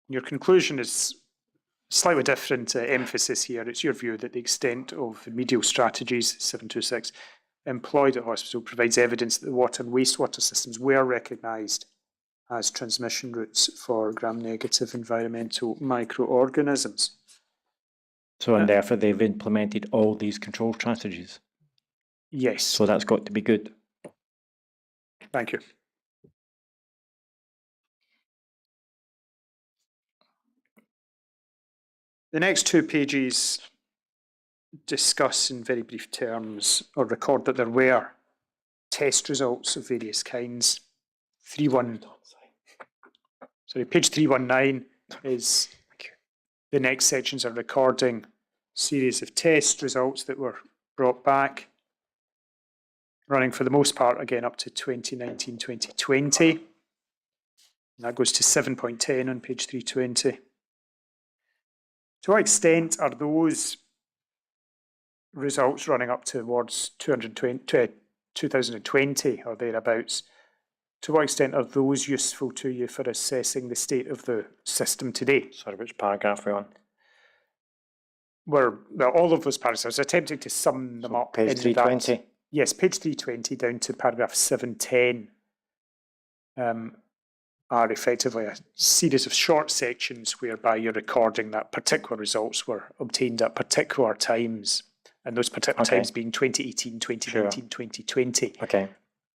Your conclusion is slightly different emphasis here. It's your view that the extent of remedial strategies, 726, employed at hospital provides evidence that the water and wastewater systems were recognised as transmission routes for gram-negative environmental microorganisms. So, and therefore they've implemented all these control strategies. Yes. So that's got to be good. Thank you. The next 2 pages discuss in very brief terms, or record that there were test results of various kinds. Page 319 is the next sections are recording series of test results that were brought back, running for the most part again up to 2019-2020. And that goes to 7.10 on page 320. To what extent are those results running up towards 2020 or thereabouts, to what extent are those useful to you for assessing the state of the system today? Sorry, which paragraph are we on? Well, all of those paragraphs, I was attempting to sum them up. Page 320? Yes, page 320 down to paragraph 710 are effectively a series of short sections whereby you're recording that particular results were obtained at particular times, and those particular times being 2018, 2019, 2020. Okay.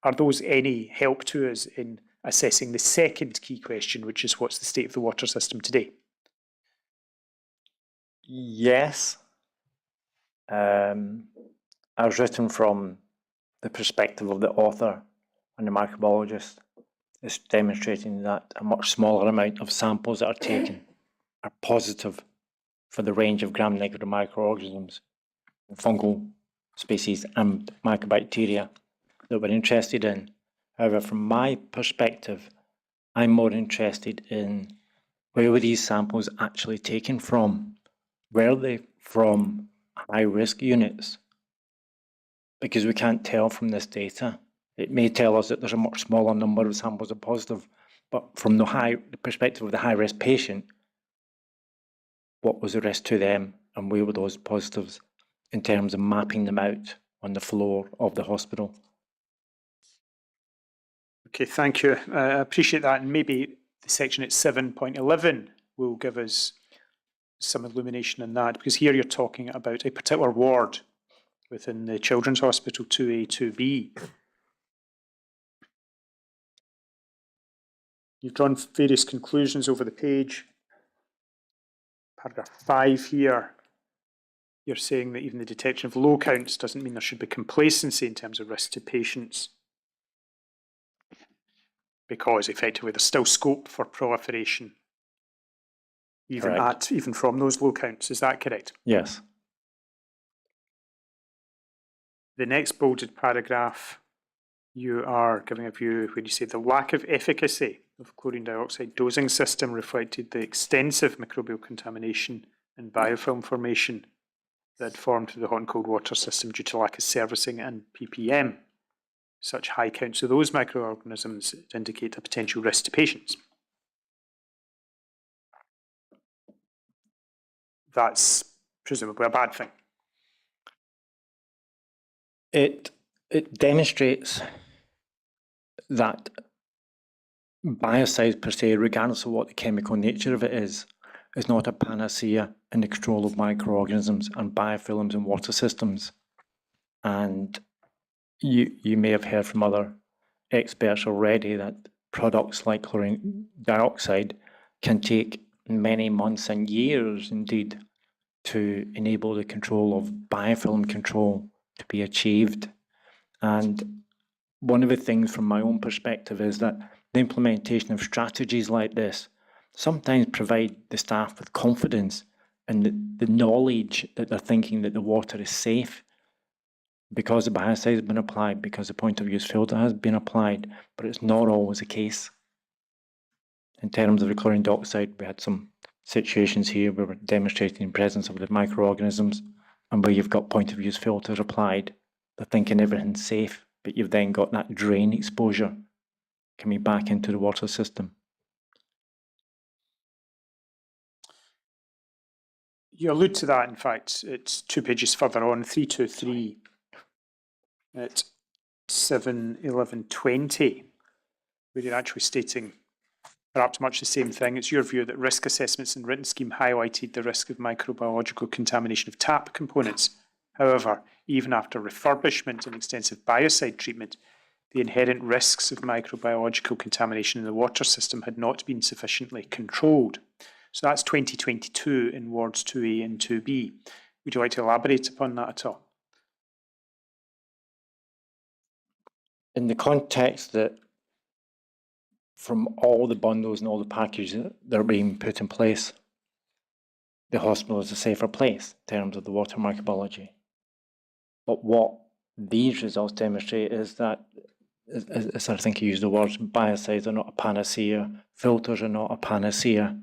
Are those any help to us in assessing the second key question, which is what's the state of the water system today? Yes. As written from the perspective of the author and the microbiologist, is demonstrating that a much smaller amount of samples that are taken are positive for the range of gram-negative microorganisms, fungal species and mycobacteria that we're interested in. However, from my perspective, I'm more interested in where were these samples actually taken from? Were they from high-risk units? Because we can't tell from this data. It may tell us that there's a much smaller number of samples that are positive, but from the perspective of the high-risk patient, what was the risk to them and where were those positives in terms of mapping them out on the floor of the hospital? Okay, thank you. I appreciate that, and maybe the section at 7.11 will give us some illumination on that, because here you're talking about a particular ward within the Children's Hospital 2A, 2B. You've drawn various conclusions over the page. Paragraph 5 here, you're saying that even the detection of low counts doesn't mean there should be complacency in terms of risk to patients, because effectively there's still scope for proliferation, even from those low counts. Is that correct? Yes. The next bolded paragraph, you are giving a view where you say the lack of efficacy of chlorine dioxide dosing system reflected the extensive microbial contamination and biofilm formation that had formed through the hot and cold water system due to lack of servicing and ppm. Such high counts of those microorganisms indicate a potential risk to patients. That's presumably a bad thing. It demonstrates that biocides per se, regardless of what the chemical nature of it is not a panacea in the control of microorganisms and biofilms in water systems. And you may have heard from other experts already that products like chlorine dioxide can take many months and years indeed to enable the control of biofilm control to be achieved. And one of the things from my own perspective is that the implementation of strategies like this sometimes provide the staff with confidence and the knowledge that they're thinking that the water is safe, because the biocide has been applied, because the point of use filter has been applied, but it's not always the case. In terms of the chlorine dioxide, we had some situations here where we're demonstrating the presence of the microorganisms, and where you've got point of use filters applied, they're thinking everything's safe, but you've then got that drain exposure coming back into the water system. You allude to that, in fact, it's 2 pages further on, 323 at 7:11:20, where you're actually stating perhaps much the same thing. It's your view that risk assessments and written scheme highlighted the risk of microbiological contamination of tap components. However, even after refurbishment and extensive biocide treatment, the inherent risks of microbiological contamination in the water system had not been sufficiently controlled. So that's 2022 in wards 2A and 2B. Would you like to elaborate upon that at all? In the context that from all the bundles and all the packages that are being put in place, the hospital is a safer place in terms of the water microbiology. But what these results demonstrate is that, as I think you used the words, biocides are not a panacea, filters are not a panacea,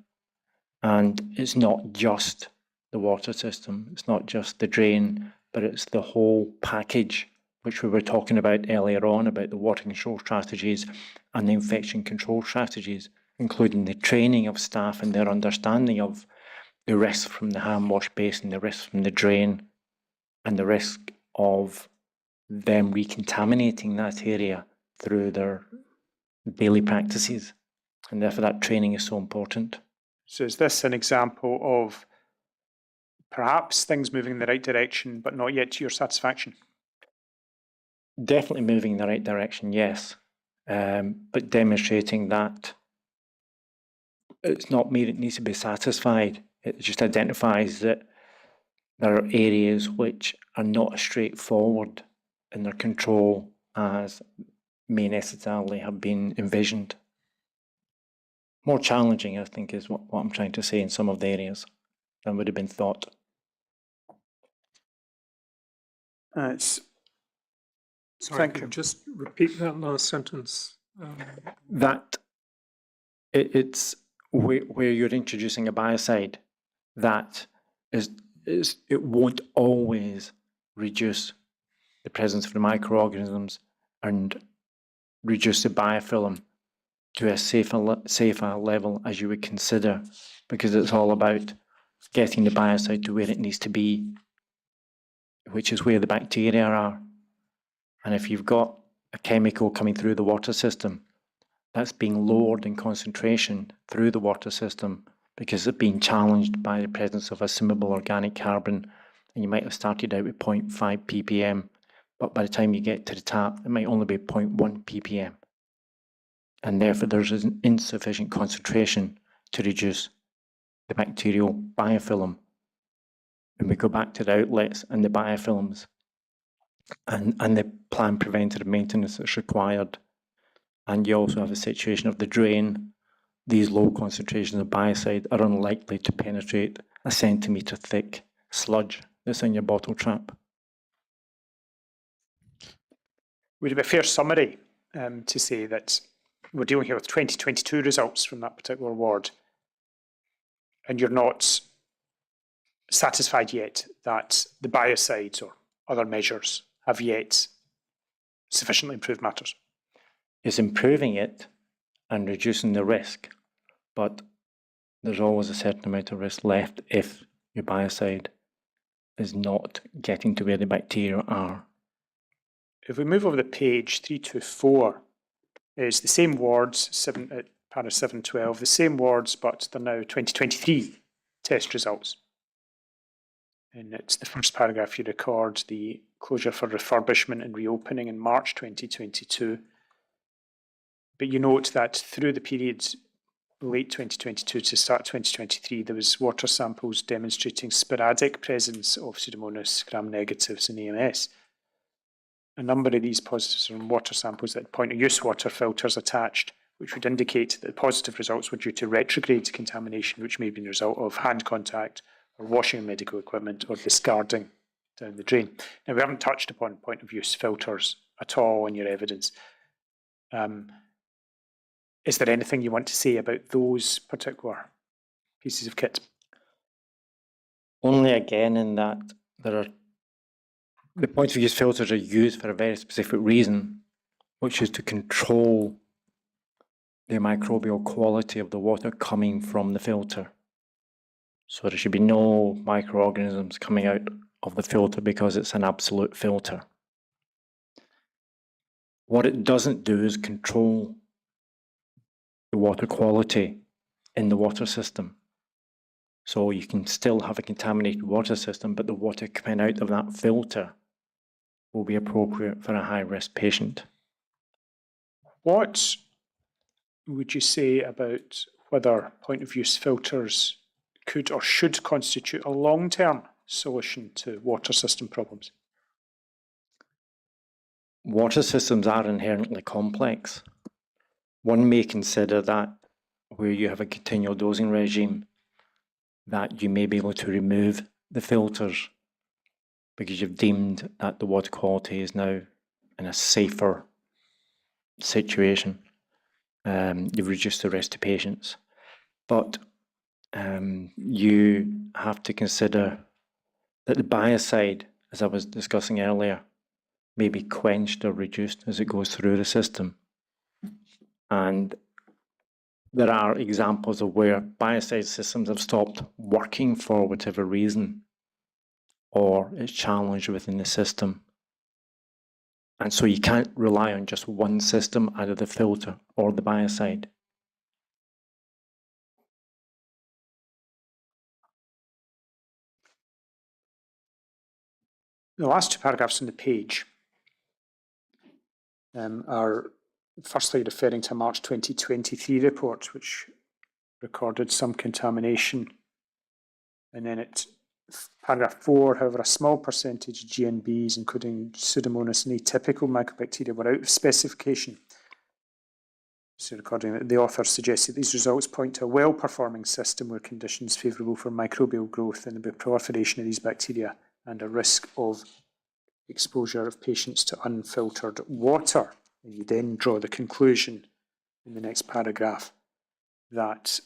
and it's not just the water system, it's not just the drain, but it's the whole package, which we were talking about earlier on, about the water control strategies and the infection control strategies, including the training of staff and their understanding of the risk from the hand wash basin, the risk from the drain, and the risk of them recontaminating that area through their daily practices. And therefore that training is so important. So is this an example of perhaps things moving in the right direction, but not yet to your satisfaction? Definitely moving in the right direction, yes. But demonstrating that it's not me that needs to be satisfied. It just identifies that there are areas which are not as straightforward in their control as may necessarily have been envisioned. More challenging, I think, is what I'm trying to say in some of the areas than would have been thought. Sorry, Thank can you. you just repeat that last sentence? That it's where you're introducing a biocide, that is it won't always reduce the presence of the microorganisms and reduce the biofilm to a safer level as you would consider, because it's all about getting the biocide to where it needs to be, which is where the bacteria are. And if you've got a chemical coming through the water system, that's being lowered in concentration through the water system because it's being challenged by the presence of assimilar organic carbon. And you might have started out with 0.5 ppm, but by the time you get to the tap, it might only be 0.1 ppm. And therefore there's an insufficient concentration to reduce the bacterial biofilm. And we go back to the outlets and the biofilms and the planned preventative maintenance that's required. And you also have a situation of the drain. These low concentrations of biocide are unlikely to penetrate a centimetre thick sludge that's in your bottle trap. Would it be a fair summary to say that we're dealing here with 2022 results from that particular ward, and you're not satisfied yet that the biocides or other measures have yet sufficiently improved matters? It's improving it and reducing the risk, but there's always a certain amount of risk left if your biocide is not getting to where the bacteria are. If we move over the page, 324 is the same wards, para 712, the same wards, but they're now 2023 test results. And it's the first paragraph you record the closure for refurbishment and reopening in March 2022. But you note that through the periods late 2022 to start 2023, there was water samples demonstrating sporadic presence of Pseudomonas gram-negatives in AMS. A number of these positives are in water samples that had point-of-use water filters attached, which would indicate that the positive results were due to retrograde contamination, which may have been the result of hand contact or washing of medical equipment or discarding down the drain. Now, we haven't touched upon point of use filters at all in your evidence. Is there anything you want to say about those particular pieces of kit? Only again in that the point of use filters are used for a very specific reason, which is to control the microbial quality of the water coming from the filter. So there should be no microorganisms coming out of the filter because it's an absolute filter. What it doesn't do is control the water quality in the water system. So you can still have a contaminated water system, but the water coming out of that filter will be appropriate for a high-risk patient. What would you say about whether point of use filters could or should constitute a long-term solution to water system problems? Water systems are inherently complex. One may consider that where you have a continual dosing regime, that you may be able to remove the filters because you've deemed that the water quality is now in a safer situation. You've reduced the risk to patients. But you have to consider that the biocide, as I was discussing earlier, may be quenched or reduced as it goes through the system. And there are examples of where biocide systems have stopped working for whatever reason, or it's challenged within the system. And so you can't rely on just one system, either the filter or the biocide. The last two paragraphs on the page are firstly referring to a March 2023 report, which recorded some contamination. And then paragraph 4, however, a small percentage of GNBs, including Pseudomonas and atypical mycobacteria, were out of specification. So recording that the author suggested these results point to a well-performing system where conditions favourable for microbial growth and the proliferation of these bacteria and a risk of exposure of patients to unfiltered water. And you then draw the conclusion in the next paragraph that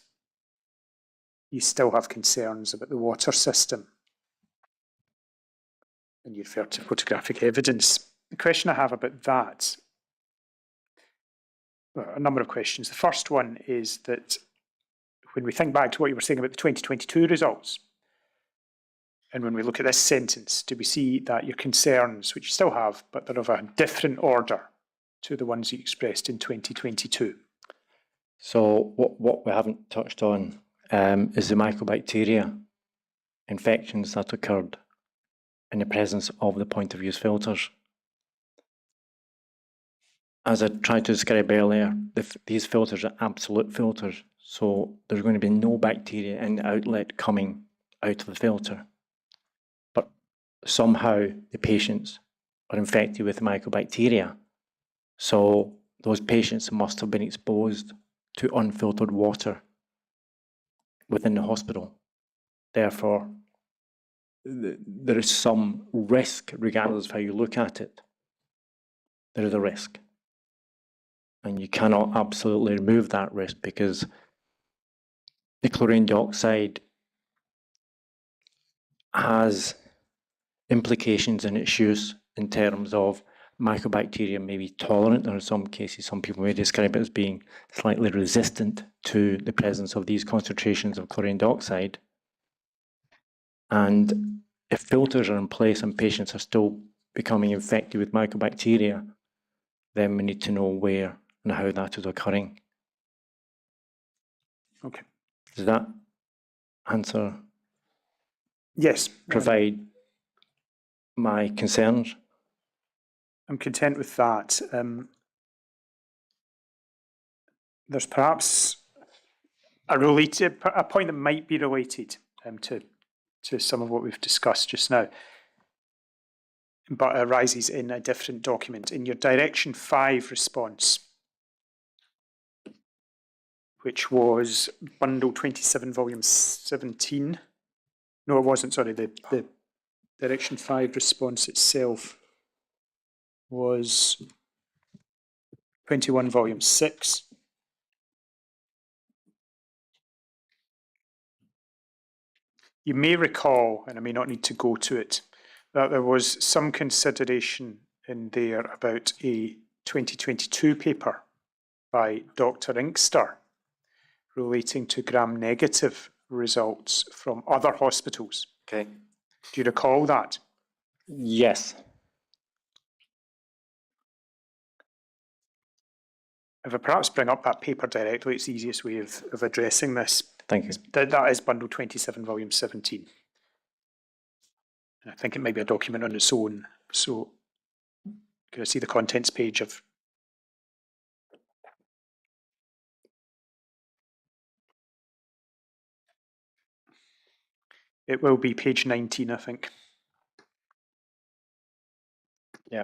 you still have concerns about the water system. And you refer to photographic evidence. The question I have about that, well, a number of questions. The first one is that when we think back to what you were saying about the 2022 results, and when we look at this sentence, do we see that your concerns, which you still have, but they're of a different order to the ones you expressed in 2022? So what we haven't touched on is the mycobacteria infections that occurred in the presence of the point of use filters. As I tried to describe earlier, these filters are absolute filters, so there's going to be no bacteria in the outlet coming out of the filter. But somehow the patients are infected with mycobacteria, so those patients must have been exposed to unfiltered water within the hospital. Therefore, there is some risk, regardless of how you look at it. There is a risk. And you cannot absolutely remove that risk because the chlorine dioxide has implications in its use in terms of mycobacteria may be tolerant, or in some cases, some people may describe it as being slightly resistant to the presence of these concentrations of chlorine dioxide. And if filters are in place and patients are still becoming infected with mycobacteria, then we need to know where and how that is occurring. Okay. Does that answer? Yes. Provide my concerns? I'm content with that. There's perhaps a point that might be related to some of what we've discussed just now, but arises in a different document. In your Direction 5 response, which was Bundle 27, Volume 17. No, it wasn't, sorry, the Direction 5 response itself was 21 volume 6. You may recall, and I may not need to go to it, that there was some consideration in there about a 2022 paper by Dr. Inkster relating to gram-negative results from other hospitals. Okay. Do you recall that? Yes. If I perhaps bring up that paper directly, it's the easiest way of addressing this. Thank you. That is bundle 27, volume 17. And I think it might be a document on its own. So can I see the contents page of... It will be page 19, I think. Yeah.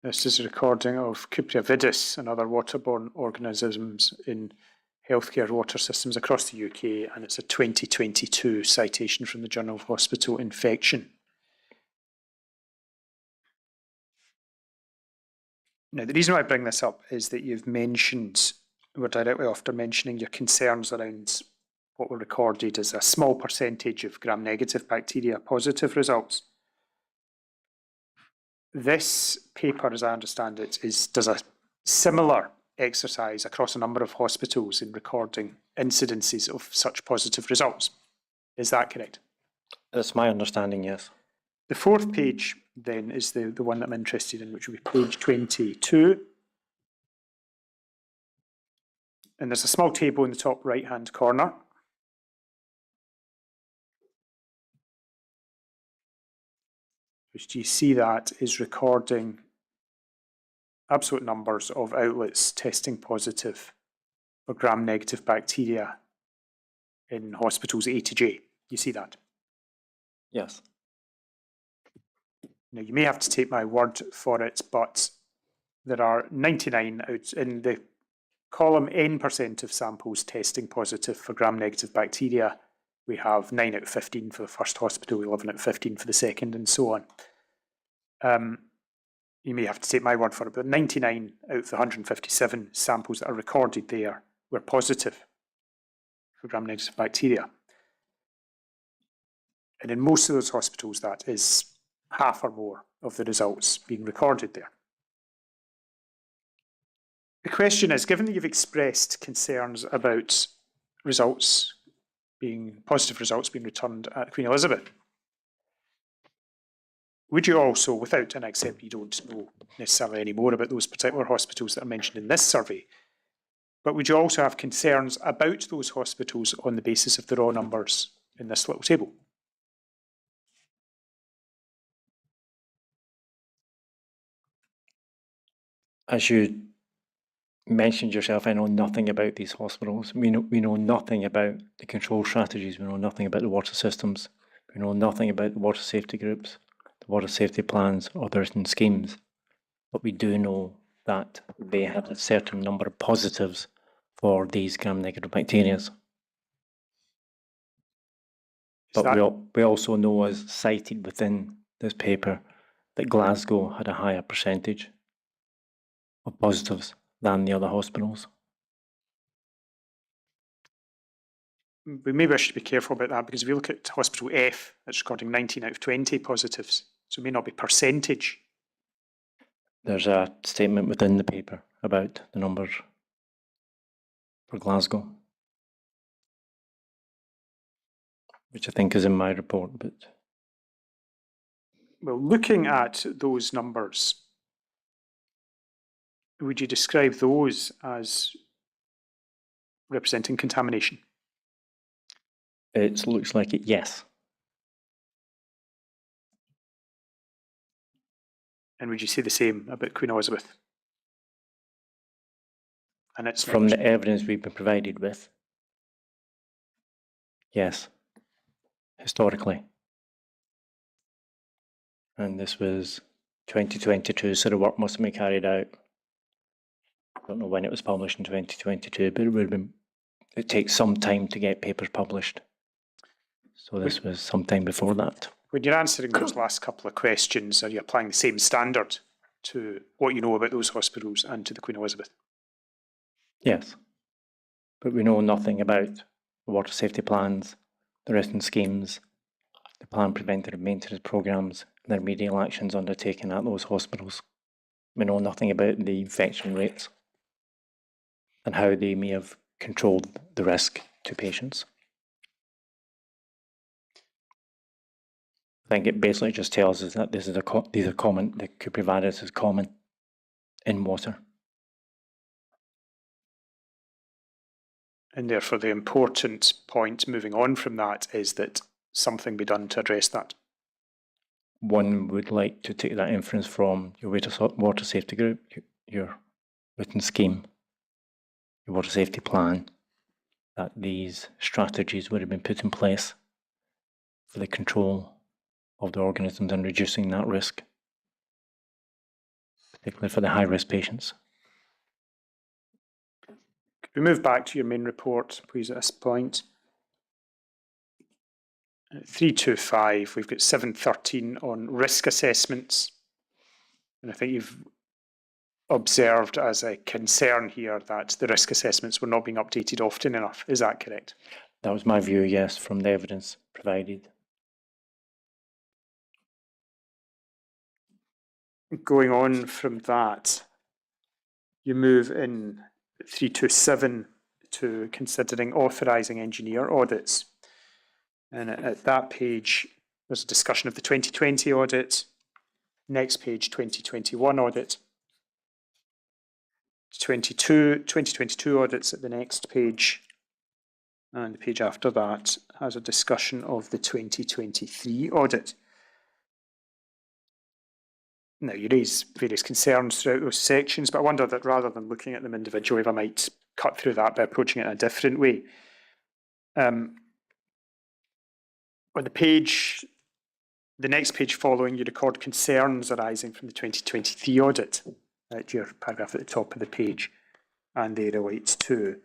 This is a recording of Cupria vidis and other waterborne organisms in healthcare water systems across the UK, and it's a 2022 citation from the Journal of Hospital Infection. Now, the reason why I bring this up is that you've mentioned, we're directly after mentioning your concerns around what were recorded as a small percentage of gram-negative bacteria positive results. This paper, as I understand it, does a similar exercise across a number of hospitals in recording incidences of such positive results. Is that correct? That's my understanding, yes. The fourth page, then, is the one that I'm interested in, which will be page 22. And there's a small table in the top right-hand corner. Which you see that is recording absolute numbers of outlets testing positive for gram-negative bacteria in hospitals A to J. You see that? Yes. Now, you may have to take my word for it, but there are 99 out in the column N% of samples testing positive for gram-negative bacteria. We have 9 out of 15 for the first hospital, 11 out of 15 for the second, and so on. You may have to take my word for it, but 99 out of the 157 samples that are recorded there were positive for gram-negative bacteria. And in most of those hospitals, that is half or more of the results being recorded there. The question is, given that you've expressed concerns about positive results being returned at Queen Elizabeth, would you also, without, and I accept you don't know necessarily any more about those particular hospitals that are mentioned in this survey, but would you also have concerns about those hospitals on the basis of the raw numbers in this little table? As you mentioned yourself, I know nothing about these hospitals. We know nothing about the control strategies. We know nothing about the water systems. We know nothing about the water safety groups, the water safety plans, or their schemes. But we do know that they had a certain number of positives for these gram-negative bacteria. But we also know, as cited within this paper, that Glasgow had a higher percentage of positives than the other hospitals. Maybe I should be careful about that, because if you look at Hospital F, it's recording 19 out of 20 positives, so it may not be percentage. There's a statement within the paper about the numbers for Glasgow, which I think is in my report. But well, looking at those numbers, would you describe those as representing contamination? it looks like it, yes. And would you say the same about Queen Elizabeth? And it's From the evidence we've been provided with, yes, historically. And this was 2022, so the work must have been carried out. I don't know when it was published in 2022, but it would have been it takes some time to get papers published. So this was sometime before that. When you're answering those last couple of questions, are you applying the same standard to what you know about those hospitals and to the Queen Elizabeth? Yes. But we know nothing about the water safety plans, the resident schemes, the planned preventative maintenance programmes, and the remedial actions undertaken at those hospitals. We know nothing about the infection rates and how they may have controlled the risk to patients. I think it basically just tells us that these are common, the cuprivirus is common in water. And therefore, the important point moving on from that is that something be done to address that. One would like to take that inference from your water safety group, your written scheme, your water safety plan, that these strategies would have been put in place for the control of the organisms and reducing that risk, particularly for the high-risk patients. Could we move back to your main report, please, at this point? 325, we've got 713 on risk assessments. And I think you've observed as a concern here that the risk assessments were not being updated often enough. Is that correct? That was my view, yes, from the evidence provided. Going on from that, you move in 327 to considering authorising engineer audits. And at that page, there's a discussion of the 2020 audit. Next page, 2021 audit. 2022 audits at the next page. And the page after that has a discussion of the 2023 audit. Now, you raise various concerns throughout those sections, but I wonder that rather than looking at them individually, if I might cut through that by approaching it in a different way. On the page, the next page following, you record concerns arising from the 2023 audit. That's your paragraph at the top of the page, and they relate to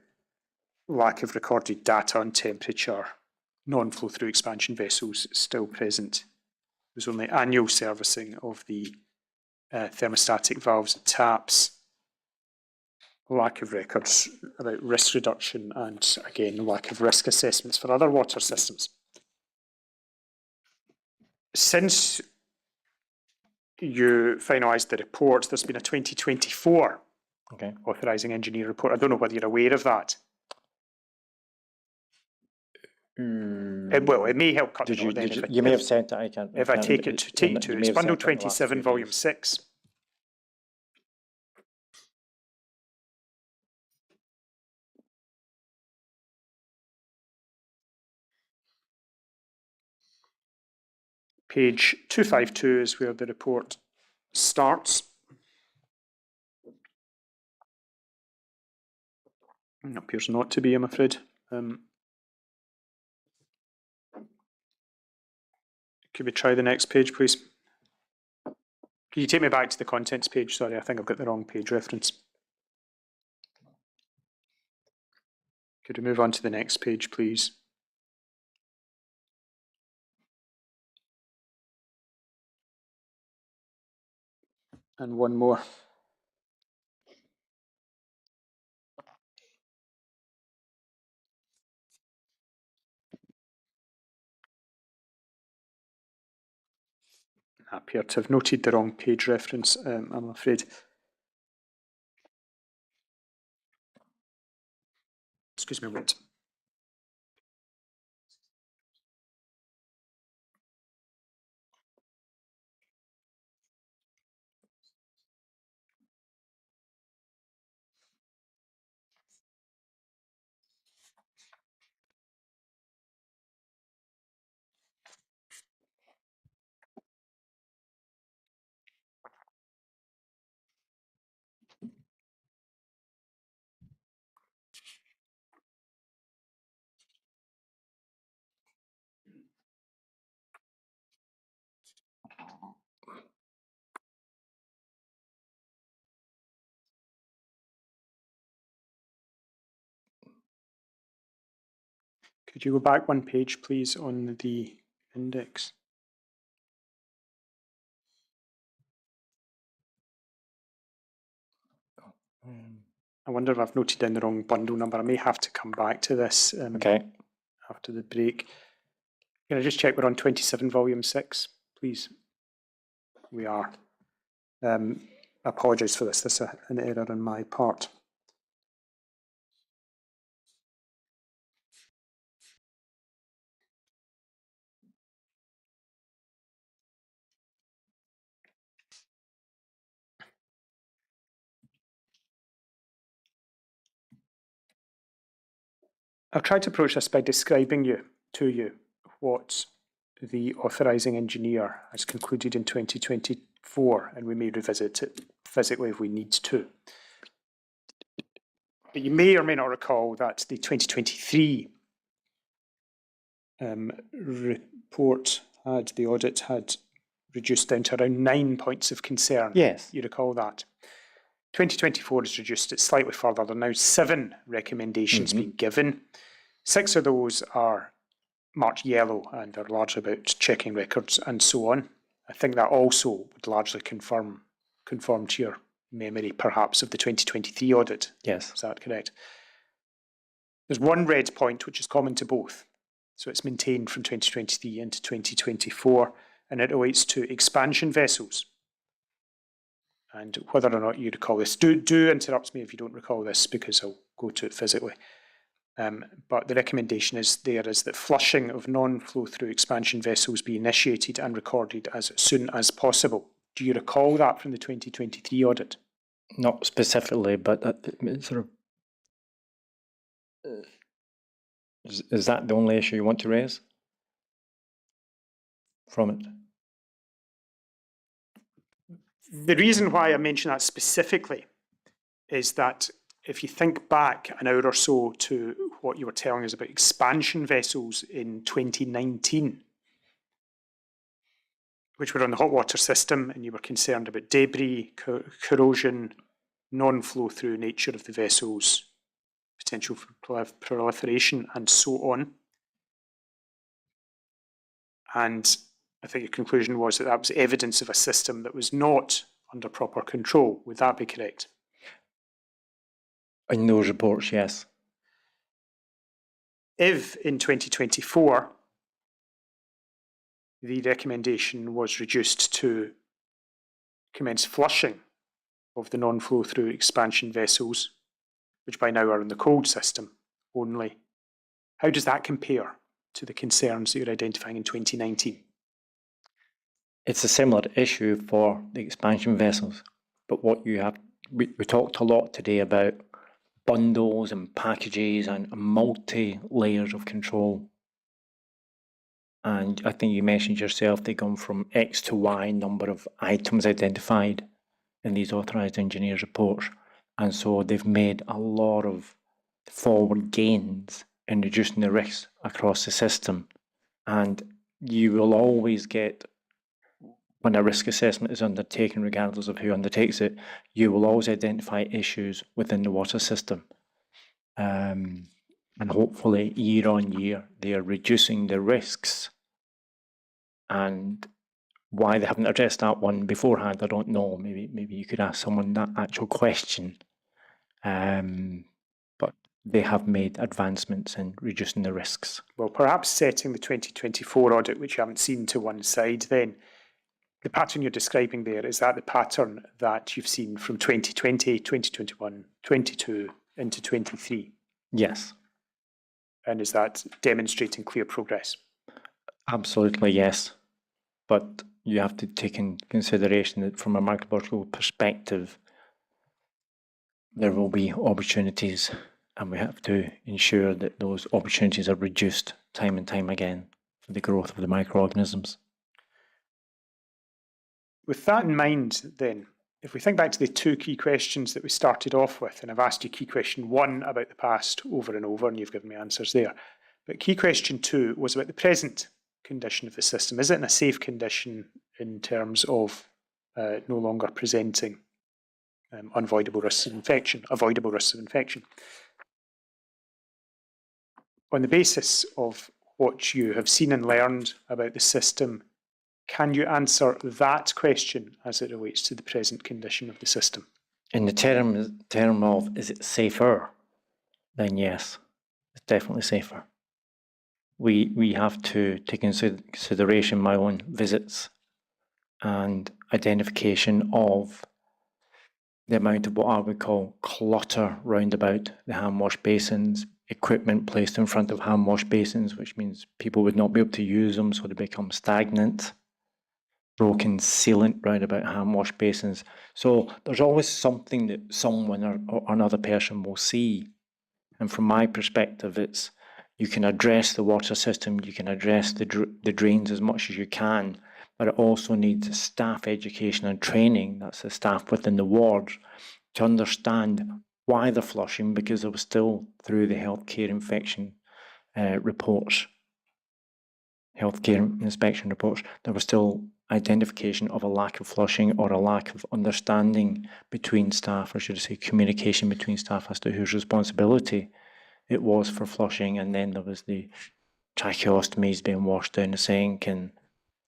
lack of recorded data on temperature, non-flow through expansion vessels still present. There's only annual servicing of the thermostatic valves and taps, lack of records about risk reduction, and again, lack of risk assessments for other water systems. Since you finalised the report, there's been a 2024 authorising engineer report. I don't know whether you're aware of that. Well, it may help cut the knot then. You may have said that. I can't. If I take it to it's bundle 27, volume 6. Page 252 is where the report starts. It appears not to be, I'm afraid. Could we try the next page, please? Can you take me back to the contents page? Sorry, I think I've got the wrong page reference. Could we move on to the next page, please? And one more. I appear to have noted the wrong page reference, I'm afraid. Excuse me a moment. Could you go back one page, please, on the index? I wonder if I've noted down the wrong bundle number. I may have to come back to this Okay. after the break. Can I just check we're on 27, volume 6, please? We are. I apologise for this. This is an error on my part. I've tried to approach this by describing to you what the authorising engineer has concluded in 2024, and we may revisit it physically if we need to. But you may or may not recall that the 2023 report the audit had reduced down to around 9 points of concern. Yes. You recall that. 2024 has reduced it slightly further. There are now 7 recommendations being given. 6 of those are marked yellow and are largely about checking records and so on. I think that also would largely conform to your memory, perhaps, of the 2023 audit. Yes. Is that correct? There's one red point which is common to both. So it's maintained from 2023 into 2024, and it relates to expansion vessels. And whether or not you recall this, do interrupt me if you don't recall this, because I'll go to it physically. But the recommendation is that flushing of non-flow-through expansion vessels be initiated and recorded as soon as possible. Do you recall that from the 2023 audit? Not specifically, but sort of. Is that the only issue you want to raise from it? The reason why I mention that specifically is that if you think back an hour or so to what you were telling us about expansion vessels in 2019, which were on the hot water system, and you were concerned about debris, corrosion, non-flow through nature of the vessels, potential for proliferation, and so on. And I think your conclusion was that was evidence of a system that was not under proper control. Would that be correct? In those reports, yes. If in 2024 the recommendation was reduced to commence flushing of the non-flow through expansion vessels, which by now are in the cold system only, how does that compare to the concerns that you're identifying in 2019? It's a similar issue for the expansion vessels, but what you have, we talked a lot today about bundles and packages and multi-layers of control. And I think you mentioned yourself, they've gone from X to Y number of items identified in these authorised engineers' reports. And so they've made a lot of forward gains in reducing the risks across the system. And you will always get, when a risk assessment is undertaken, regardless of who undertakes it, you will always identify issues within the water system. And hopefully, year on year, they are reducing the risks. And why they haven't addressed that one beforehand, I don't know. Maybe you could ask someone that actual question. But they have made advancements in reducing the risks. Well, perhaps setting the 2024 audit, which you haven't seen, to one side then, the pattern you're describing there, is that the pattern that you've seen from 2020, 2021, 22 into 23? Yes. And is that demonstrating clear progress? Absolutely, yes. But you have to take in consideration that from a microbiological perspective, there will be opportunities, and we have to ensure that those opportunities are reduced time and time again for the growth of the microorganisms. With that in mind, then, if we think back to the 2 key questions that we started off with, and I've asked you key question 1 about the past over and over, and you've given me answers there, but key question 2 was about the present condition of the system. Is it in a safe condition in terms of no longer presenting avoidable risks of infection? on the basis of what you have seen and learned about the system, can you answer that question as it relates to the present condition of the system? In the term of, is it safer? Then yes, it's definitely safer. We have to take into consideration my own visits and identification of the amount of what I would call clutter round about the hand wash basins, equipment placed in front of hand wash basins, which means people would not be able to use them, so they become stagnant, broken sealant round about hand wash basins. So there's always something that someone or another person will see. And from my perspective, it's you can address the water system, you can address the drains as much as you can, but it also needs staff education and training, that's the staff within the wards, to understand why they're flushing, because they were still through the healthcare inspection reports, there was still identification of a lack of flushing or a lack of understanding between staff, or should I say communication between staff as to whose responsibility it was for flushing. And then there was the tracheostomies being washed down the sink. And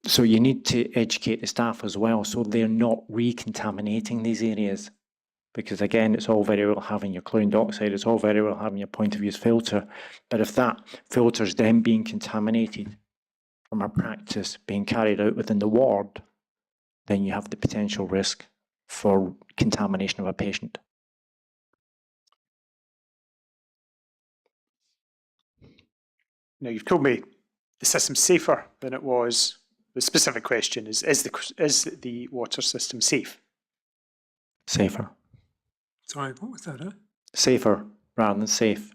so you need to educate the staff as well, so they're not recontaminating these areas. Because again, it's all very well having your chlorine dioxide, it's all very well having your point of use filter, but if that filter is then being contaminated from a practice being carried out within the ward, then you have the potential risk for contamination of a patient. Now, you've told me the system's safer than it was. The specific question is the water system safe? Safer. Sorry, what was that? Safer rather than safe.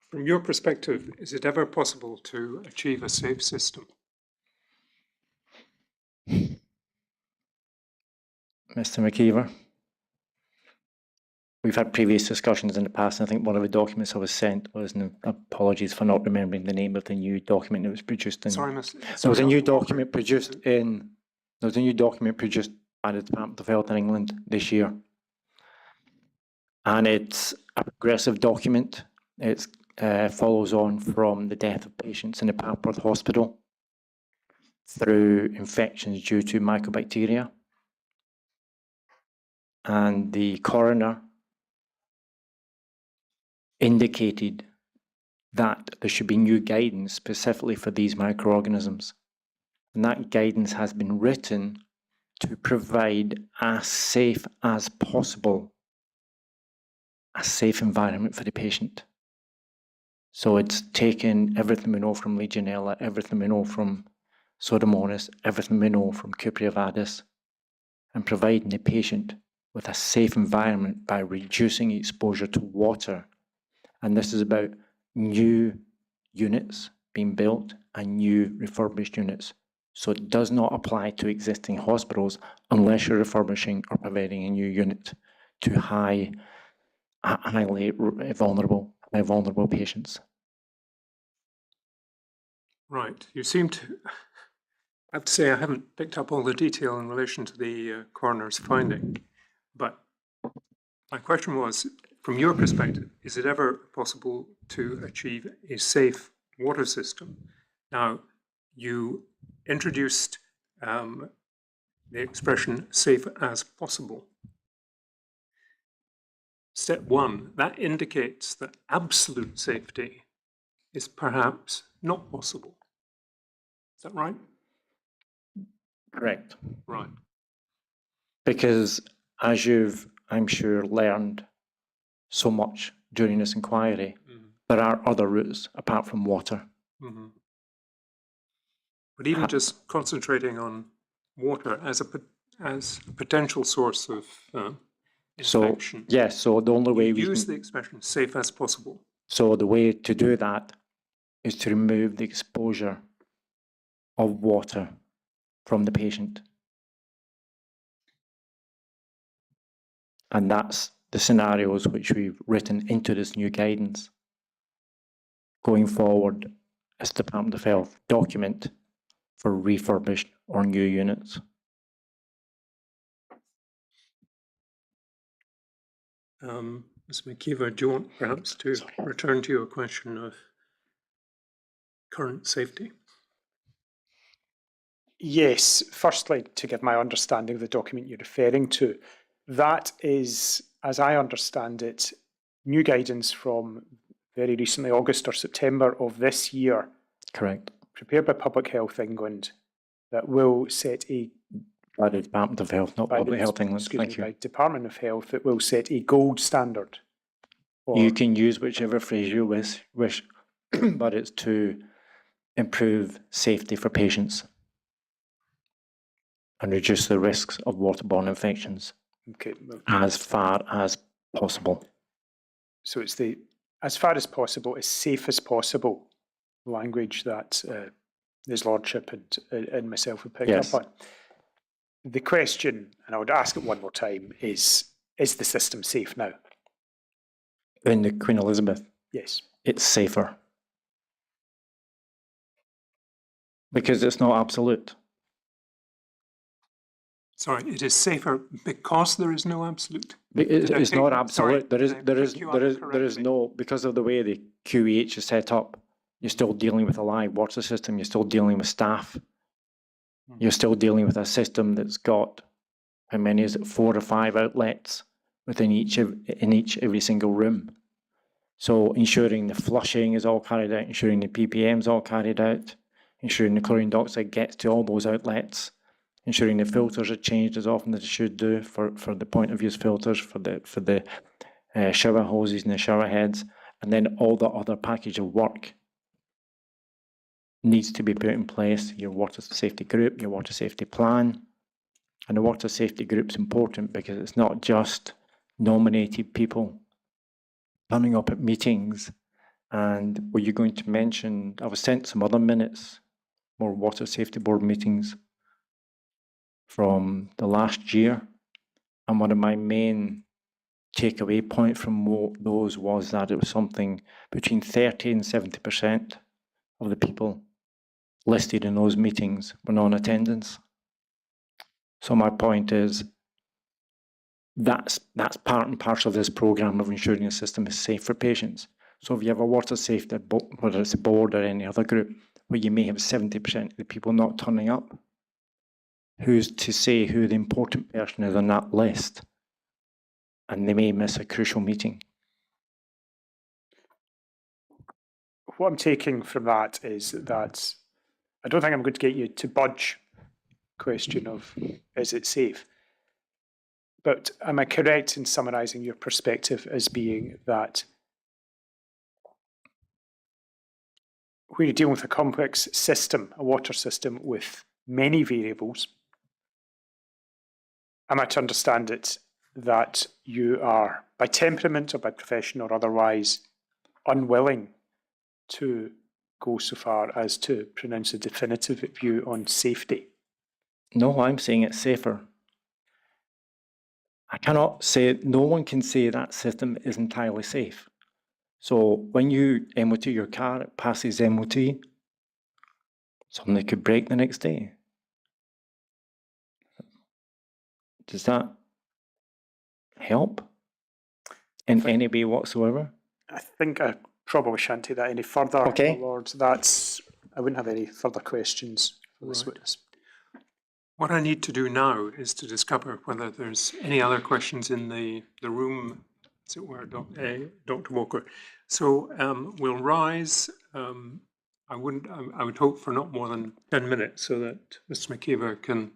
From your perspective, is it ever possible to achieve a safe system? Mr. McKeever, we've had previous discussions in the past, and I think one of the documents I was sent was, and apologies for not remembering the name of the new document that was produced in. Sorry, there was a new document produced in. There was a new document produced by the Department of Health in England this year, and it's a progressive document. It follows on from the death of patients in the Papworth Hospital through infections due to mycobacteria. And the coroner indicated that there should be new guidance specifically for these microorganisms. And that guidance has been written to provide as safe as possible, a safe environment for the patient. So it's taken everything we know from Legionella, everything we know from Pseudomonas, everything we know from Cupria vadis, and providing the patient with a safe environment by reducing exposure to water. And this is about new units being built and new refurbished units. So it does not apply to existing hospitals unless you're refurbishing or providing a new unit to highly vulnerable patients. Right. You seem to, I have to say, I haven't picked up all the detail in relation to the coroner's finding, but my question was, from your perspective, is it ever possible to achieve a safe water system? Now, you introduced the expression safe as possible. Step one, that indicates that absolute safety is perhaps not possible. Is that right? Correct. Right. Because as you've, I'm sure, learned so much during this inquiry, there are other routes apart from water. But even just concentrating on water as a potential source of infection. So, yes, so the only way we use the expression safe as possible. So the way to do that is to remove the exposure of water from the patient. And that's the scenarios which we've written into this new guidance. Going forward, as the Department of Health document for refurbished or new units. Ms. McKeever, do you want perhaps to return to your question of current safety? Yes, firstly, to give my understanding of the document you're referring to, that is, as I understand it, new guidance from very recently, August or September of this year, Correct. prepared by Public Health England, that will set a By the Department of Health, not by Public the, Health England. excuse Thank me, you. by Department of Health that will set a gold standard for You can use whichever phrase you wish, but it's to improve safety for patients and reduce the risks of waterborne infections okay, well, as far as possible. so it's the as far as possible, as safe as possible language that His Lordship and myself have picked Yes. up on. The question, and I would ask it one more time, is the system safe now? In the Queen Elizabeth, Yes. it's safer. Because it's not absolute. Sorry, it is safer because there is no absolute. It's not Sorry, absolute. did I pick you up There is correctly? no, because of the way the QEH is set up, you're still dealing with a live water system, you're still dealing with staff. You're still dealing with a system that's got, how many is it, 4 or 5 outlets within every single room. So ensuring the flushing is all carried out, ensuring the ppm is all carried out, ensuring the chlorine dioxide gets to all those outlets, ensuring the filters are changed as often as they should do for the point of use filters, for the shower hoses and the shower heads, and then all the other package of work needs to be put in place. Your water safety group, your water safety plan. And the water safety group's important because it's not just nominated people turning up at meetings. And were you going to mention, I was sent some other minutes, more water safety board meetings from the last year. And one of my main takeaway point from those was that it was something between 30 and 70% of the people listed in those meetings were non-attendance. So my point is that's part and parcel of this programme of ensuring the system is safe for patients. So if you have a water safety, whether it's a board or any other group, where you may have 70% of the people not turning up, who's to say who the important person is on that list? And they may miss a crucial meeting. What I'm taking from that is that I don't think I'm going to get you to budge question of is it safe? But am I correct in summarising your perspective as being that when you're dealing with a complex system, a water system with many variables, am I to understand it that you are, by temperament or by profession or otherwise, unwilling to go so far as to pronounce a definitive view on safety? No, I'm saying it's safer. I cannot say, no one can say that system is entirely safe. So when you MOT your car, it passes MOT, something could break the next day. Does that help in any way whatsoever? I think I probably shan't take that any further, Okay. my Lord. I wouldn't have any further questions for this Right. witness. What I need to do now is to discover whether there's any other questions in the room, as it were, Dr. Walker. So we'll rise. I would hope for not more than 10 minutes so that Mr. McKeever can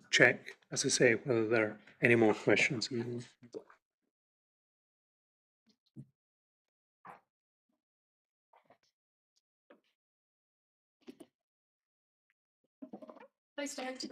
check, as I say, whether there are any more questions in the room. Please stand.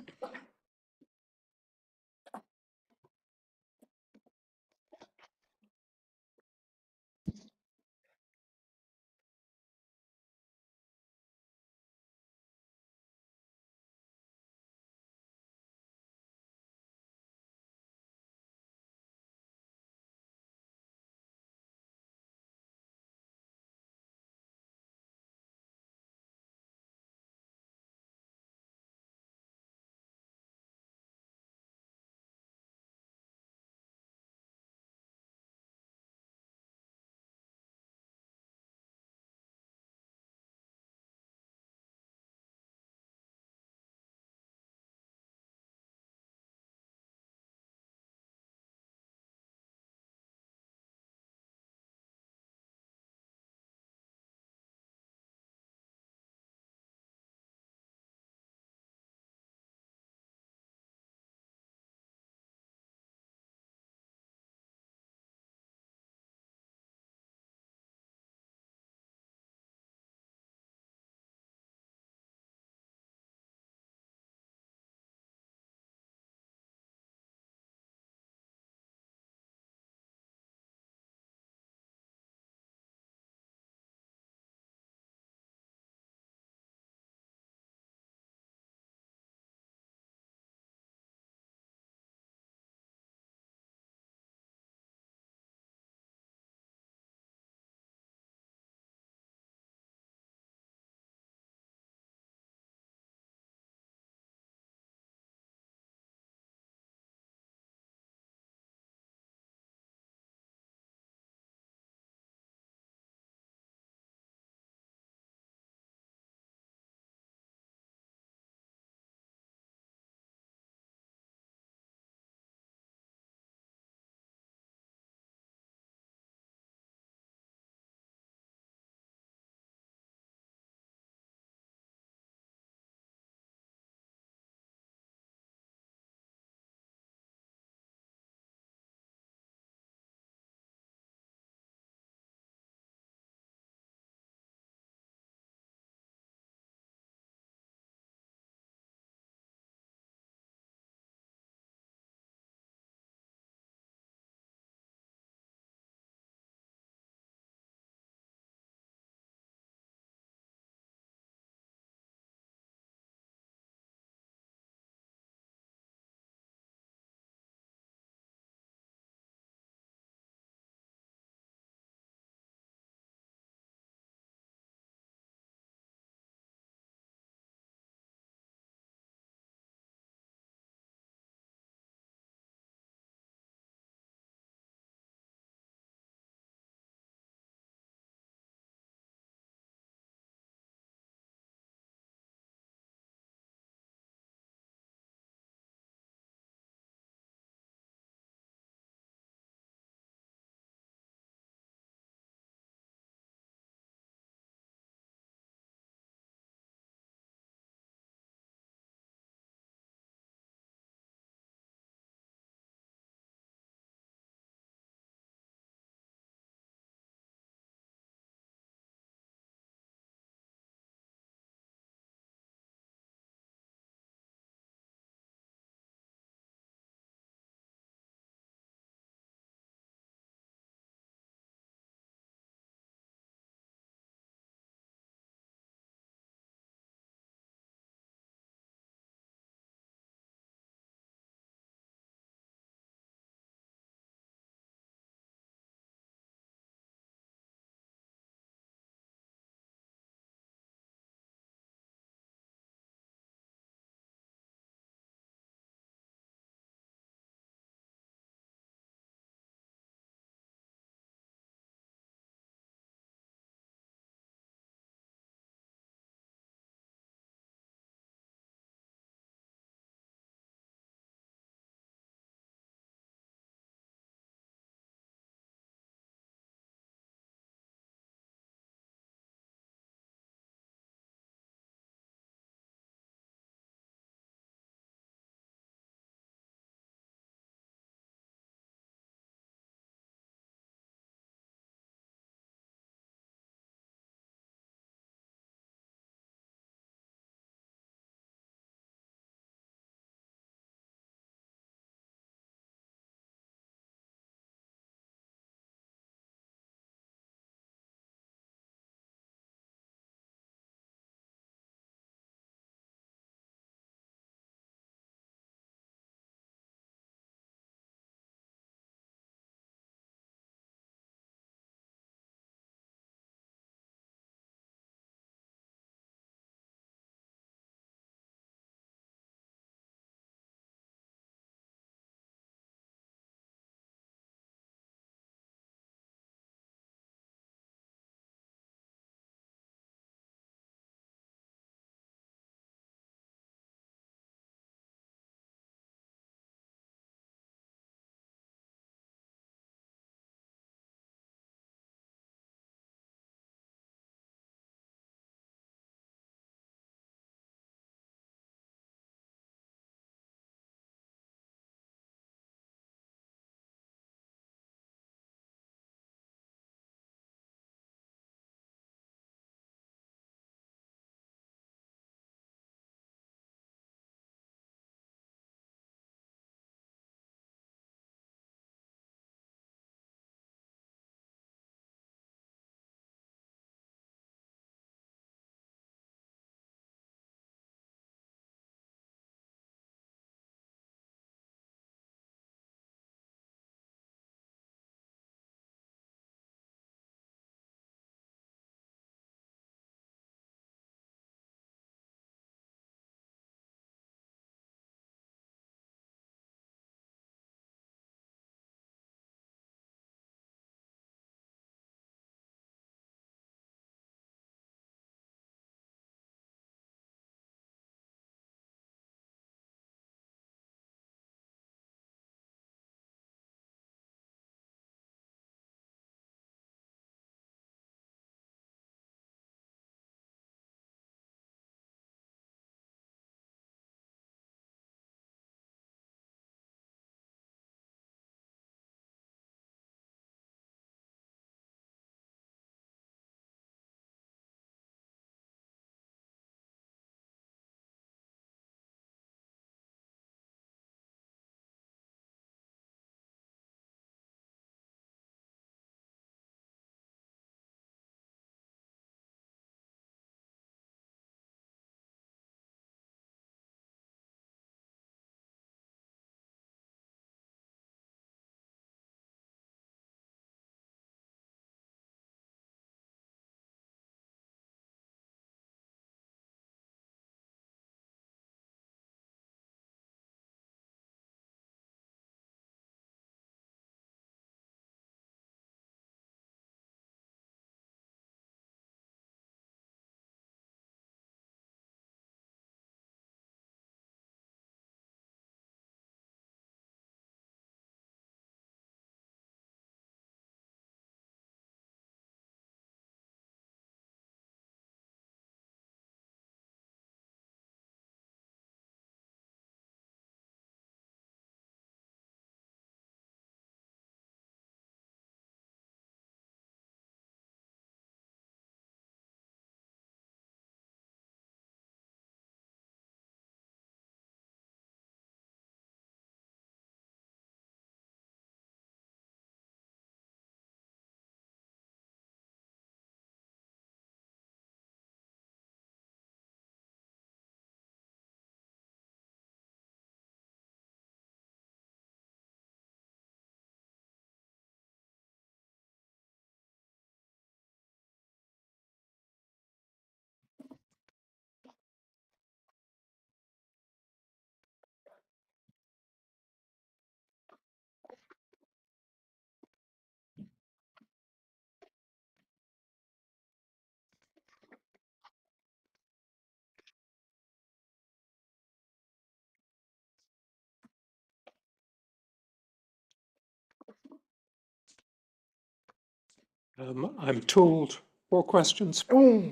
I'm told 4 questions. Oh,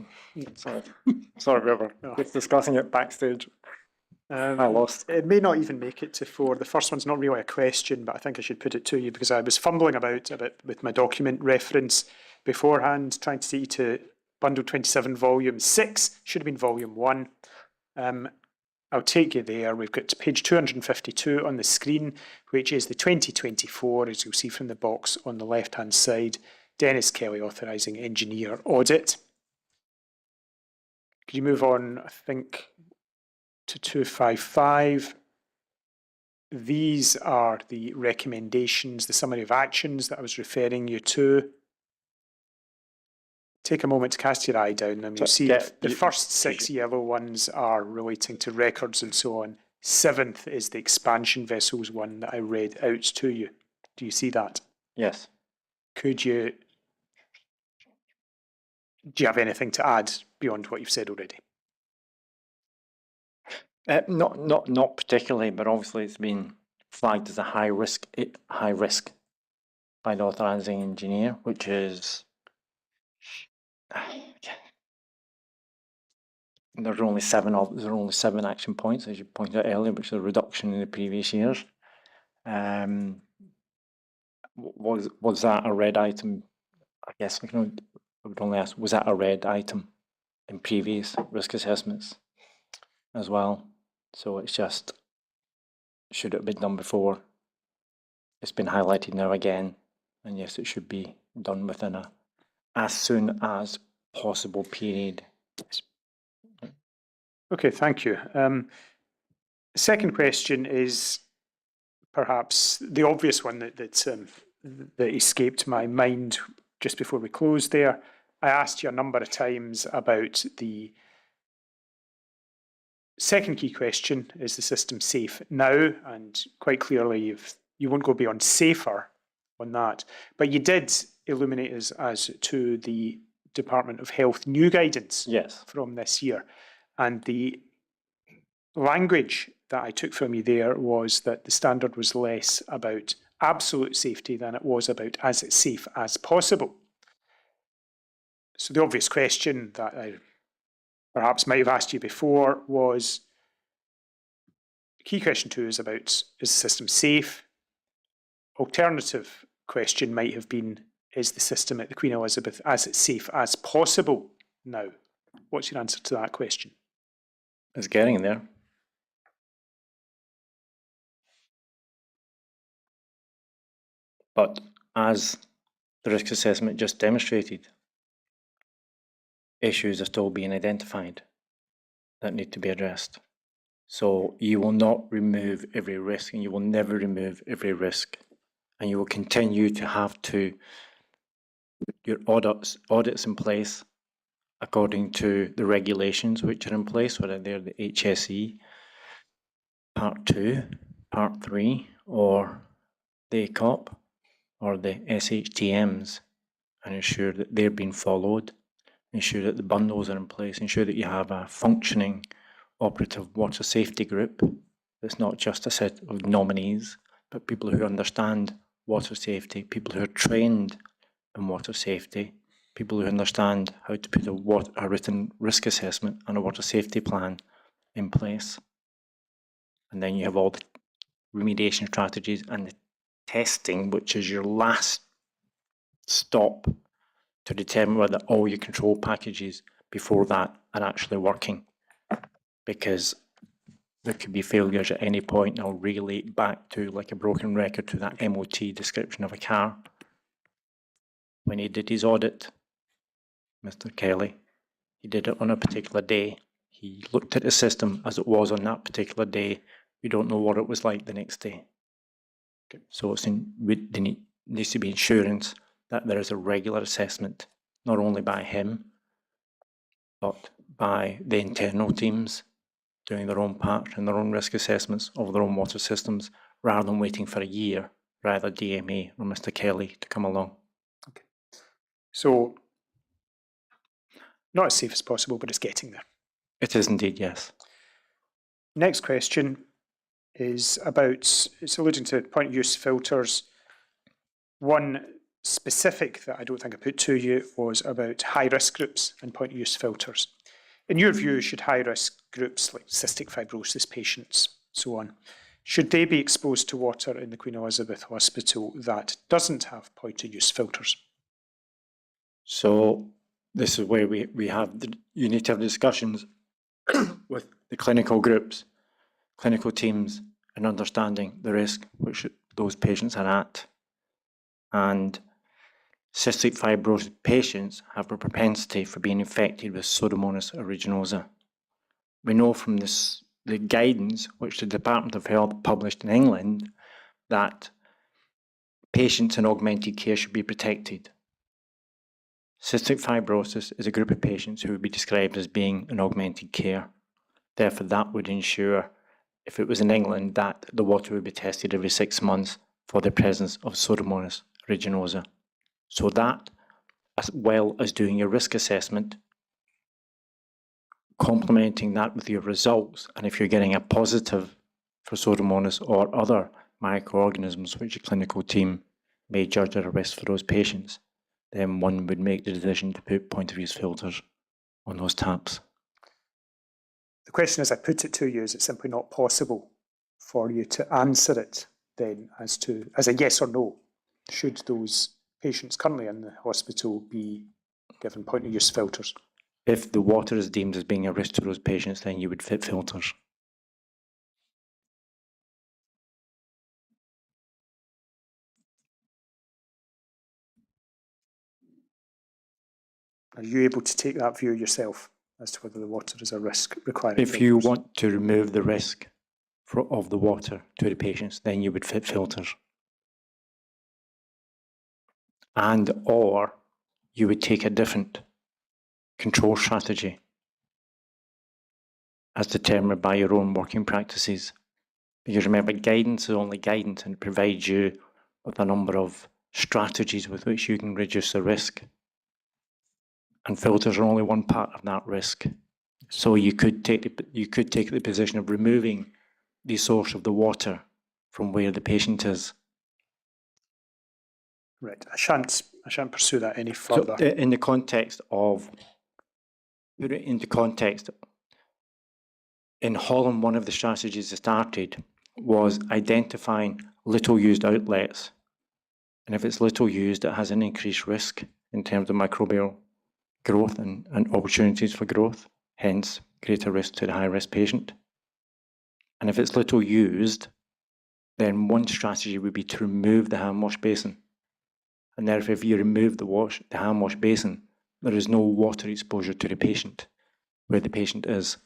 sorry. Sorry, we were just discussing it backstage. I lost. It may not even make it to 4. The first one's not really a question, but I think I should put it to you because I was fumbling about a bit with my document reference beforehand, trying to take you to Bundle 27, Volume 6. Should have been Volume 1. I'll take you there. We've got page 252 on the screen, which is the 2024, as you'll see from the box on the left-hand side, Dennis Kelly authorising engineer audit. Could you move on, I think, to 255? These are the recommendations, the summary of actions that I was referring you to. Take a moment to cast your eye down and you'll see the first 6 yellow ones are relating to records and so on. 7th is the expansion vessels one that I read out to you. Do you see that? Yes. Do you have anything to add beyond what you've said already? Not particularly, but obviously it's been flagged as a high risk by the authorising engineer, which is there's only 7 action points, as you pointed out earlier, which is a reduction in the previous years. Was that a red item? I guess I would only ask, was that a red item in previous risk assessments as well? So it's just, should it have been done before? It's been highlighted now again, and yes, it should be done within a as soon as possible period. Okay, thank you. Second question is perhaps the obvious one that escaped my mind just before we closed there. I asked you a number of times about the second key question, is the system safe now? And quite clearly you won't go beyond safer on that. But you did illuminate us as to the Department of Health new guidance from this year. And the language that I took from you there was that the standard was less about absolute safety than it was about as safe as possible. So the obvious question that I perhaps might have asked you before was, key question 2 is about, is the system safe? Alternative question might have been, is the system at the Queen Elizabeth as safe as possible now? What's your answer to that question? It's getting there. But as the risk assessment just demonstrated, issues are still being identified that need to be addressed. So you will not remove every risk, and you will never remove every risk, and you will continue to have to put your audits in place according to the regulations which are in place, whether they're the HSE Part 2, Part 3, or the ACOP, or the SHTMs, and ensure that they're being followed, ensure that the bundles are in place, ensure that you have a functioning operative water safety group that's not just a set of nominees, but people who understand water safety, people who are trained in water safety, people who understand how to put a written risk assessment and a water safety plan in place. And then you have all the remediation strategies and the testing, which is your last stop to determine whether all your control packages before that are actually working. Because there could be failures at any point, and I'll relate back to, like a broken record, to that MOT description of a car. When he did his audit, Mr. Kelly, he did it on a particular day. He looked at the system as it was on that particular day. We don't know what it was like the next day. Okay. So there needs to be assurance that there is a regular assessment, not only by him, but by the internal teams doing their own part and their own risk assessments of their own water systems, rather than waiting for a year for either DMA or Mr. Kelly to come along. Okay. So, not as safe as possible, but it's getting there. It is indeed, yes. Next question is about, it's alluding to point of use filters. One, specific that I don't think I put to you was about high-risk groups and point-of-use filters. In your view, should high-risk groups like cystic fibrosis patients, so on, should they be exposed to water in the Queen Elizabeth Hospital that doesn't have point-of-use filters? So this is where you need to have discussions with the clinical groups, clinical teams, and understanding the risk which those patients are at. And cystic fibrosis patients have a propensity for being infected with Pseudomonas aeruginosa. We know from the guidance which the Department of Health published in England that patients in augmented care should be protected. Cystic fibrosis is a group of patients who would be described as being in augmented care. Therefore, that would ensure, if it was in England, that the water would be tested every 6 months for the presence of Pseudomonas aeruginosa. So that, as well as doing your risk assessment, complementing that with your results, and if you're getting a positive for Pseudomonas or other microorganisms which a clinical team may judge are a risk for those patients, then one would make the decision to put point-of-use filters on those taps. The question as I put it to you, is it simply not possible for you to answer it then as a yes or no? Should those patients currently in the hospital be given point-of-use filters? If the water is deemed as being a risk to those patients, then you would fit filters. Are you able to take that view yourself as to whether the water is a risk requiring If filters? you want to remove the risk of the water to the patients, then you would fit filters. And or you would take a different control strategy as determined by your own working practices. Because remember, guidance is only guidance, and it provides you with a number of strategies with which you can reduce the risk. And filters are only one part of that risk. So you could take the position of removing the source of the water from where the patient is. Right. I shan't pursue that any further. So in the context of, put it into context, in Holland, one of the strategies that started was identifying little used outlets. And if it's little used, it has an increased risk in terms of microbial growth and opportunities for growth, hence greater risk to the high-risk patient. And if it's little used, then one strategy would be to remove the hand wash basin. And therefore, if you remove the hand wash basin, there is no water exposure to the patient where the patient is.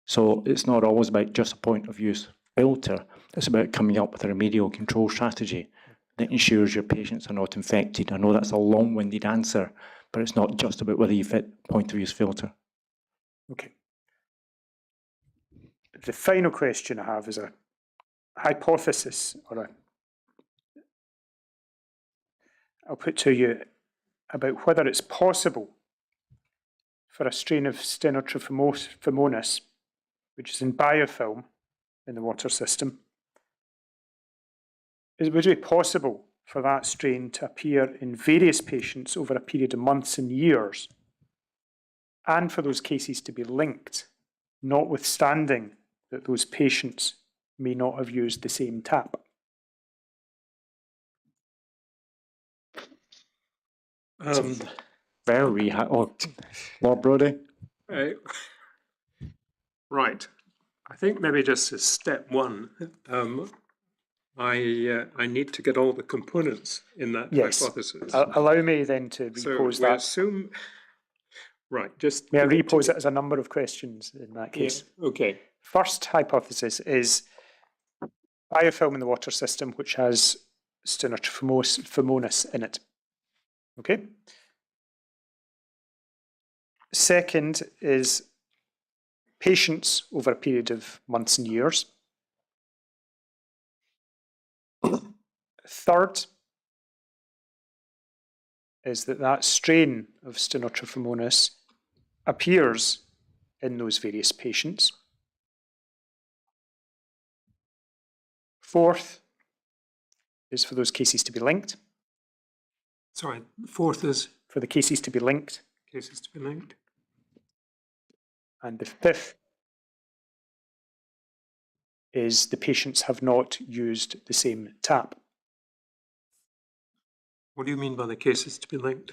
So it's not always about just a point-of-use filter. It's about coming up with a remedial control strategy that ensures your patients are not infected. I know that's a long-winded answer, but it's not just about whether you fit point-of-use filter. Okay. The final question I have is a hypothesis, or I'll put to you about whether it's possible for a strain of Stenotrophomonas, which is in biofilm in the water system, would it be possible for that strain to appear in various patients over a period of months and years, and for those cases to be linked, notwithstanding that those patients may not have used the same tap? Very high. Oh, Lord Brodie? Right. I think maybe just as step one, I need to get all the components in that hypothesis. Allow me then to repose so we that. Assume, right, just... May I repose it as a number of questions in that case? Yeah, okay. First hypothesis is biofilm in the water system which has Stenotrophomonas in it. Okay? Second is patients over a period of months and years. Third is that strain of Stenotrophomonas appears in those various patients. Fourth is for those cases to be linked. Sorry, fourth is for the cases to be linked. cases to be linked. And the fifth is the patients have not used the same tap. What do you mean by the cases to be linked?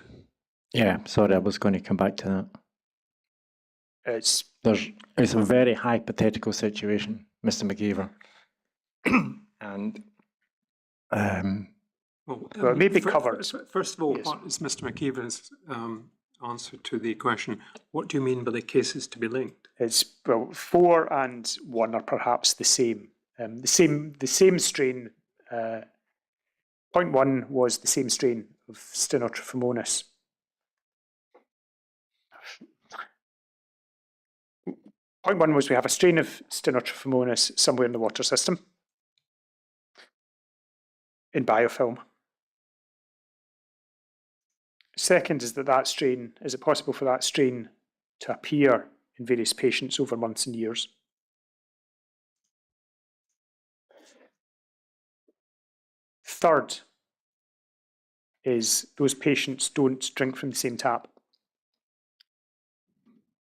Yeah, sorry, I was going to come back to that. It's It's a very hypothetical situation, Mr. McGeever. And well, it may be covered. First of all, Yes. what is Mr. McKeever's answer to the question? What do you mean by the cases to be linked? It's, well, 4 and 1 are perhaps the same. The same strain. Point 1 was the same strain of Stenotrophomonas. Point 1 was we have a strain of Stenotrophomonas somewhere in the water system in biofilm. Second is that strain, is it possible for that strain to appear in various patients over months and years? Third is those patients don't drink from the same tap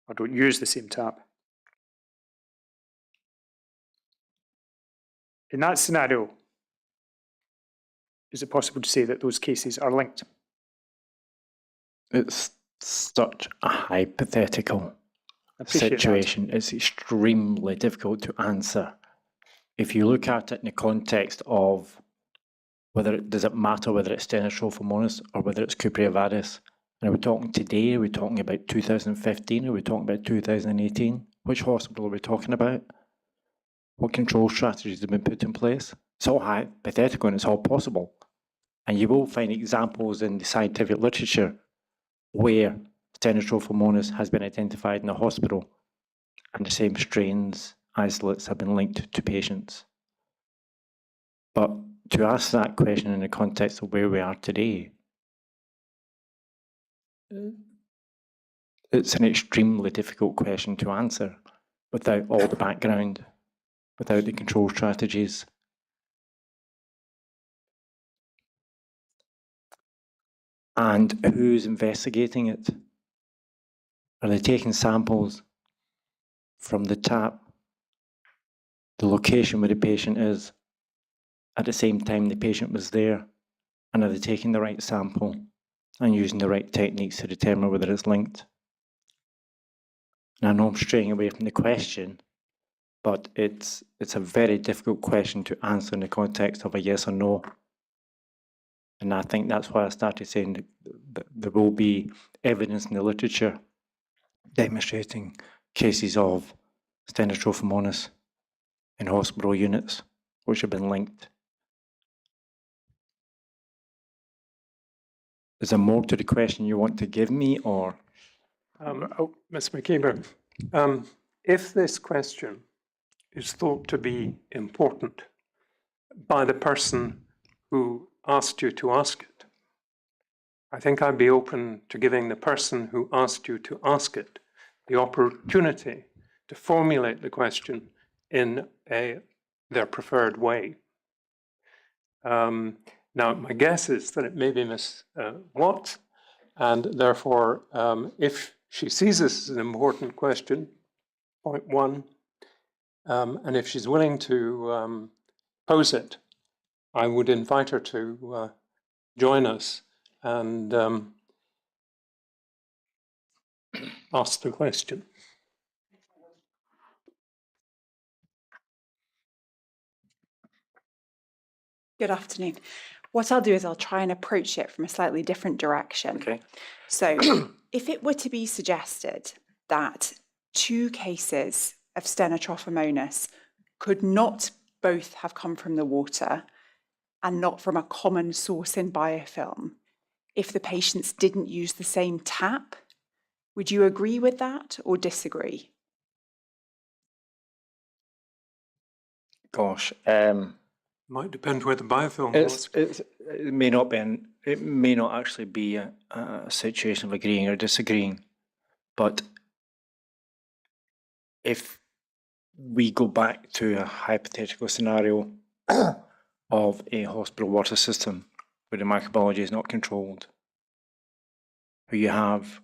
or don't use the same tap. In that scenario, is it possible to say that those cases are linked? it's such a hypothetical Appreciate that. situation. It's extremely difficult to answer. If you look at it in the context of does it matter whether it's Stenotrophomonas or whether it's Cupreavirus? And are we talking today? Are we talking about 2015? Are we talking about 2018? Which hospital are we talking about? What control strategies have been put in place? It's all hypothetical and it's all possible. And you will find examples in the scientific literature where Stenotrophomonas has been identified in the hospital and the same strains, isolates have been linked to patients. But to ask that question in the context of where we are today, it's an extremely difficult question to answer without all the background, without the control strategies. And who's investigating it? Are they taking samples from the tap, the location where the patient is, at the same time the patient was there? And are they taking the right sample and using the right techniques to determine whether it's linked? And I know I'm straying away from the question, but it's a very difficult question to answer in the context of a yes or no. And I think that's why I started saying that there will be evidence in the literature demonstrating cases of Stenotrophomonas in hospital units which have been linked. Is there more to the question you want to give me, or? Ms. McKeever, if this question is thought to be important by the person who asked you to ask it, I think I'd be open to giving the person who asked you to ask it the opportunity to formulate the question in their preferred way. Now, my guess is that it may be Ms. Watts, and therefore, if she sees this as an important question, point 1, and if she's willing to pose it, I would invite her to join us and ask the question. Good afternoon. What I'll do is I'll try and approach it from a slightly different direction. Okay. So if it were to be suggested that 2 cases of Stenotrophomonas could not both have come from the water and not from a common source in biofilm, if the patients didn't use the same tap, would you agree with that or disagree? Gosh, Might depend where the biofilm was. it may not be. It may not actually be a situation of agreeing or disagreeing, but if we go back to a hypothetical scenario of a hospital water system where the microbiology is not controlled, where you have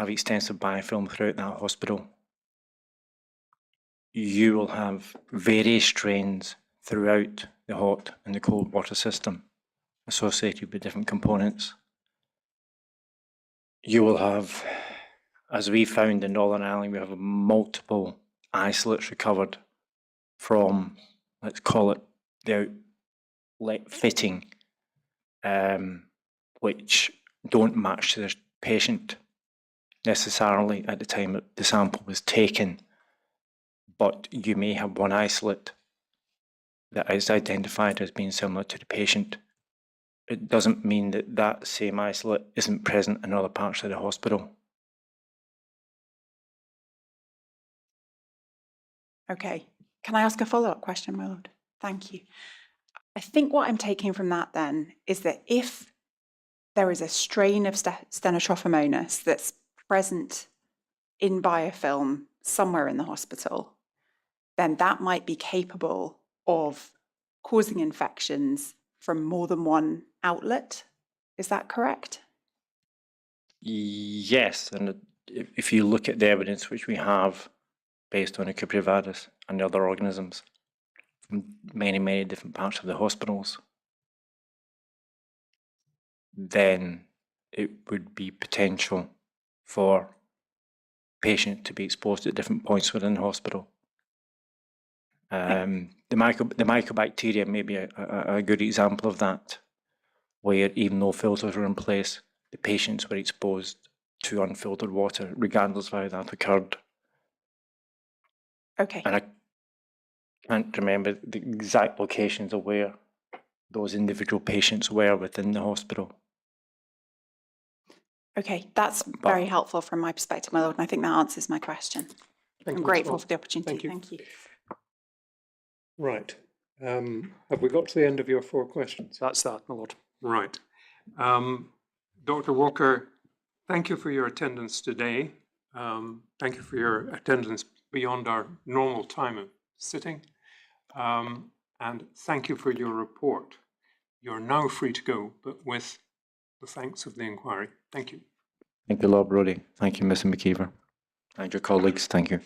extensive biofilm throughout that hospital, you will have various strains throughout the hot and the cold water system associated with different components. You will have, as we found in Northern Ireland, we have multiple isolates recovered from, let's call it, the outlet fitting, which don't match the patient necessarily at the time that the sample was taken, but you may have one isolate that is identified as being similar to the patient. It doesn't mean that that same isolate isn't present in other parts of the hospital. Okay. Can I ask a follow-up question, my lord? Thank you. I think what I'm taking from that then is that if there is a strain of Stenotrophomonas that's present in biofilm somewhere in the hospital, then that might be capable of causing infections from more than one outlet. Is that correct? Yes, and if you look at the evidence which we have based on the Cuprivadis and the other organisms from many, many different parts of the hospitals, then it would be potential for patients to be exposed at different points within the hospital. The mycobacteria may be a good example of that, where even though filters were in place, the patients were exposed to unfiltered water, regardless of how that occurred. Okay. And I can't remember the exact locations of where those individual patients were within the hospital. Okay, that's very helpful from my perspective, my lord, and I think that answers my question. Thank I'm you, grateful Ms. for the opportunity. Thank you. Thank you. Right. Have we got to the end of your 4 questions? That's that, my lord. Right. Dr. Walker, thank you for your attendance today. Thank you for your attendance beyond our normal time of sitting. And thank you for your report. You're now free to go, but with the thanks of the inquiry. Thank you. Thank you, Lord Brody. Thank you, Mr. McKeever. And your colleagues, thank you.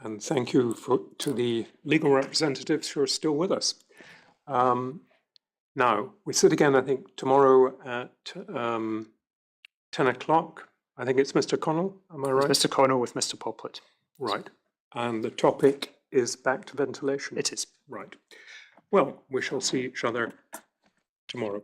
And thank you to the legal representatives who are still with us. Now, we sit again, I think, tomorrow at 10 o'clock. I think it's Mr. Connell, am I right? Mr. Connell with Mr. Poplet. Right. And the topic is back to ventilation. It is. Right. Well, we shall see each other tomorrow.